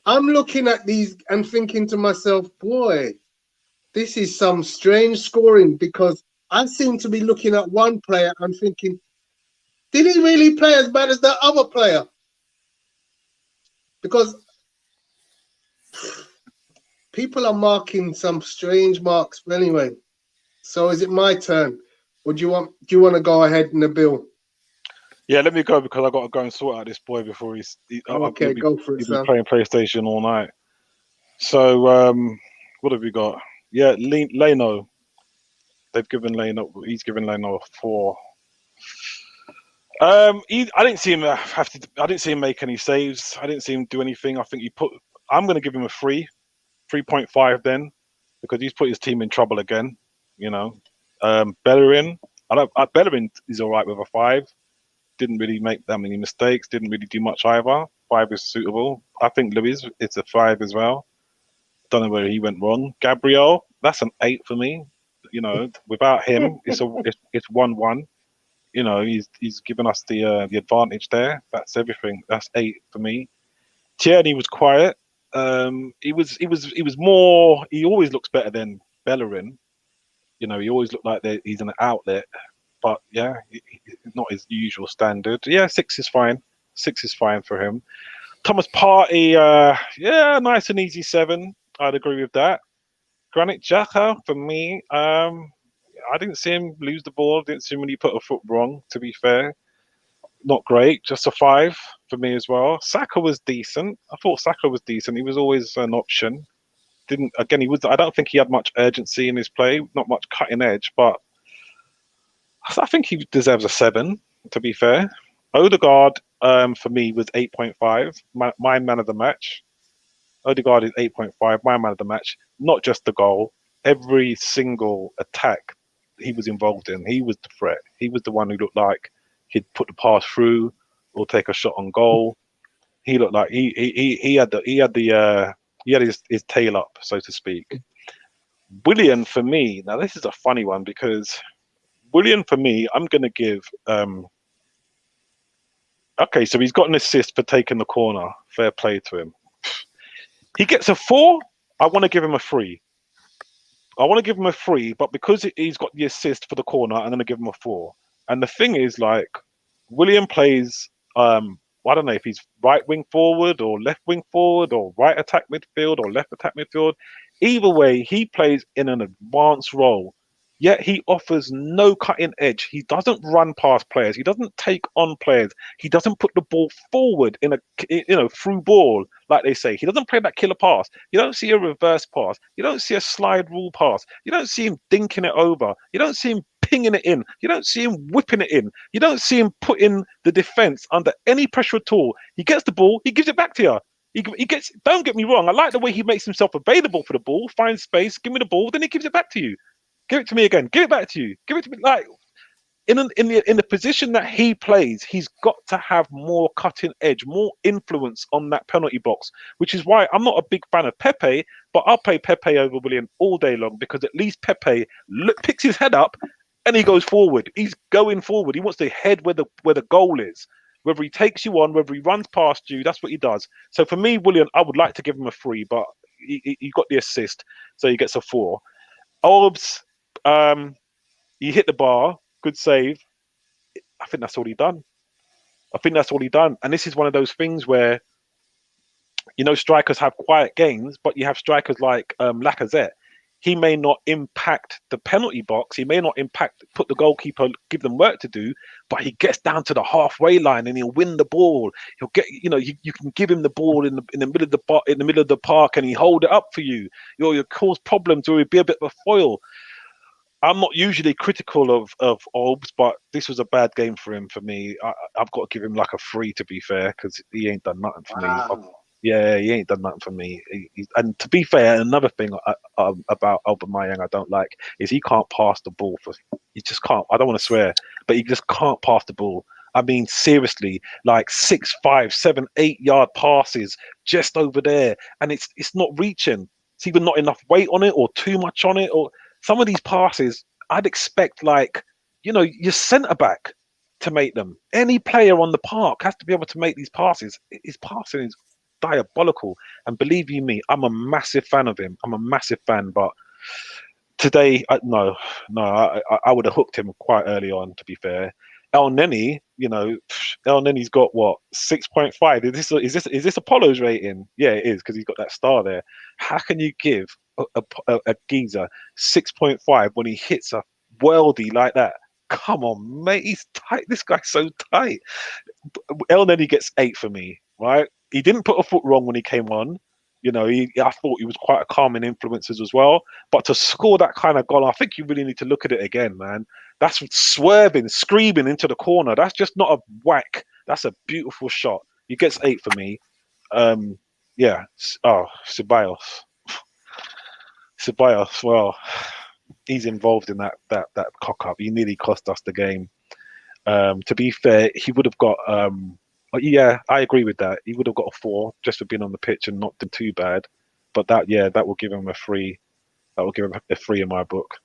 I'm looking at these and thinking to myself, boy, this is some strange scoring, because I seem to be looking at one player and thinking, did he really play as bad as that other player? Because people are marking some strange marks. But anyway, so is it my turn? Or do you want to go ahead, Nabil? Yeah, let me go, because I got to go and sort out this boy before okay, go for it, he's Sam. been playing PlayStation all night. So, what have we got? Yeah, Leno. They've given Leno. He's given Leno a 4. I didn't see him I didn't see him make any saves. I didn't see him do anything. I think I'm going to give him a 3.5 then, because he's put his team in trouble again. You know, Bellerin. Bellerin is all right with a 5. Didn't really make that many mistakes. Didn't really do much either. 5 is suitable. I think Luis, it's a 5 as well. Don't know where he went wrong. Gabriel, that's an 8 for me. You know, without him, it's 1-1. You know, he's given us the advantage there. That's everything. That's 8 for me. Tierney was quiet. He was more. He always looks better than Bellerin. You know, he always looked like he's an outlet. But yeah, not his usual standard. Yeah, 6 is fine. 6 is fine for him. Thomas Partey, yeah, nice and easy 7. I'd agree with that. Granit Xhaka, for me, I didn't see him lose the ball. Didn't see him really put a foot wrong, to be fair. Not great, just a 5 for me as well. Saka was decent. I thought Saka was decent. He was always an option. I don't think he had much urgency in his play, not much cutting edge, but I think he deserves a 7, to be fair. Odegaard, for me, was 8.5. My man of the match. Odegaard is 8.5. My man of the match. Not just the goal. Every single attack he was involved in, he was the threat. He was the one who looked like he'd put the pass through or take a shot on goal. He looked like he had his tail up, so to speak. Willian, for me, now this is a funny one, because Willian, for me, I'm going to give. Okay, so he's got an assist for taking the corner. Fair play to him. He gets a 4. I want to give him a 3. I want to give him a 3, but because he's got the assist for the corner, I'm going to give him a 4. And the thing is, like, William plays. I don't know if he's right wing forward or left wing forward or right attack midfield or left attack midfield. Either way, he plays in an advanced role. Yet he offers no cutting edge. He doesn't run past players. He doesn't take on players. He doesn't put the ball forward in through ball, like they say. He doesn't play that killer pass. You don't see a reverse pass. You don't see a slide rule pass. You don't see him dinking it over. You don't see him pinging it in. You don't see him whipping it in. You don't see him putting the defense under any pressure at all. He gets the ball. He gives it back to you. He gets. Don't get me wrong. I like the way he makes himself available for the ball. Finds space. Give me the ball. Then he gives it back to you. Give it to me again. Give it back to you. Give it to me. Like, in the position that he plays, he's got to have more cutting edge, more influence on that penalty box, which is why I'm not a big fan of Pepe, but I'll play Pepe over Willian all day long, because at least Pepe picks his head up and he goes forward. He's going forward. He wants to head where the goal is. Whether he takes you on, whether he runs past you, that's what he does. So for me, Willian, I would like to give him a 3, but he got the assist, so he gets a 4. Orbs, he hit the bar. Good save. I think that's all he done. And this is one of those things where, strikers have quiet games, but you have strikers like Lacazette. He may not impact the penalty box. He may not put the goalkeeper, give them work to do, but he gets down to the halfway line and he'll win the ball. He'll get, you can give him the ball in the middle of the park, and he hold it up for you. You'll cause problems, or he'll be a bit of a foil. I'm not usually critical of Orbs, but this was a bad game for him. For me, I've got to give him like a 3, to be fair, because he ain't done nothing for me. Yeah, he ain't done nothing for me. And to be fair, another thing about Aubameyang I don't like is he can't pass the ball. He just can't. I don't want to swear, but he just can't pass the ball. I mean, seriously, like 6, 5, 7, 8 yard passes just over there, and it's not reaching. It's either not enough weight on it, or too much on it, or some of these passes I'd expect, like, your centre back to make them. Any player on the park has to be able to make these passes. His passing is diabolical, and believe you me, I'm a massive fan of him. I'm a massive fan, but today, no, I would have hooked him quite early on, to be fair. El Neni, El Neni's got what, 6.5? Is this Apollo's rating? Yeah, it is, because he's got that star there. How can you give a geezer 6.5 when he hits a worldie like that? Come on, mate, he's tight. This guy's so tight. El Neni gets 8 for me, right? He didn't put a foot wrong when he came on. I thought he was quite a calming influence as well. But to score that kind of goal, I think you really need to look at it again, man. That's swerving, screaming into the corner. That's just not a whack. That's a beautiful shot. He gets 8 for me. Yeah. Oh, Ceballos. Well, he's involved in that cock up. He nearly cost us the game. To be fair, he would have got. Yeah, I agree with that. He would have got a 4 just for being on the pitch and not done too bad. But that will give him a 3. That will give him a 3 in my book.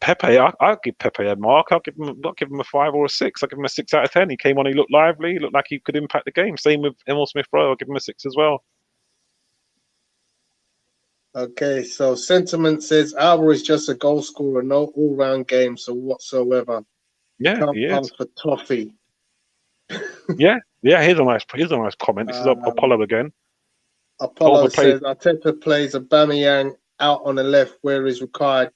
Pepe, I'll give Pepe a mark. I'll give him a 5 or a 6. I'll give him a 6 out of 10. He came on, he looked lively, he looked like he could impact the game. Same with Emil Smith-Rowe. I'll give him a 6 as well. Okay, so sentiment says Alba is just a goal scorer, no all-round game, so whatsoever. Yeah, Can't he pass is. for toffee. Yeah. Here's a nice comment. This is Apollo again. Apollo says Arteta plays Aubameyang out on the left, where is required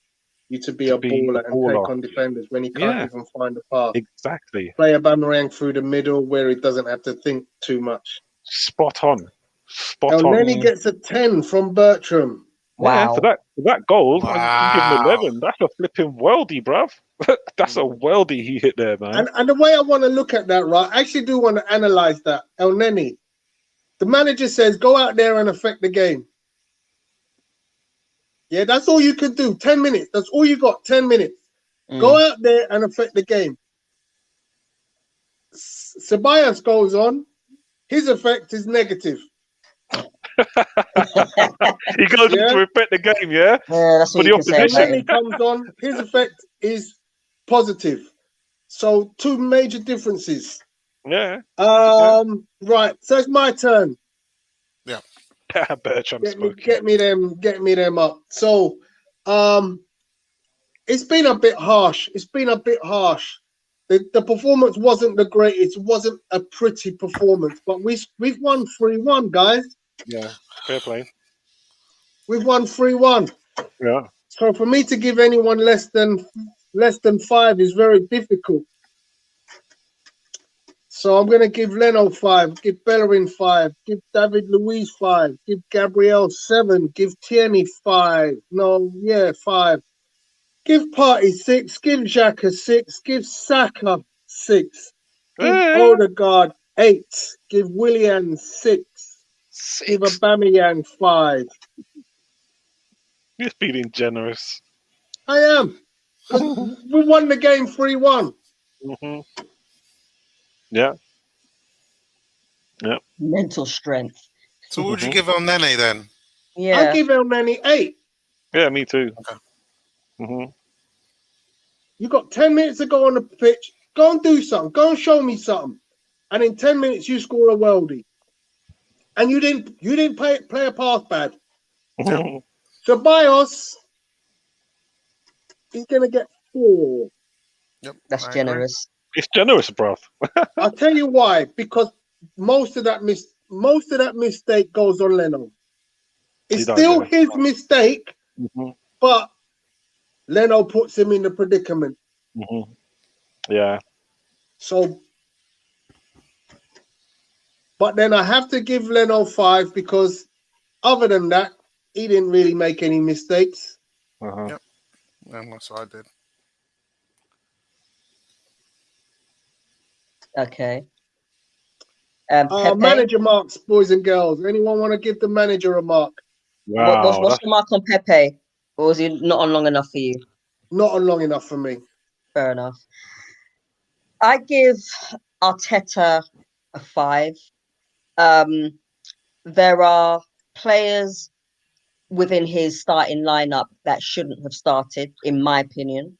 you to be a baller and take on defenders when he can't even find a pass. Exactly. Play Aubameyang through the middle where he doesn't have to think too much. Spot on. And then he gets a 10 from Bertram. Wow. Yeah, for that goal, wow. I give him 11. That's a flipping worldie, bruv. That's a worldie he hit there, man. And the way I want to look at that, right, I actually do want to analyze that. El Neni, the manager says, go out there and affect the game. Yeah, that's all you can do. 10 minutes. That's all you got. 10 minutes. Go out there and affect the game. Ceballos goes on. His effect is negative. He goes on to affect the game, yeah? Yeah, that's what you can say. Then he comes on. His effect is positive. So 2 major differences. Yeah. Right. So it's my turn. Yeah. Bertram get me them up. So it's been a bit harsh. The performance wasn't the greatest. It wasn't a pretty performance, but we've won 3-1, guys. Yeah, fair play. We've won 3-1. Yeah. So for me to give anyone less than 5 is very difficult. So I'm going to give Leno 5, give Bellerin 5, give David Luiz 5, give Gabriel 7, give Tierney 5. 5. Give Partey 6, give Xhaka 6, give Saka 6, give Odegaard 8, give Willian 6, give Aubameyang 5. You're feeling generous. I am. We won the game 3-1. Mm-hmm. Yeah. Yeah. Mental strength. So what would you give El Nene then? Yeah. I give El Nene 8. Yeah, me too. Okay. Mm-hmm. You got 10 minutes to go on the pitch. Go and do something. Go and show me something. And in 10 minutes, you score a worldie. And you didn't play a pass bad. Yep. So Bios, he's gonna get 4. Yep. That's I generous. It's generous, bruv. I'll tell you why. Because most of that mistake goes on Leno. It's still his mistake, but Leno puts him in the predicament. Mm-hmm. Yeah. So, but then I have to give Leno 5 because other than that, he didn't really make any mistakes. Yep. And that's what I did. Okay. Pepe? Manager marks, boys and girls. Anyone want to give the manager a mark? Wow. What's the mark on Pepe? Or was he not on long enough for you? Not on long enough for me. Fair enough. I give Arteta a 5. There are players within his starting lineup that shouldn't have started, in my opinion.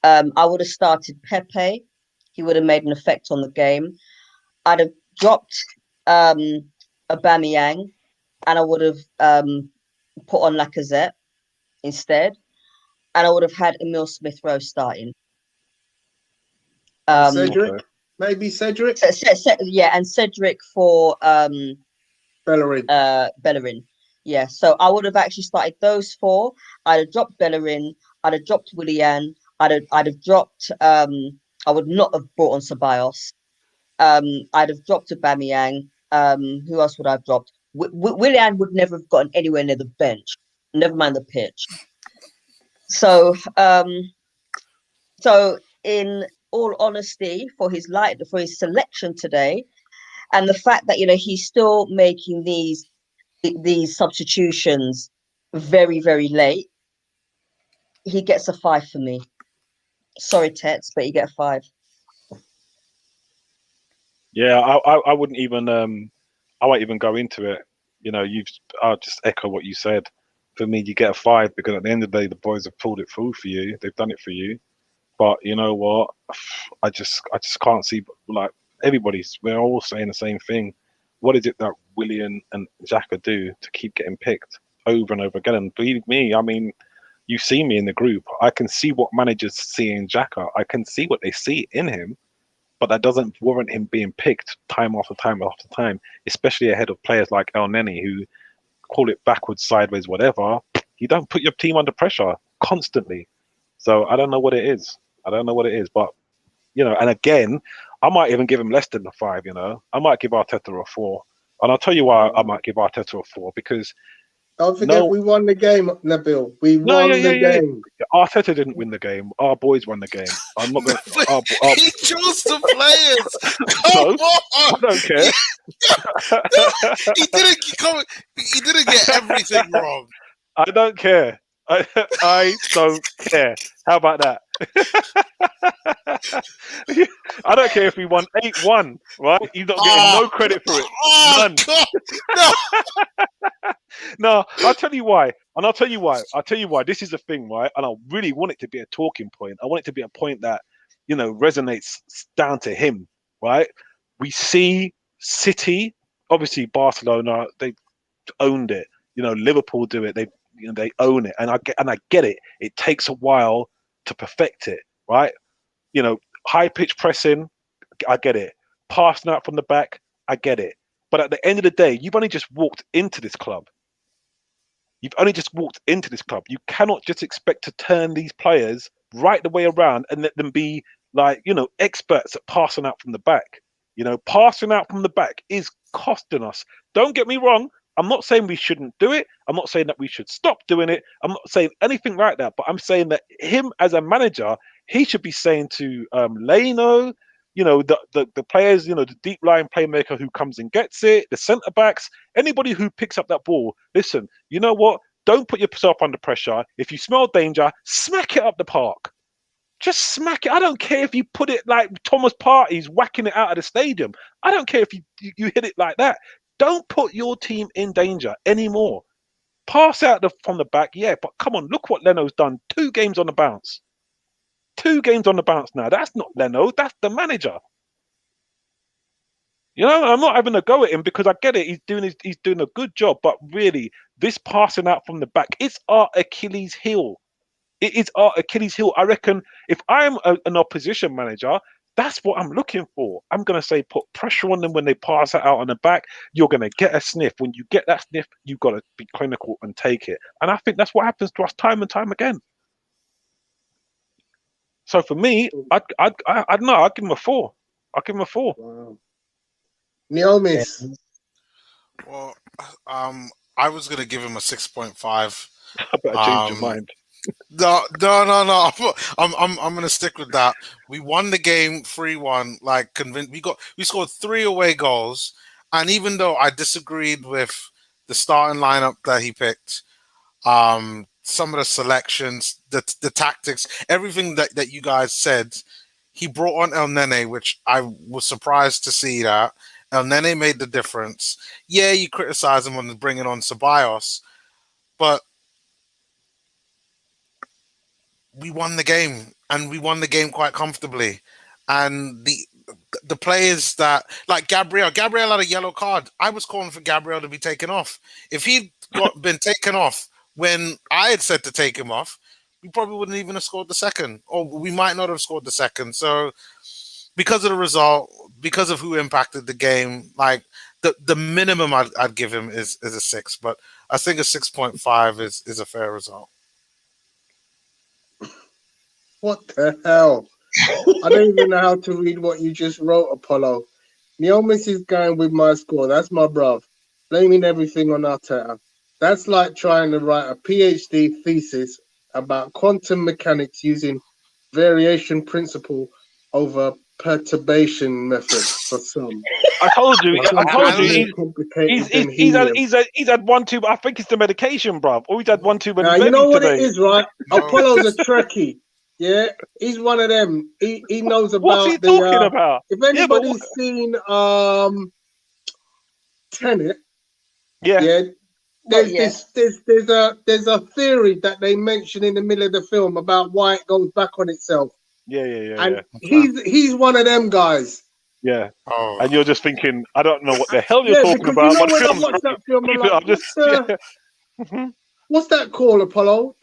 I would have started Pepe. He would have made an effect on the game. I'd have dropped Aubameyang, and I would have put on Lacazette instead, and I would have had Emil Smith-Rowe starting. Cedric, okay. Maybe Cedric. Yeah, and Cedric for Bellerin. Bellerin. Yeah, so I would have actually started those 4. I'd have dropped Bellerin. I'd have dropped Willian. I'd have dropped. I would not have brought on Ceballos. I'd have dropped Aubameyang. Who else would I have dropped? Willian would never have gotten anywhere near the bench. Never mind the pitch. So, in all honesty, for his selection today, and the fact that he's still making these substitutions very, very late, he gets a 5 for me. Sorry, Tets, but you get a 5. Yeah, I wouldn't even I won't even go into it. I'll just echo what you said. For me, you get a 5 because at the end of the day, the boys have pulled it through for you. They've done it for you. But you know what? I just can't see, like, we're all saying the same thing. What is it that Willian and Xhaka do to keep getting picked over and over again? And believe me, I mean, you see me in the group. I can see what managers see in Xhaka. I can see what they see in him, but that doesn't warrant him being picked time after time after time, especially ahead of players like El Neni, who, call it backwards, sideways, whatever. You don't put your team under pressure constantly. So I don't know what it is. But and again, I might even give him less than a 5. I might give Arteta a 4, and I'll tell you why I might give Arteta a 4 because don't forget we won the game, Nabil. We won the game. Arteta didn't win the game. Our boys won the game. I'm not going. He chose the players. Come on. I don't care. He didn't get everything wrong. I don't care. I don't care. How about that? I don't care if we won 8-1, right? You're not getting no credit for it. None. God, no, I'll tell you why. And I'll tell you why. This is the thing, right? And I really want it to be a talking point. I want it to be a point that, resonates down to him, right? We see City, obviously Barcelona, they owned it. Liverpool do it. They own it. And I get it. It takes a while to perfect it, right? High pitch pressing, I get it. Passing out from the back, I get it. But at the end of the day, you've only just walked into this club. You cannot just expect to turn these players right the way around and let them be like, experts at passing out from the back. Passing out from the back is costing us. Don't get me wrong. I'm not saying we shouldn't do it. I'm not saying that we should stop doing it. I'm not saying anything like that. But I'm saying that him as a manager, he should be saying to Leno, the players, the deep line playmaker who comes and gets it, the centre backs, anybody who picks up that ball. Listen, you know what? Don't put yourself under pressure. If you smell danger, smack it up the park. Just smack it. I don't care if you put it like Thomas Partey's whacking it out of the stadium. I don't care if you hit it like that. Don't put your team in danger anymore. Pass out from the back, yeah, but come on, look what Leno's done. 2 games on the bounce. 2 games on the bounce now. That's not Leno, that's the manager. You know, I'm not having a go at him because I get it. He's doing a good job, but really, this passing out from the back, it's our Achilles heel. It is our Achilles heel. I reckon if I'm an opposition manager, that's what I'm looking for. I'm going to say put pressure on them when they pass it out on the back. You're going to get a sniff. When you get that sniff, you've got to be clinical and take it. And I think that's what happens to us time and time again. So for me, I'd know. I'd give him a 4. I'll give him a 4. Wow. Neomis. Well, I was going to give him a 6.5. I better change your mind. No. I'm gonna stick with that. We won the game 3-1. Like convinced. We scored 3 away goals, and even though I disagreed with the starting lineup that he picked, some of the selections, the tactics, everything that you guys said, he brought on El Nene, which I was surprised to see that El Nene made the difference. Yeah, you criticize him on bringing on Ceballos, but we won the game, and we won the game quite comfortably. And the players that, like Gabriel had a yellow card. I was calling for Gabriel to be taken off. If he'd been taken off when I had said to take him off, we probably wouldn't even have scored the second, or we might not have scored the second. So because of the result, because of who impacted the game, like the minimum I'd give him is a 6, but I think a 6.5 is a fair result. What the hell? I don't even know how to read what you just wrote, Apollo. Neomis is going with my score. That's my bruv. Blaming everything on Arteta. That's like trying to write a PhD thesis about quantum mechanics using variation principle over perturbation method for some. I told you. He's had 1-2. I think it's the medication, bruv. Or he's had 1-2 many. Now, you know what it is, right? Apollo's a Trekkie. Yeah, he's one of them. He knows about. What's he talking about? If anybody's seen Tenet, there's a theory that they mention in the middle of the film about why it goes back on itself. And he's one of them guys. Yeah. Oh. And you're just thinking, I don't know what the hell you're talking about. You know, when I watched that film, I'm like, what's that called, Apollo?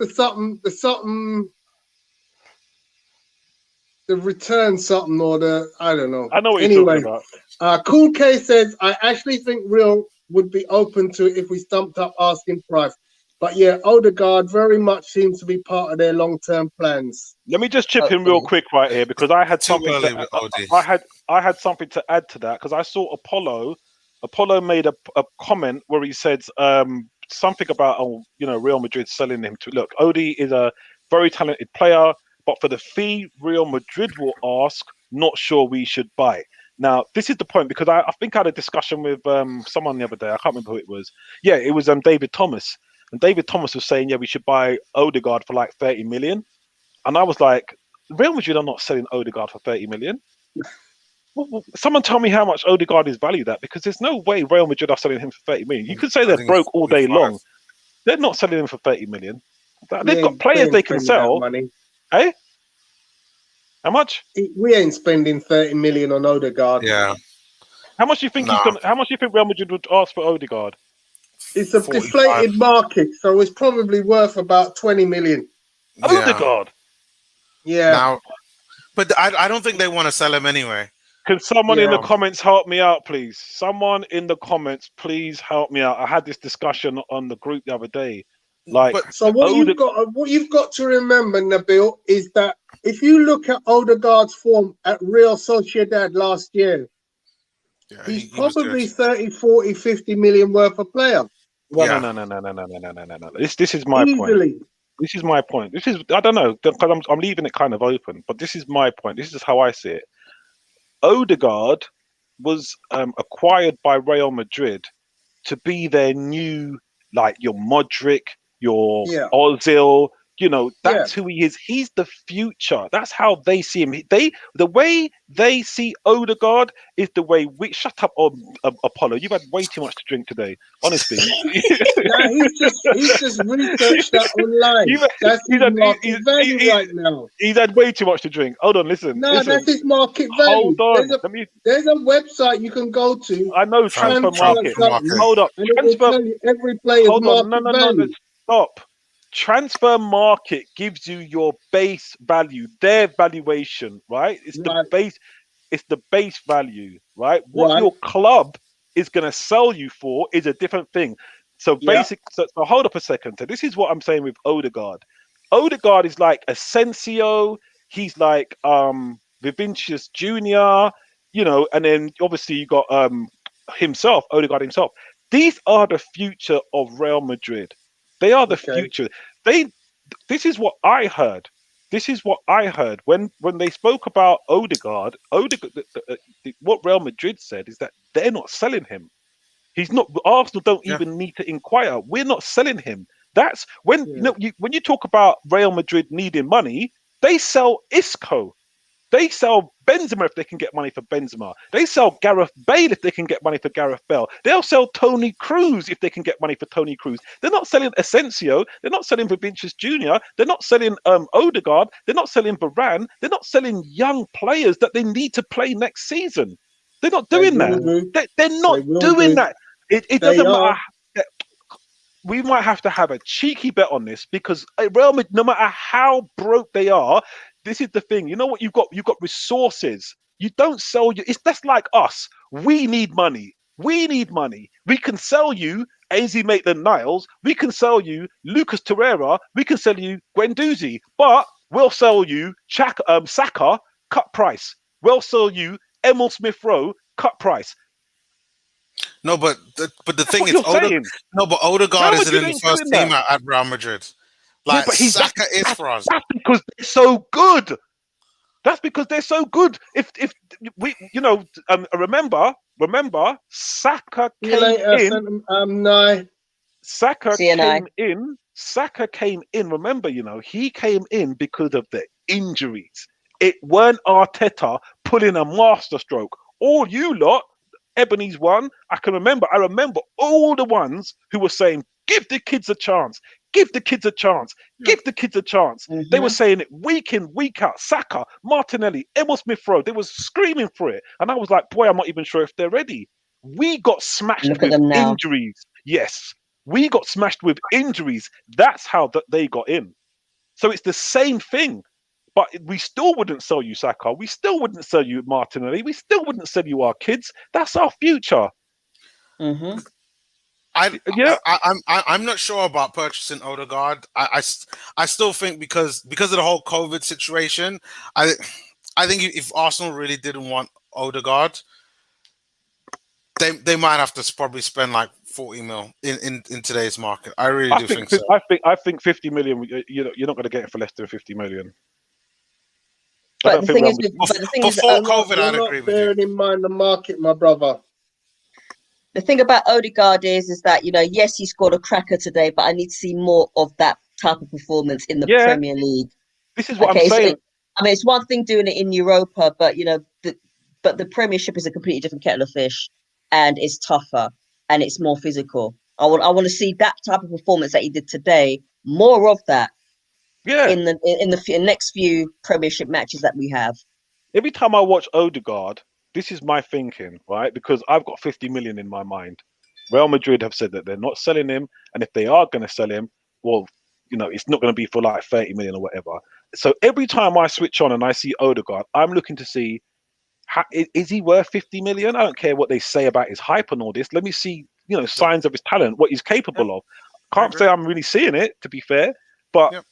The return something or I don't know. I know what you're talking about. Cool K says, I actually think Real would be open to it if we stumped up asking price. But yeah, Odegaard very much seems to be part of their long-term plans. Let me just chip in real quick right here because I had something I had something to add to that because I saw Apollo made a comment where he said something about Real Madrid selling him to look. Odie is a very talented player. But for the fee Real Madrid will ask, not sure we should buy. Now, this is the point, because I think I had a discussion with someone the other day. I can't remember who it was. Yeah, it was David Thomas. And David Thomas was saying, yeah, we should buy Odegaard for like 30 million. And I was like, Real Madrid are not selling Odegaard for 30 million. Well, someone tell me how much Odegaard is valued at, because there's no way Real Madrid are selling him for 30 million. You could say they're broke all day long. They're not selling him for 30 million. They've got players they can sell. Hey, how much? We ain't spending 30 million on Odegaard. Yeah. How much do you think how much do you think Real Madrid would ask for Odegaard? It's a 45. Deflated market, so it's probably worth about 20 million. Yeah. Odegaard. Yeah. Now, but I don't think they want to sell him anyway. Can someone in the comments help me out, please? Someone in the comments, please help me out. I had this discussion on the group the other day. So what you've got to remember, Nabil, is that if you look at Odegaard's form at Real Sociedad last year, he's probably 30, 40, 50 million worth of player. Well, no. This is my point. This is my point. This is, I don't know, because I'm leaving it kind of open, but this is my point. This is how I see it. Odegaard was acquired by Real Madrid to be their new, like your Modric, your Ozil, You know, that's who he is. He's the future. That's how they see him. The way they see Odegaard is the way we. Shut up, Apollo. You've had way too much to drink today. Honestly. No, he's just researched that online. That's his market value right now. He's had way too much to drink. Hold on, listen. No, that's his market value. Hold on. There's a website you can go to. I know, transfer market. Hold up. And it will tell you every player's market value. Stop. Transfer market gives you your base value, their valuation, right? It's the base. It's the base value, right? What your club is going to sell you for is a different thing. So so hold up a second. So this is what I'm saying with Odegaard. Odegaard is like Asensio. He's like Vinicius Junior. You know, and then obviously you got himself, Odegaard himself. These are the future of Real Madrid. They are the future. This is what I heard. This is what I heard when they spoke about Odegaard. What Real Madrid said is that they're not selling him. He's not. Arsenal don't even need to inquire. We're not selling him. That's when when you talk about Real Madrid needing money, they sell Isco. They sell Benzema if they can get money for Benzema. They sell Gareth Bale if they can get money for Gareth Bale. They'll sell Tony Cruz if they can get money for Tony Cruz. They're not selling Asensio. They're not selling Vinicius Junior. They're not selling Odegaard. They're not selling Varane. They're not selling young players that they need to play next season. They're not doing that. They're not doing that. It doesn't matter. We might have to have a cheeky bet on this because Real Madrid, no matter how broke they are, this is the thing. You know what? You've got resources. You don't sell you. It's just like us. We need money. We need money. We can sell you AZ Maitland-Niles. We can sell you Lucas Torreira. We can sell you Guendouzi. But we'll sell you Saka cut price. We'll sell you Emil Smith-Rowe cut price. No, but the thing is, Odegaard isn't in the first team at Real Madrid. Like Saka is for us. That's because they're so good. That's because they're so good. If we, remember, Saka came in. Saka came in. Saka came in. Remember, he came in because of the injuries. It weren't Arteta pulling a masterstroke. All you lot. Ebony's one. I remember all the ones who were saying, give the kids a chance. Give the kids a chance. Give the kids a chance. Mm-hmm. They were saying it week in, week out. Saka, Martinelli, Emil Smith-Rowe. They were screaming for it. And I was like, boy, I'm not even sure if they're ready. We got smashed with injuries. Yes. We got smashed with injuries. That's how they got in. So it's the same thing. But we still wouldn't sell you Saka. We still wouldn't sell you Martinelli. We still wouldn't sell you our kids. That's our future. Mm-hmm. I'm not sure about purchasing Odegaard. I still think because of the whole COVID situation, I think if Arsenal really didn't want Odegaard, they might have to probably spend like 40 mil in today's market. I really think so. I think 50 million. You're not going to get it for less than 50 million. But the thing is, before COVID, I'd agree with you. Bearing in mind the market, my brother. The thing about Odegaard is that, yes, he scored a cracker today, but I need to see more of that type of performance in the Premier League. This is what I'm saying. So, it's one thing doing it in Europa, but the Premiership is a completely different kettle of fish, and it's tougher and it's more physical. I want to see that type of performance that he did today, more of that. Yeah. In the next few Premiership matches that we have. Every time I watch Odegaard, this is my thinking, right? Because I've got 50 million in my mind. Real Madrid have said that they're not selling him, and if they are going to sell him, well, it's not going to be for like 30 million or whatever. So every time I switch on and I see Odegaard, I'm looking to see, is he worth 50 million? I don't care what they say about his hype and all this. Let me see, signs of his talent, what he's capable of. Can't say I'm really seeing it, to be fair, but. Yep.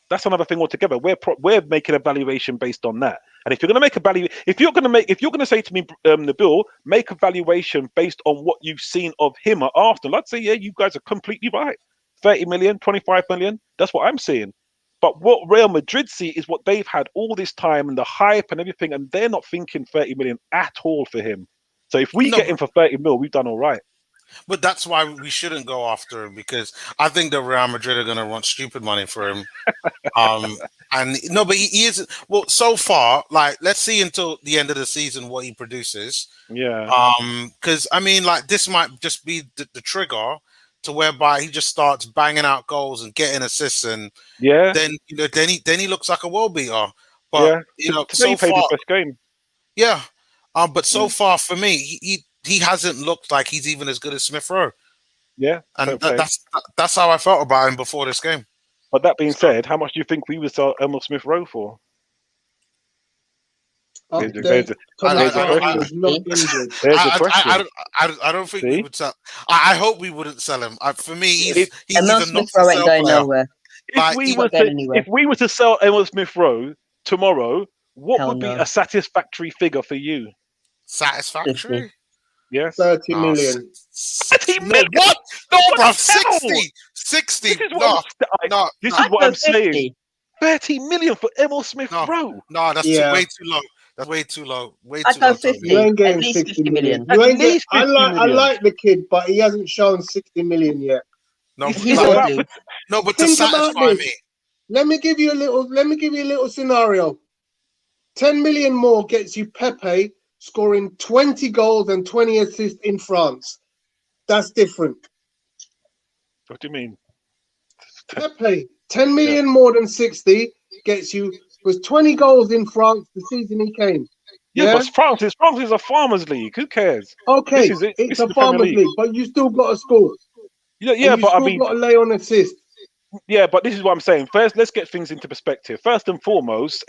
That's another thing altogether. We're making a valuation based on that. And if you're going to make a value, if you're going to say to me, Nabil, make a valuation based on what you've seen of him at Arsenal, I'd say, yeah, you guys are completely right. 30 million, 25 million. That's what I'm seeing. But what Real Madrid see is what they've had all this time and the hype and everything, and they're not thinking 30 million at all for him. So if we get him for 30 mil, we've done all right. But that's why we shouldn't go after him, because I think that Real Madrid are going to want stupid money for him. And no, but he is, well, so far, like, let's see until the end of the season what he produces. Yeah. Because I mean, like, this might just be the trigger to whereby he just starts banging out goals and getting assists, and Yeah. then then he looks like a world beater. But Yeah. today So so he played his far, best game. yeah. But so far for me, he hasn't looked like he's even as good as Smith Rowe, Yeah. and Fair play. that's how I felt about him before this game. But that being So, said, how much do you think we would sell Emil Smith Rowe for? There's Update: I, Thomas a I, Partey I, is not injured. There's a I, question. I don't think we See? would sell. I hope we wouldn't sell him. For me, he's Emil a not Smith for Rowe ain't sale going player. nowhere. Like, If we were to sell Emil Smith Rowe tomorrow, what Hell would be no. a satisfactory figure for you? Satisfactory? Yes. 30 million. 30 No, million? what? No, What bro, the hell? 60. 60. This is No, what no, this no, is what I'd I'm go saying. 50. 30 million for Emil Smith no, Rowe. no, that's Yeah. way too low. That's way too low. Way I'd too go low, Tony. 50. You ain't At getting least 60 50 million. million. You At ain't get. least I 50 like million. the kid, but he hasn't shown 60 million yet. No, He no, will about do. no, but to Think about satisfy this. me, Let me give you a little scenario. 10 million more gets you Pepe scoring 20 goals and 20 assists in France. That's different. What do you mean? Pepe, 10 million more than 60 gets you was 20 goals in France the season he came. Yeah, Yeah. but France is a farmers league. Who cares? Okay, This is it. it's This is a the Premier farmers League. league, but you still got to score. Yeah, And you but I still mean, got to lay on assists. yeah, but this is what I'm saying. First, let's get things into perspective. First and foremost,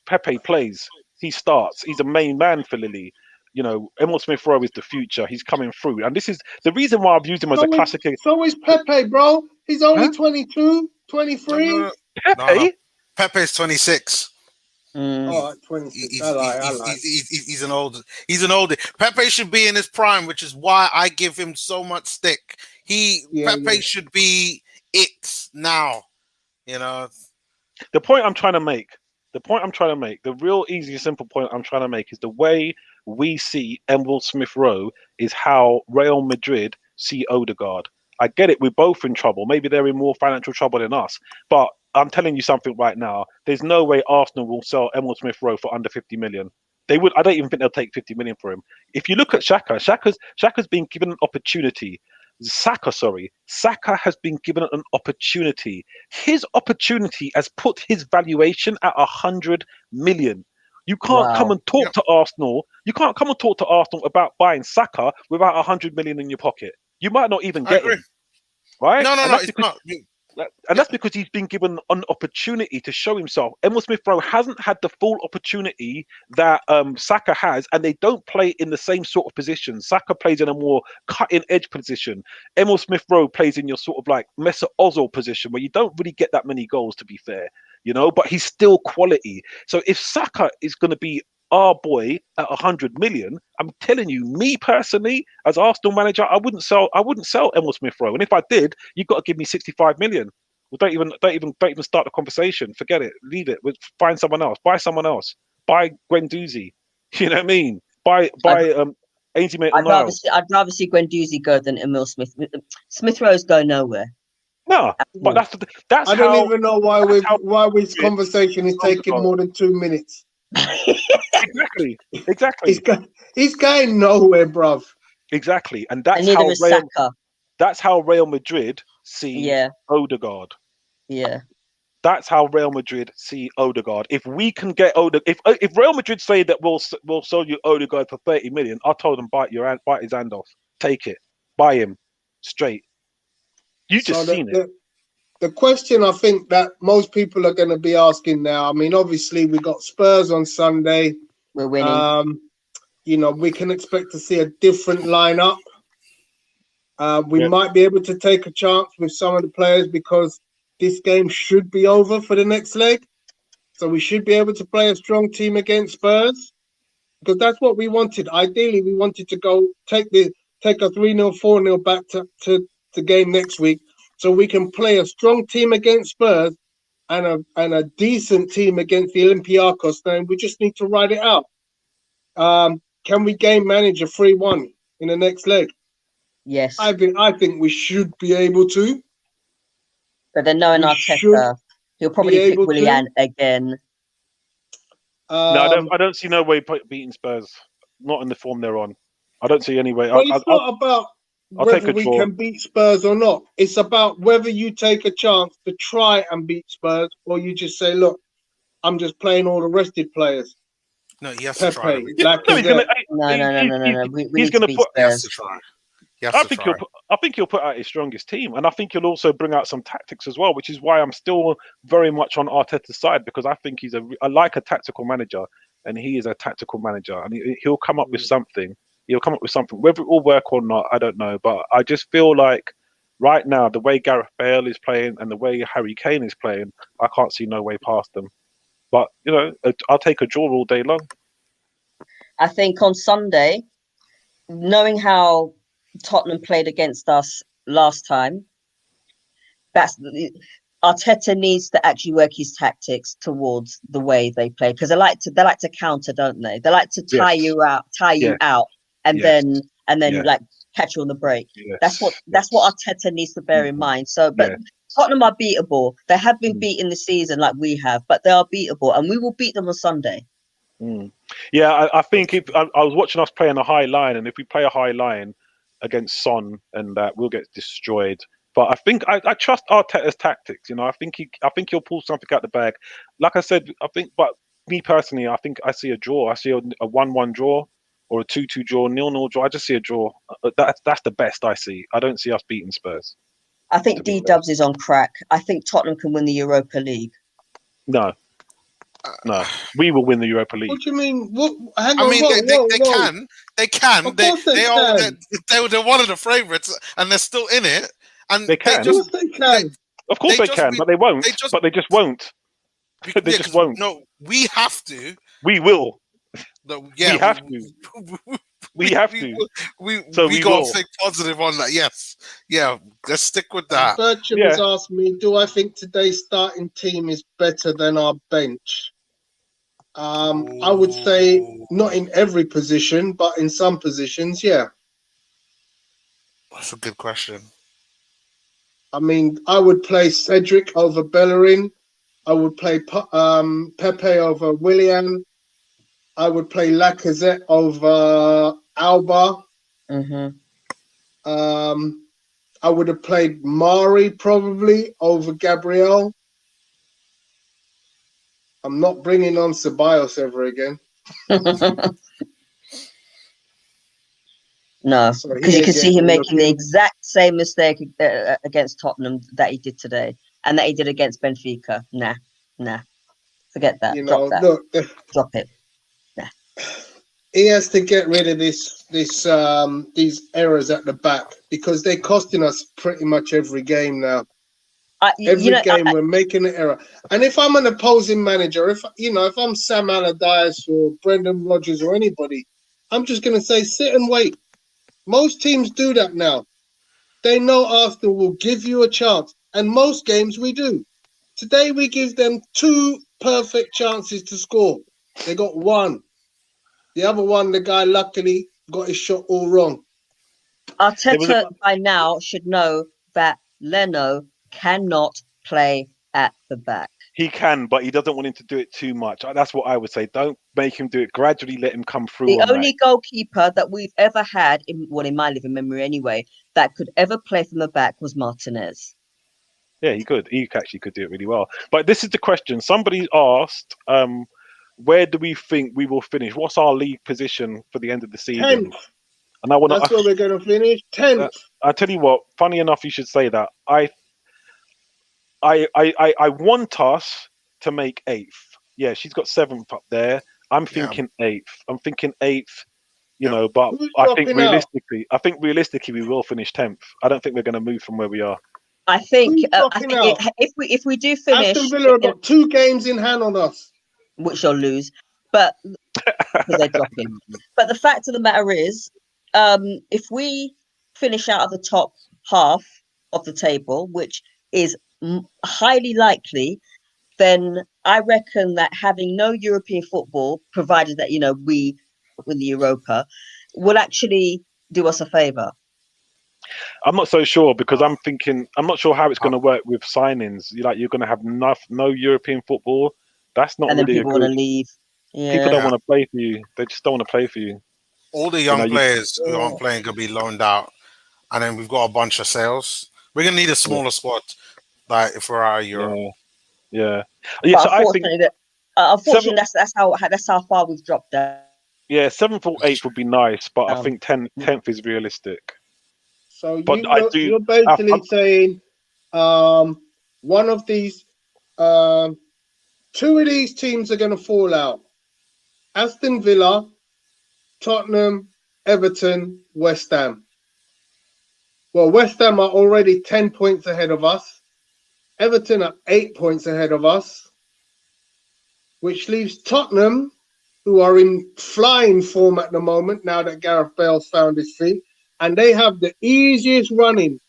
Pepe plays. He starts. He's a main man for Lily. You know, Emil Smith Rowe is the future. He's coming through, and this is the reason why I've used him as a classic. So is Pepe, bro. He's only Huh? 22, no, 23. no, no, Pepe. Pepe's 26. All right, 26. I like. He's an old. He's an oldie. Pepe should be in his prime, which is why I give him so much stick. Pepe should be it now. You know. The point I'm trying to make. The real easy, simple point I'm trying to make is the way we see Emil Smith Rowe is how Real Madrid see Odegaard. I get it. We're both in trouble. Maybe they're in more financial trouble than us. But I'm telling you something right now. There's no way Arsenal will sell Emil Smith Rowe for under 50 million. They would. I don't even think they'll take 50 million for him. If you look at Xhaka's been given an opportunity. Saka has been given an opportunity. His opportunity has put his valuation at 100 million. You can't come and talk to Arsenal. You can't come and talk to Arsenal about buying Saka without 100 million in your pocket. You might not even get him, right? No, And that's it's because, not. that's because he's been given an opportunity to show himself. Emil Smith Rowe hasn't had the full opportunity that Saka has, and they don't play in the same sort of position. Saka plays in a more cutting edge position. Emil Smith Rowe plays in your sort of like Mesut Ozil position, where you don't really get that many goals, to be fair, but he's still quality. So if Saka is going to be our boy at 100 million, I'm telling you, me personally, as Arsenal manager, I wouldn't sell Emil Smith Rowe. And if I did, you've got to give me 65 million. Well, don't even start the conversation. Forget it. Leave it. Find someone else. Buy someone else. Buy Guendouzi. You know what I mean? Buy Ainsley Maitland-Niles. I'd rather see Guendouzi go than Emil Smith. Smith Rowe's go nowhere. No, but that's I don't even know why this conversation is taking more than 2 minutes. Exactly. He's going nowhere, bruv. Exactly, and that's how Real Madrid see Odegaard. Yeah. That's how Real Madrid see Odegaard. If we can get if Real Madrid say that we'll sell you Odegaard for 30 million, I told them bite his hand off. Take it, buy him straight. Seen it. The question I think that most people are going to be asking now. I mean, obviously we got Spurs on Sunday. We're winning. We can expect to see a different lineup. We might be able to take a chance with some of the players because this game should be over for the next leg. So we should be able to play a strong team against Spurs because that's what we wanted. Ideally, we wanted to go take a 3-0, 4-0 back to the game next week so we can play a strong team against Spurs and a decent team against the Olympiacos. Then we just need to ride it out. Can we game manage a 3-1 in the next leg? Yes. I think we should be able to. But then knowing Arteta, he'll probably pick Willian again. No, I don't see no way beating Spurs. Not in the form they're on. I don't see any way. But it's not about whether we can beat Spurs or not. It's about whether you take a chance to try and beat Spurs, or you just say, "Look, I'm just playing all the rested players." No, he has to try. No. He's going to put. He has to try. I think he'll put out his strongest team, and I think he'll also bring out some tactics as well, which is why I'm still very much on Arteta's side, because I think I like a tactical manager, and he is a tactical manager, and he'll come up with something. He'll come up with something, whether it will work or not, I don't know. But I just feel like right now, the way Gareth Bale is playing and the way Harry Kane is playing, I can't see no way past them. But I'll take a draw all day long. I think on Sunday, knowing how Tottenham played against us last time, Arteta needs to actually work his tactics towards the way they play, because they like to counter, don't they? They like to tire you out, and then like catch you on the break. Yes. That's what Arteta needs to bear in mind. So, but Tottenham are beatable. They have been beaten this season, like we have, but they are beatable, and we will beat them on Sunday. Yeah, I think I was watching us playing a high line, and if we play a high line against Son, and that we'll get destroyed. But I think I trust Arteta's tactics. I think he'll pull something out the bag. Like I said, but me personally, I think I see a draw. I see a 1-1 draw or a 2-2 draw, 0-0 draw. I just see a draw. That's the best I see. I don't see us beating Spurs. I think D-Dubs is on crack. I think Tottenham can win the Europa League. No, we will win the Europa League. What do you mean? They can. They can. Of course they can. They're one of the favourites, and they're still in it. And they can. Of course they can. Of course they can, but they won't. They just won't. They just won't. No, we have to. We will. No, we have to. We have to. We got to stay positive on that. Yes. Yeah. Let's stick with that. Bertram has asked me, do I think today's starting team is better than our bench? I would say not in every position, but in some positions, yeah. That's a good question. I mean, I would play Cedric over Bellerin. I would play Pepe over Willian. I would play Lacazette over Alba. I would have played Mari probably over Gabriel. I'm not bringing on Ceballos ever again. No, because you can see him making the exact same mistake against Tottenham that he did today, and that he did against Benfica. Nah. Forget that. Drop it. Nah. He has to get rid of these errors at the back, because they're costing us pretty much every game now. Every game we're making an error. And if I'm an opposing manager, if I'm Sam Allardyce or Brendan Rodgers or anybody, I'm just going to say, sit and wait. Most teams do that now. They know Arsenal will give you a chance, and most games we do. Today we give them 2 perfect chances to score. They got 1. The other one, the guy luckily got his shot all wrong. Arteta by now should know that Leno cannot play at the back. He can, but he doesn't want him to do it too much. That's what I would say. Don't make him do it. Gradually let him come through. The only goalkeeper that we've ever had, in my living memory anyway, that could ever play from the back was Martinez. Yeah, he could. He actually could do it really well. But this is the question. Somebody asked, where do we think we will finish? What's our league position for the end of the season? 10th. And that's where we're going to finish. 10th. I tell you what. Funny enough, you should say that. I want us to make 8th. Yeah, she's got 7th up there. I'm thinking 8th. I'm thinking 8th. But I think realistically, we will finish 10th. I don't think we're going to move from where we are. I think if we do finish, Aston Villa have got 2 games in hand on us, which they'll lose, but because they're dropping. But the fact of the matter is, if we finish out of the top half of the table, which is highly likely, then I reckon that having no European football, provided that we win the Europa, will actually do us a favour. I'm not so sure because I'm not sure how it's going to work with signings. You're going to have no European football. That's not and then really people want to leave. Yeah. People don't want to play for you. They just don't want to play for you. All the young players who aren't playing could be loaned out, and then we've got a bunch of sales. We're gonna need a smaller squad, like if we're out of Europe. Yeah. But So I think, unfortunately, that's how far we've dropped down. Yeah, 7th or 8th would be nice, but I think 10th is realistic. So you're basically saying, one of these, 2 of these teams are going to fall out: Aston Villa, Tottenham, Everton, West Ham. Well, West Ham are already 10 points ahead of us. Everton are 8 points ahead of us, which leaves Tottenham, who are in flying form at the moment now that Gareth Bale's found his feet, and they have the easiest running.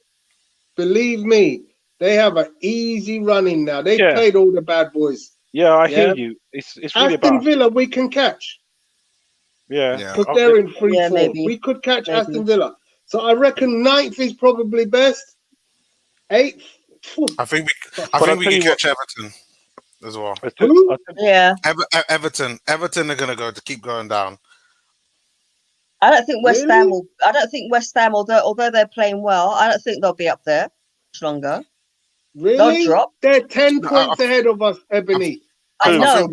Believe me, they have an easy running now. They've played all the bad boys. Yeah, I hear you. It's really Aston Villa we can catch. Yeah. Because they're in free form. Maybe. We could catch Aston Villa. So I reckon 9th is probably best. 8th. I think we can catch Everton as well. Who? Yeah. Everton are gonna keep going down. I don't think West Ham will. I don't think West Ham, although they're playing well, I don't think they'll be up there much longer. Really? They'll drop. They're 10 points ahead of us, Ebony. I know,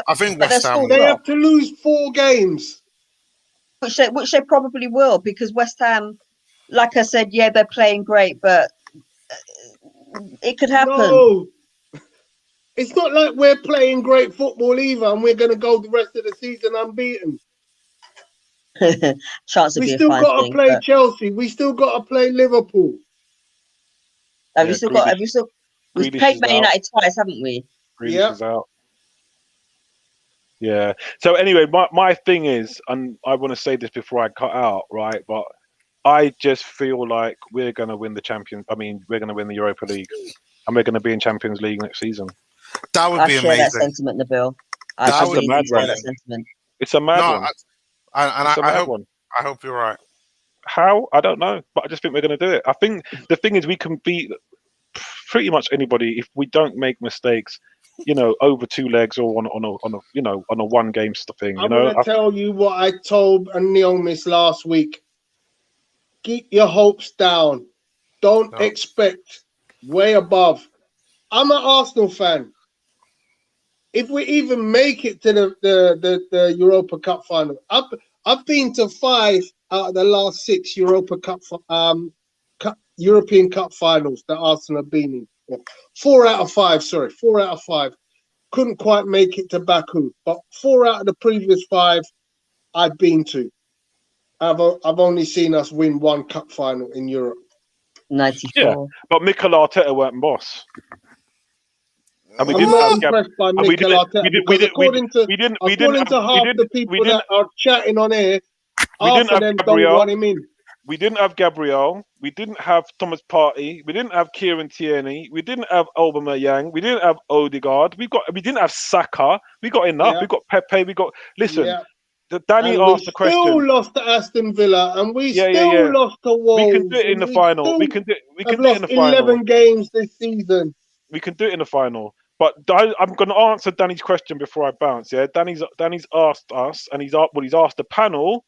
I think West Ham. They have to lose 4 games, which they probably will, because West Ham, like I said, they're playing great, but it could happen. No, it's not like we're playing great football either, and we're going to go the rest of the season unbeaten. Chance of we still got to play Chelsea. We still got to play Liverpool. We've played Man United twice, haven't we? Grealish is out. Yeah. So anyway, my thing is, and I want to say this before I cut out, right? But I just feel like we're going to win the we're going to win the Europa League, and we're going to be in Champions League next season. That would be amazing. That sentiment, Nabil. That would be mad one. It's a mad one. I hope you're right. How? I don't know, but I just think we're going to do it. I think the thing is we can beat pretty much anybody if we don't make mistakes. Over 2 legs or on a 1 game thing. I'm going to tell you what I told Neomis last week. Keep your hopes down. Don't expect way above. I'm an Arsenal fan. If we even make it to the Europa Cup final, I've been to 5 out of the last 6 Europa Cup European Cup finals that Arsenal have been in. 4 out of 5. Sorry, 4 out of 5. Couldn't quite make it to Baku, but 4 out of the previous 5 I've been to. I've only seen us win 1 cup final in Europe. 94. Yeah, but Mikel Arteta weren't boss. And we didn't have impressed by Mikel Arteta because according to half the people that are chatting on air, half of them don't want him in. We didn't have Gabriel. We didn't have Thomas Partey. We didn't have Kieran Tierney. We didn't have Aubameyang. We didn't have Odegaard. We didn't have Saka. We got enough. Yeah. We got Pepe. Danny asked the question. We still lost to Aston Villa, and we still lost to Wolves. We can do it in the final. We can do it in the final. 11 games this season. We can do it in the final. But I'm going to answer Danny's question before I bounce. Yeah, Danny's asked us, and he's asked the panel.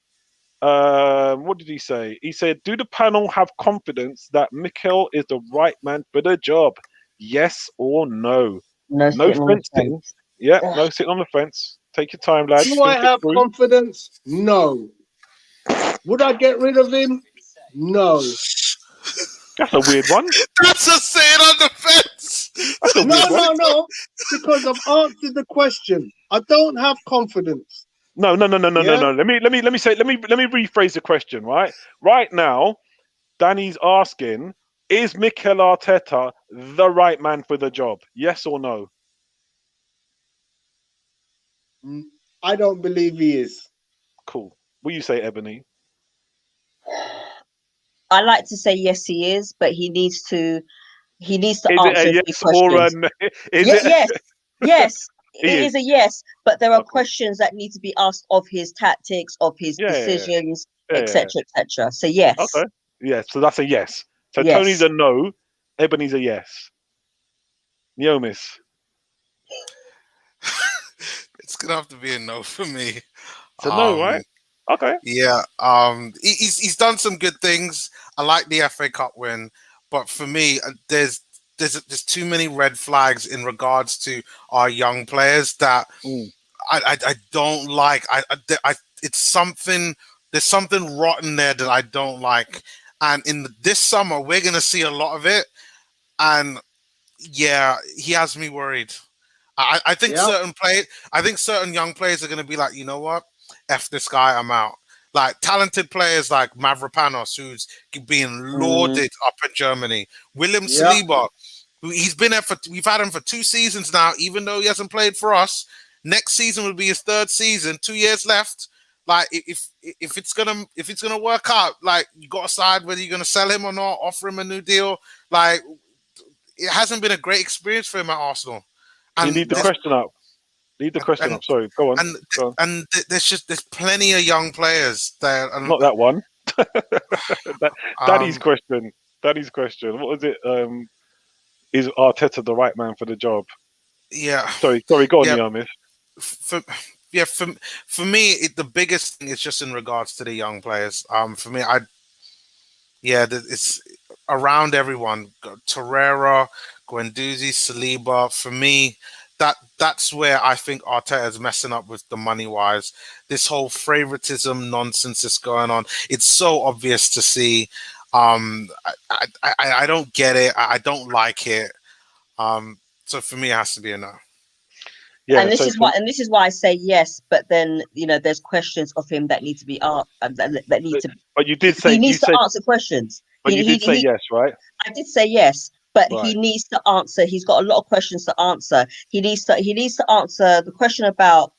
What did he say? He said, "Do the panel have confidence that Mikel is the right man for the job? Yes or no? No fencing. Yeah, no sitting on the fence. Take your time, lads. Do I have confidence? No. Would I get rid of him? No. That's a weird one. That's a sitting on the fence. No. Because I've answered the question. I don't have confidence. No. Let me rephrase the question. Right now, Danny's asking: is Mikel Arteta the right man for the job? Yes or no? I don't believe he is. Cool. What do you say, Ebony? I like to say yes, he is, but he needs to answer a yes or a no? Yes. It is a yes, but there are questions that need to be asked of his tactics, of his decisions, etc., etc. So yes. Okay. Yeah, so that's a yes. So Yes. Tony's a no, Ebony's a yes. Neomis. It's gonna have to be a no for me. It's a no, right? Okay. Yeah. He's done some good things. I like the FA Cup win, but for me, there's too many red flags in regards to our young players that I don't like. It's something. There's something rotten there that I don't like. And in this summer, we're gonna see a lot of it. And yeah, he has me worried. I think certain young players are going to be like, you know what, f this guy, I'm out. Like talented players like Mavropanos, who's being lauded up in Germany. William Saliba, who he's been there we've had him for 2 seasons now, even though he hasn't played for us. Next season will be his 3rd season, 2 years left. Like if it's gonna work out, like you got to decide whether you're gonna sell him or not, offer him a new deal. Like it hasn't been a great experience for him at Arsenal. And you need the question up. Leave the question up. Sorry, go on. And there's plenty of young players there. And, not that one. Daddy's question. Daddy's question. What was it? Is Arteta the right man for the job? Yeah. Sorry. Go on, Yamis. For me, the biggest thing is just in regards to the young players. For me, it's around everyone. Torreira, Guendouzi, Saliba. For me, that's where I think Arteta is messing up with the money wise. This whole favoritism nonsense is going on. It's so obvious to see. I don't get it. I don't like it. So for me, it has to be a no. Yeah, and this is why I say yes. But then there's questions of him that need to be asked. That need to. But you did say he needs to answer questions. But you did say yes, right? I did say yes, but he needs to answer. He's got a lot of questions to answer. He needs to answer the question about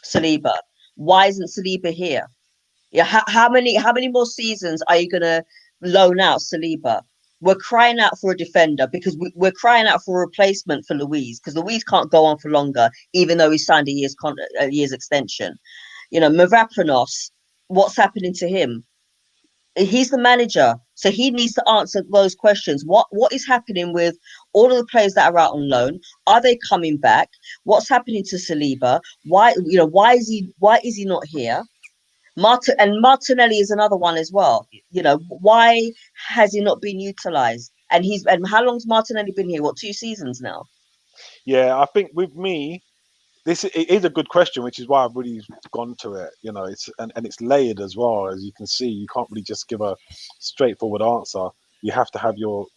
Saliba. Why isn't Saliba here? Yeah, how many more seasons are you gonna loan out Saliba? We're crying out for a defender because we're crying out for a replacement for Luiz, because Luiz can't go on for longer, even though he signed a year's extension. Mavropanos, what's happening to him? He's the manager, so he needs to answer those questions. What is happening with all of the players that are out on loan? Are they coming back? What's happening to Saliba? Why is he not here? Martinelli is another one as well. Why has he not been utilized? And how long's Martinelli been here? 2 seasons now? Yeah, I think with me, it is a good question, which is why I've really gone to it. It's layered as well. As you can see, you can't really just give a straightforward answer. You have to have your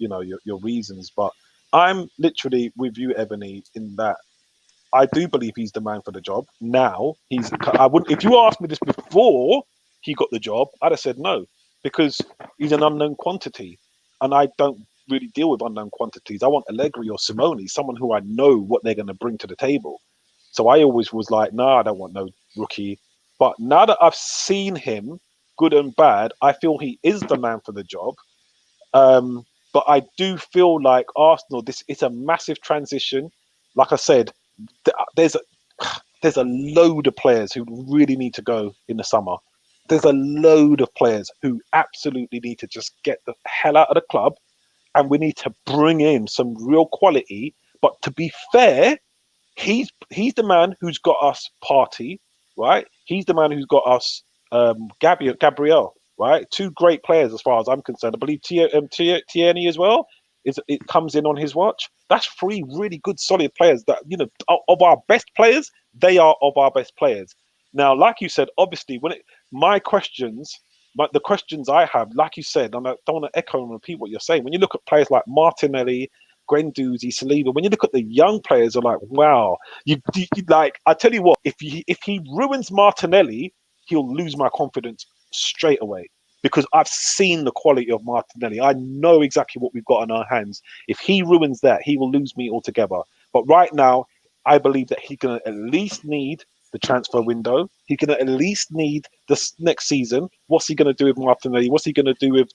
reasons. But I'm literally with you, Ebony, in that I do believe he's the man for the job. Now if you asked me this before he got the job, I'd have said no, because he's an unknown quantity, and I don't really deal with unknown quantities. I want Allegri or Simone, someone who I know what they're going to bring to the table. So I always was like, no, I don't want no rookie. But now that I've seen him, good and bad, I feel he is the man for the job. But I do feel like Arsenal, it's a massive transition. Like I said, there's a load of players who really need to go in the summer. There's a load of players who absolutely need to just get the hell out of the club, and we need to bring in some real quality. But to be fair, he's the man who's got us Partey, right? He's the man who's got us Gabriel, right? 2 great players as far as I'm concerned. I believe Tierney as well. It comes in on his watch. That's 3 really good, solid players that, of our best players, they are of our best players. Now, like you said, obviously, the questions I have, like you said, and I don't want to echo and repeat what you're saying. When you look at players like Martinelli, Guendouzi, Saliba, when you look at the young players, are like, wow. You like, I tell you what, if he ruins Martinelli, he'll lose my confidence straight away. Because I've seen the quality of Martinelli. I know exactly what we've got on our hands. If he ruins that, he will lose me altogether. But right now, I believe that he's going to at least need the transfer window. He's going to at least need this next season. What's he going to do with Martinelli? What's he going to do with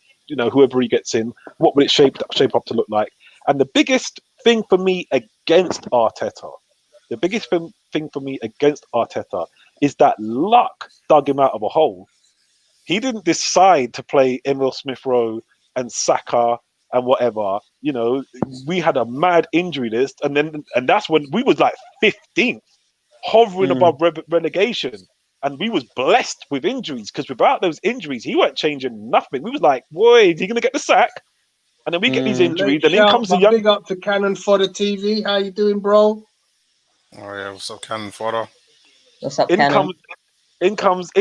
whoever he gets in? What will it shape up to look like? And the biggest thing for me against Arteta, is that luck dug him out of a hole. He didn't decide to play Emil Smith Rowe and Saka and whatever. You know, we had a mad injury list, and that's when we was like 15th, hovering above relegation. And we was blessed with injuries, because without those injuries, he weren't changing nothing. We was like, boy, is he going to get the sack? And then we get these injuries, and in comes the young... Big up to Cannon Fodder TV. How you doing, bro? Oh, yeah, what's up, Cannon Fodder? What's up, Cannon? In comes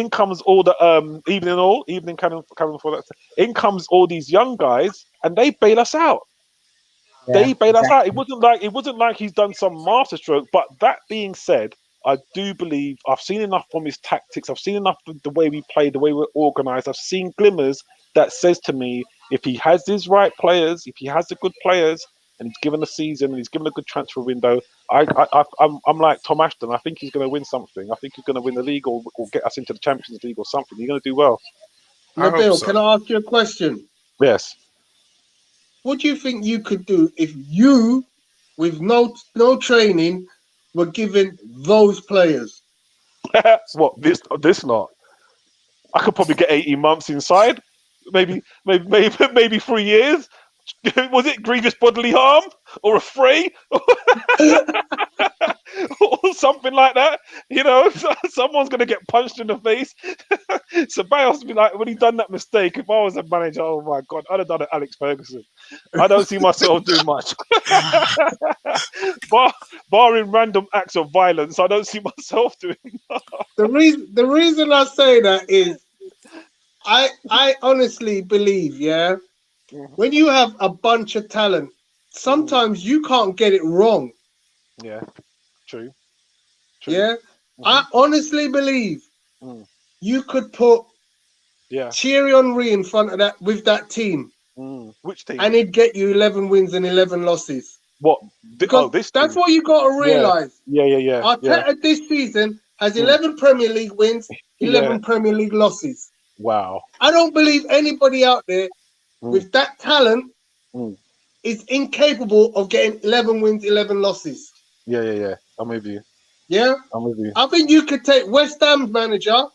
all the evening Cannon Fodder. In comes all these young guys, and they bail us out. They bail us out. It wasn't like he's done some masterstroke. But that being said, I do believe I've seen enough from his tactics. I've seen enough of the way we play, the way we're organised. I've seen glimmers that says to me, if he has his right players, if he has the good players, and he's given a season and he's given a good transfer window, I'm like Tom Ashton. I think he's going to win something. I think he's going to win the league or get us into the Champions League or something. He's going to do well. Nabil, can I ask you a question? Yes. What do you think you could do if you, with no training, were given those players? What, this lot? I could probably get 18 months inside, maybe 3 years. Was it grievous bodily harm or a fray or something like that? You know, someone's going to get punched in the face. Ceballos would be like, when he done that mistake, if I was a manager, oh my God, I'd have done it Alex Ferguson. I don't see myself doing much. Barring random acts of violence, I don't see myself doing much. The reason I say that is I honestly believe, when you have a bunch of talent, sometimes you can't get it wrong. Yeah, true. Yeah, I honestly believe you could put Thierry Henry in front of that with that team. Which team? And he'd get you 11 wins and 11 losses. What? Because that's what you got to realise. Yeah. Arteta this season has 11 Premier League wins, 11 Premier League losses. Wow. I don't believe anybody out there with that talent is incapable of getting 11 wins, 11 losses. Yeah. I'm with you. Yeah? I'm with you. I think you could take West Ham's manager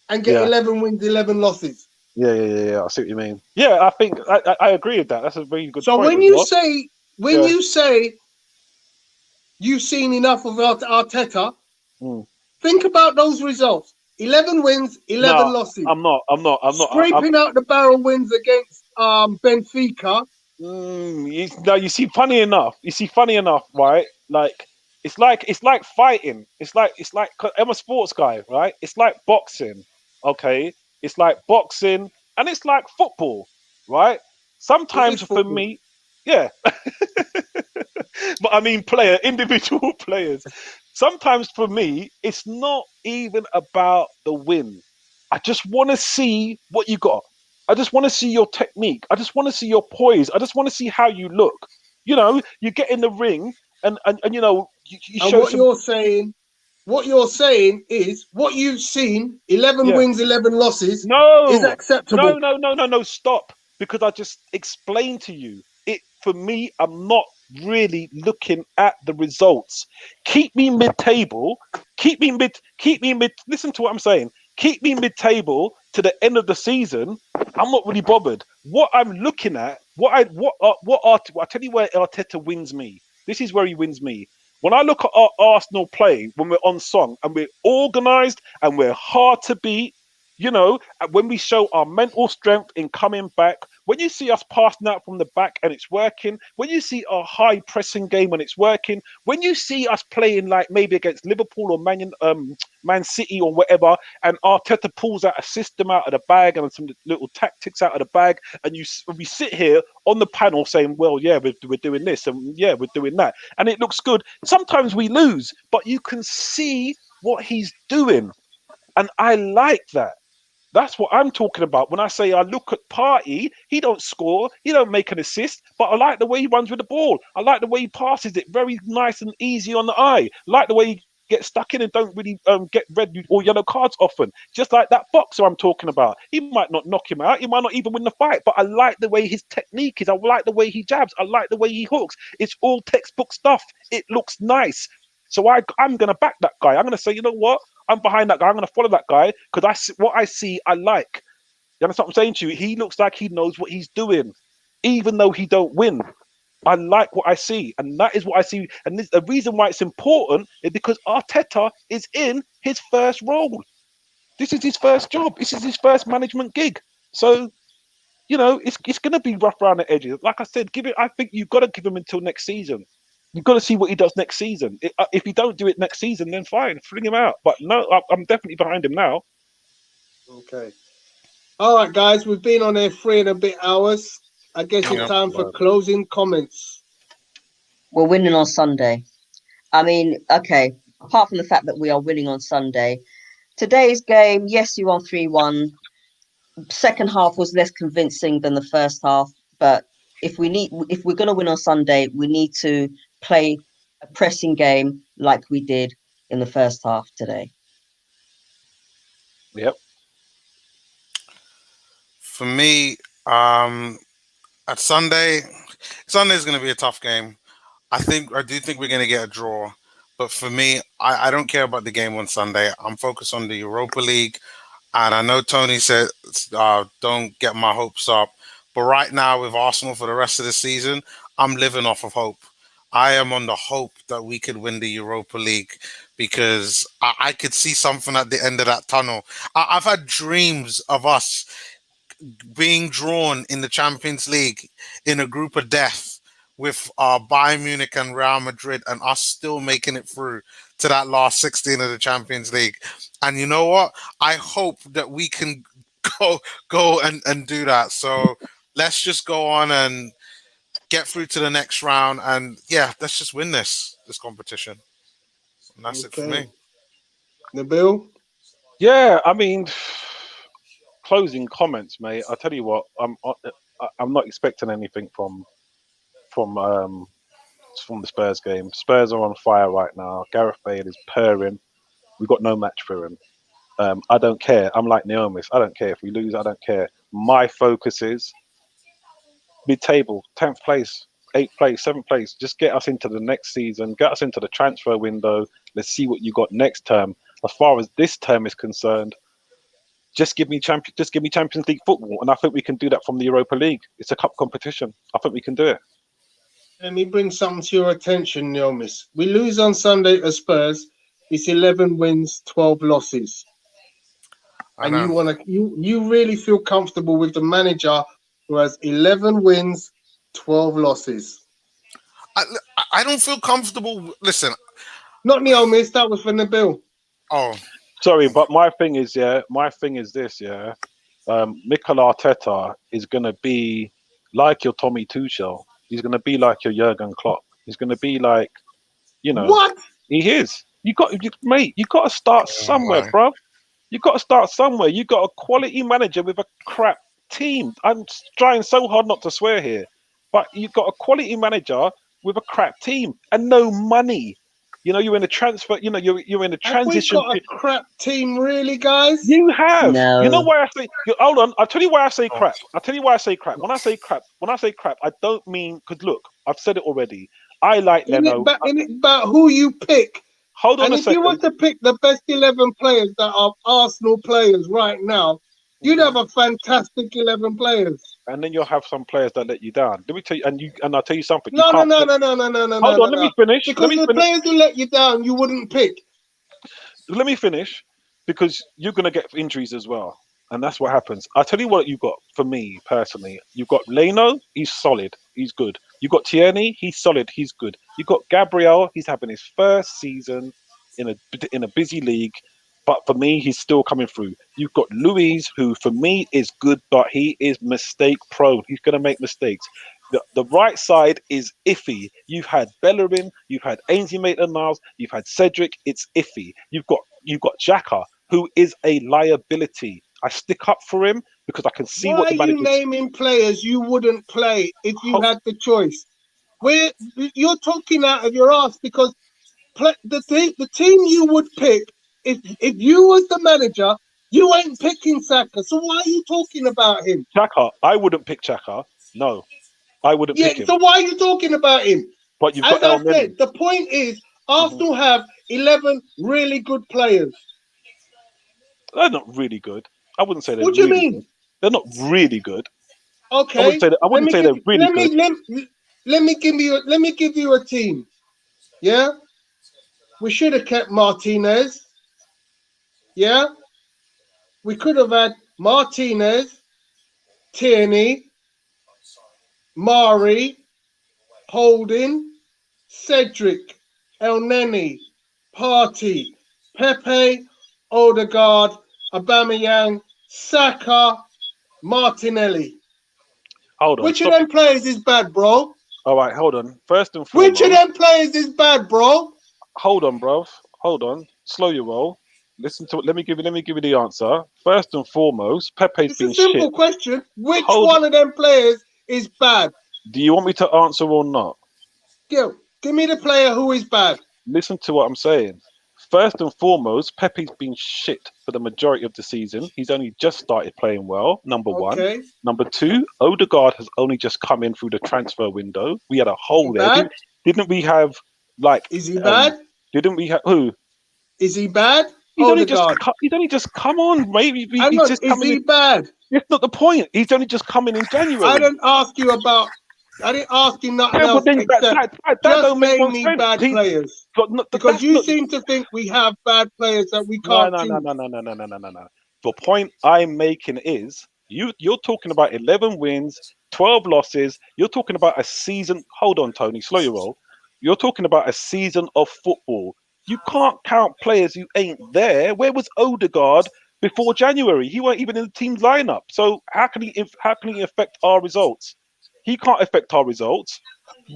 and get 11 wins, 11 losses. Yeah. I see what you mean. Yeah, I think I agree with that. That's a very good point. So when you say you've seen enough of Arteta, think about those results. 11 wins, 11 losses. I'm not. Scraping out the barrel wins against Benfica. You see, funny enough, right? Like it's like fighting. It's like I'm a sports guy, right? It's like boxing, okay? It's like boxing and it's like football, right? Sometimes for me, yeah. But I mean, individual players. Sometimes for me, it's not even about the win. I just want to see what you got. I just want to see your technique. I just want to see your poise. I just want to see how you look. You know, you get in the ring and you know, you show what you're saying is what you've seen, 11 wins, 11 losses, is acceptable. No, stop. Because I just explained to you. For me, I'm not really looking at the results. Keep me mid-table. Keep me mid. Listen to what I'm saying. Keep me mid-table to the end of the season. I'm not really bothered. What I'm looking at, I tell you where Arteta wins me. This is where he wins me. When I look at our Arsenal play, when we're on song and we're organised and we're hard to beat, you know, when we show our mental strength in coming back, when you see us passing out from the back and it's working, when you see our high pressing game when it's working, when you see us playing like maybe against Liverpool or Man City or whatever, and Arteta pulls out a system out of the bag and some little tactics out of the bag, and we sit here on the panel saying, well, yeah, we're doing this and yeah, we're doing that, and it looks good. Sometimes we lose, but you can see what he's doing, and I like that. That's what I'm talking about. When I say I look at Partey, he don't score, he don't make an assist, but I like the way he runs with the ball. I like the way he passes it, very nice and easy on the eye. I like the way he gets stuck in and don't really get red or yellow cards often. Just like that boxer I'm talking about. He might not knock him out, he might not even win the fight, but I like the way his technique is. I like the way he jabs. I like the way he hooks. It's all textbook stuff. It looks nice. So I'm going to back that guy. I'm going to say, you know what? I'm behind that guy. I'm going to follow that guy because what I see, I like. You understand what I'm saying to you? He looks like he knows what he's doing, even though he don't win. I like what I see, and that is what I see. And the reason why it's important is because Arteta is in his first role. This is his first job. This is his first management gig. So, it's going to be rough around the edges. Like I said, I think you've got to give him until next season. You've got to see what he does next season. If he don't do it next season, then fine, fling him out. But no, I'm definitely behind him now. Okay. All right, guys, we've been on there 3 and a bit hours. I guess it's time for closing comments. We're winning on Sunday. I mean, okay, apart from the fact that we are winning on Sunday, today's game, yes, you won 3-1. Second half was less convincing than the first half, but if we're going to win on Sunday, we need to play a pressing game like we did in the first half today. Yep. For me, at Sunday's going to be a tough game. I do think we're going to get a draw. But for me, I don't care about the game on Sunday. I'm focused on the Europa League. And I know Tony said, don't get my hopes up. But right now with Arsenal for the rest of the season, I'm living off of hope. I am on the hope that we could win the Europa League because I could see something at the end of that tunnel. I've had dreams of us being drawn in the Champions League in a group of death with Bayern Munich and Real Madrid, and us still making it through to that last 16 of the Champions League. And you know what? I hope that we can go and do that. So let's just go on and get through to the next round. And yeah, let's just win this competition. And that's it for me. Nabil? Yeah, I mean, closing comments, mate. I'll tell you what, I'm not expecting anything from the Spurs game. Spurs are on fire right now. Gareth Bale is purring. We've got no match for him. I don't care. I'm like Naomi. I don't care if we lose. I don't care. My focus is mid-table, 10th place, 8th place, 7th place. Just get us into the next season. Get us into the transfer window. Let's see what you got next term. As far as this term is concerned, just give me Champions League football, and I think we can do that from the Europa League. It's a cup competition. I think we can do it. Let me bring something to your attention, Neomis. We lose on Sunday at Spurs. It's 11 wins, 12 losses. And you really feel comfortable with the manager who has 11 wins, 12 losses. I don't feel comfortable. Listen. Not Neomis, that was for Nabil. Oh. Sorry, but my thing is this, Mikel Arteta is going to be like your Tommy Tuchel. He's going to be like your Jurgen Klopp. He's going to be like, What? He is. You got to start somewhere, bro. You got to start somewhere. You got a quality manager with a crap team. I'm trying so hard not to swear here, but you've got a quality manager with a crap team and no money. You're in a transfer. You're in a transition. Have we got a crap team, really, guys? You have. No. You know why I say? Hold on. I'll tell you why I say crap. When I say crap, I don't mean because look, I've said it already. I like Leno. It's about who you pick. Hold on a second. And if you want to pick the best 11 players that are Arsenal players right now, you'd have a fantastic 11 players. And then you'll have some players that let you down. Let me tell you, and I'll tell you something. No. Hold on, let me finish. Because the players who let you down, you wouldn't pick. Let me finish, because you're going to get injuries as well. And that's what happens. I'll tell you what you've got for me personally. You've got Leno, he's solid, he's good. You've got Tierney, he's solid, he's good. You've got Gabriel, he's having his first season in a busy league. But for me, he's still coming through. You've got Luis, who for me is good, but he is mistake prone. He's going to make mistakes. The right side is iffy. You've had Bellerin, you've had Ainsley Maitland-Niles, you've had Cedric. It's iffy. You've got Xhaka, who is a liability. I stick up for him because I can see what the manager. Why are you naming players you wouldn't play if you had the choice? You're talking out of your ass because the team you would pick. If you was the manager, you ain't picking Saka. So why are you talking about him? Xhaka, I wouldn't pick Xhaka. No, I wouldn't pick him. So why are you talking about him? But as I said, the point is Arsenal have 11 really good players. They're not really good. I wouldn't say they're What do you really mean? good. They're not really good. I Okay, wouldn't say that. I wouldn't say they're really good. Let me give you a team. Yeah, we should have kept Martinez. Yeah, we could have had Martinez, Tierney, Mari, Holding, Cedric, El Neni, Partey, Pepe, Odegaard, Aubameyang, Saka, Martinelli. Hold on. Which of them players is bad, bro? All right, hold on. First and Which foremost, of them players is bad, bro? hold on, bro. Hold on. Slow your roll. Listen to it. Let me give you the answer. First and foremost, Pepe's It's a been simple shit. question. Which one of them players is bad? Do you want me to answer or not? Yo, give me the player who is bad. Listen to what I'm saying. First and foremost, Pepe's been shit for the majority of the season. He's only just started playing well, number one. Okay. Number two, Odegaard has only just come in through the transfer window. We had a hole there. Bad? Didn't we have, like... Is he bad? Didn't we have... Who? Is he bad? He's only just come on, mate. Is he bad? It's not the point. He's only just coming in January. I didn't ask you nothing else then except that just don't make name no me sense. bad players. Because you seem to think we have bad players that we can't choose. No. The point I'm making is you're talking about 11 wins, 12 losses. You're talking about a season. Hold on, Tony, slow your roll. You're talking about a season of football. You can't count players who ain't there. Where was Odegaard before January? He weren't even in the team's lineup. So how can he affect our results? He can't affect our results.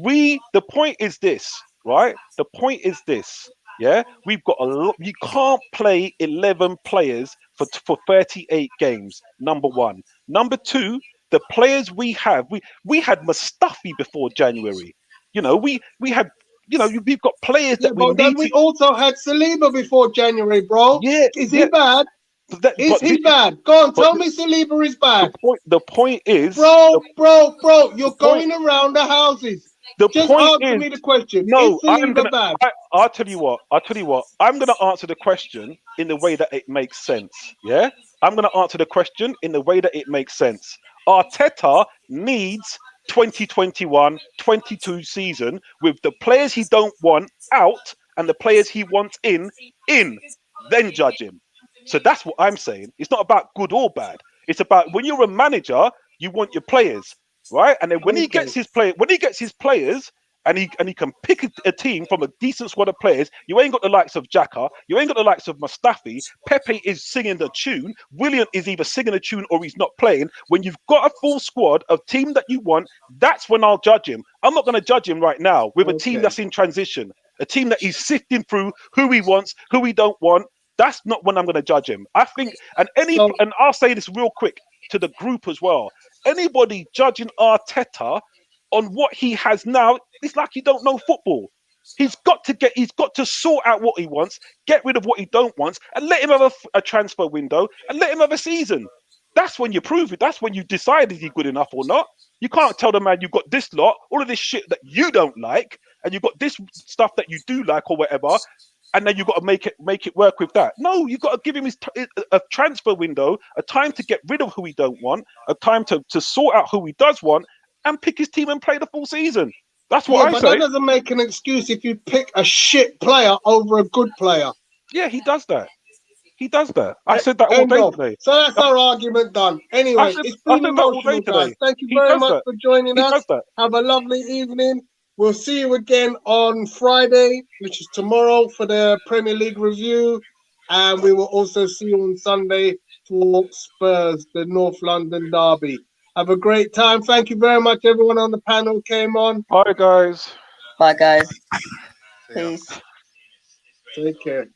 The point is this, right? The point is this. Yeah, we've got a lot. You can't play 11 players for 38 games. Number one. Number two, the players we have. We had Mustafi before January. We had. We've got players that we but then need we to. also had Saliba before January, bro. Yeah, Is he bad? Is he bad? Go on, tell me Saliba is bad. The point is, bro, you're going around the houses. Just answer me the question. No, is Saliba bad? I'll tell you what. I'm going to answer the question in the way that it makes sense. Yeah, I'm going to answer the question in the way that it makes sense. Arteta needs 2021-22 season with the players he don't want out and the players he wants in, then judge him. So that's what I'm saying. It's not about good or bad. It's about when you're a manager, you want your players, right? And then when he gets his players, and he can pick a team from a decent squad of players, you ain't got the likes of Xhaka, you ain't got the likes of Mustafi. Pepe is singing the tune. William is either singing a tune or he's not playing. When you've got a full squad of team that you want, that's when I'll judge him. I'm not going to judge him right now with a team that's in transition, a team that he's sifting through who he wants, who he don't want. That's not when I'm going to judge him. I think, and I'll say this real quick to the group as well. Anybody judging Arteta on what he has now, it's like you don't know football. He's got to sort out what he wants, get rid of what he don't want, and let him have a transfer window and let him have a season. That's when you prove it. That's when you decide is he good enough or not. You can't tell the man you've got this lot, all of this shit that you don't like, and you've got this stuff that you do like or whatever. And then you've got to make it work with that. No, you've got to give him a transfer window, a time to get rid of who he don't want, a time to sort out who he does want, and pick his team and play the full season. That's what I say. But that doesn't make an excuse if you pick a shit player over a good player. Yeah, he does that. I said that all day today. So that's our argument done. Anyway, it's been emotional, guys. Thank you very much for joining us. Have a lovely evening. We'll see you again on Friday, which is tomorrow, for the Premier League review. And we will also see you on Sunday for Spurs, the North London derby. Have a great time. Thank you very much, everyone on the panel came on. Bye, guys. Bye, guys. Peace. Take care.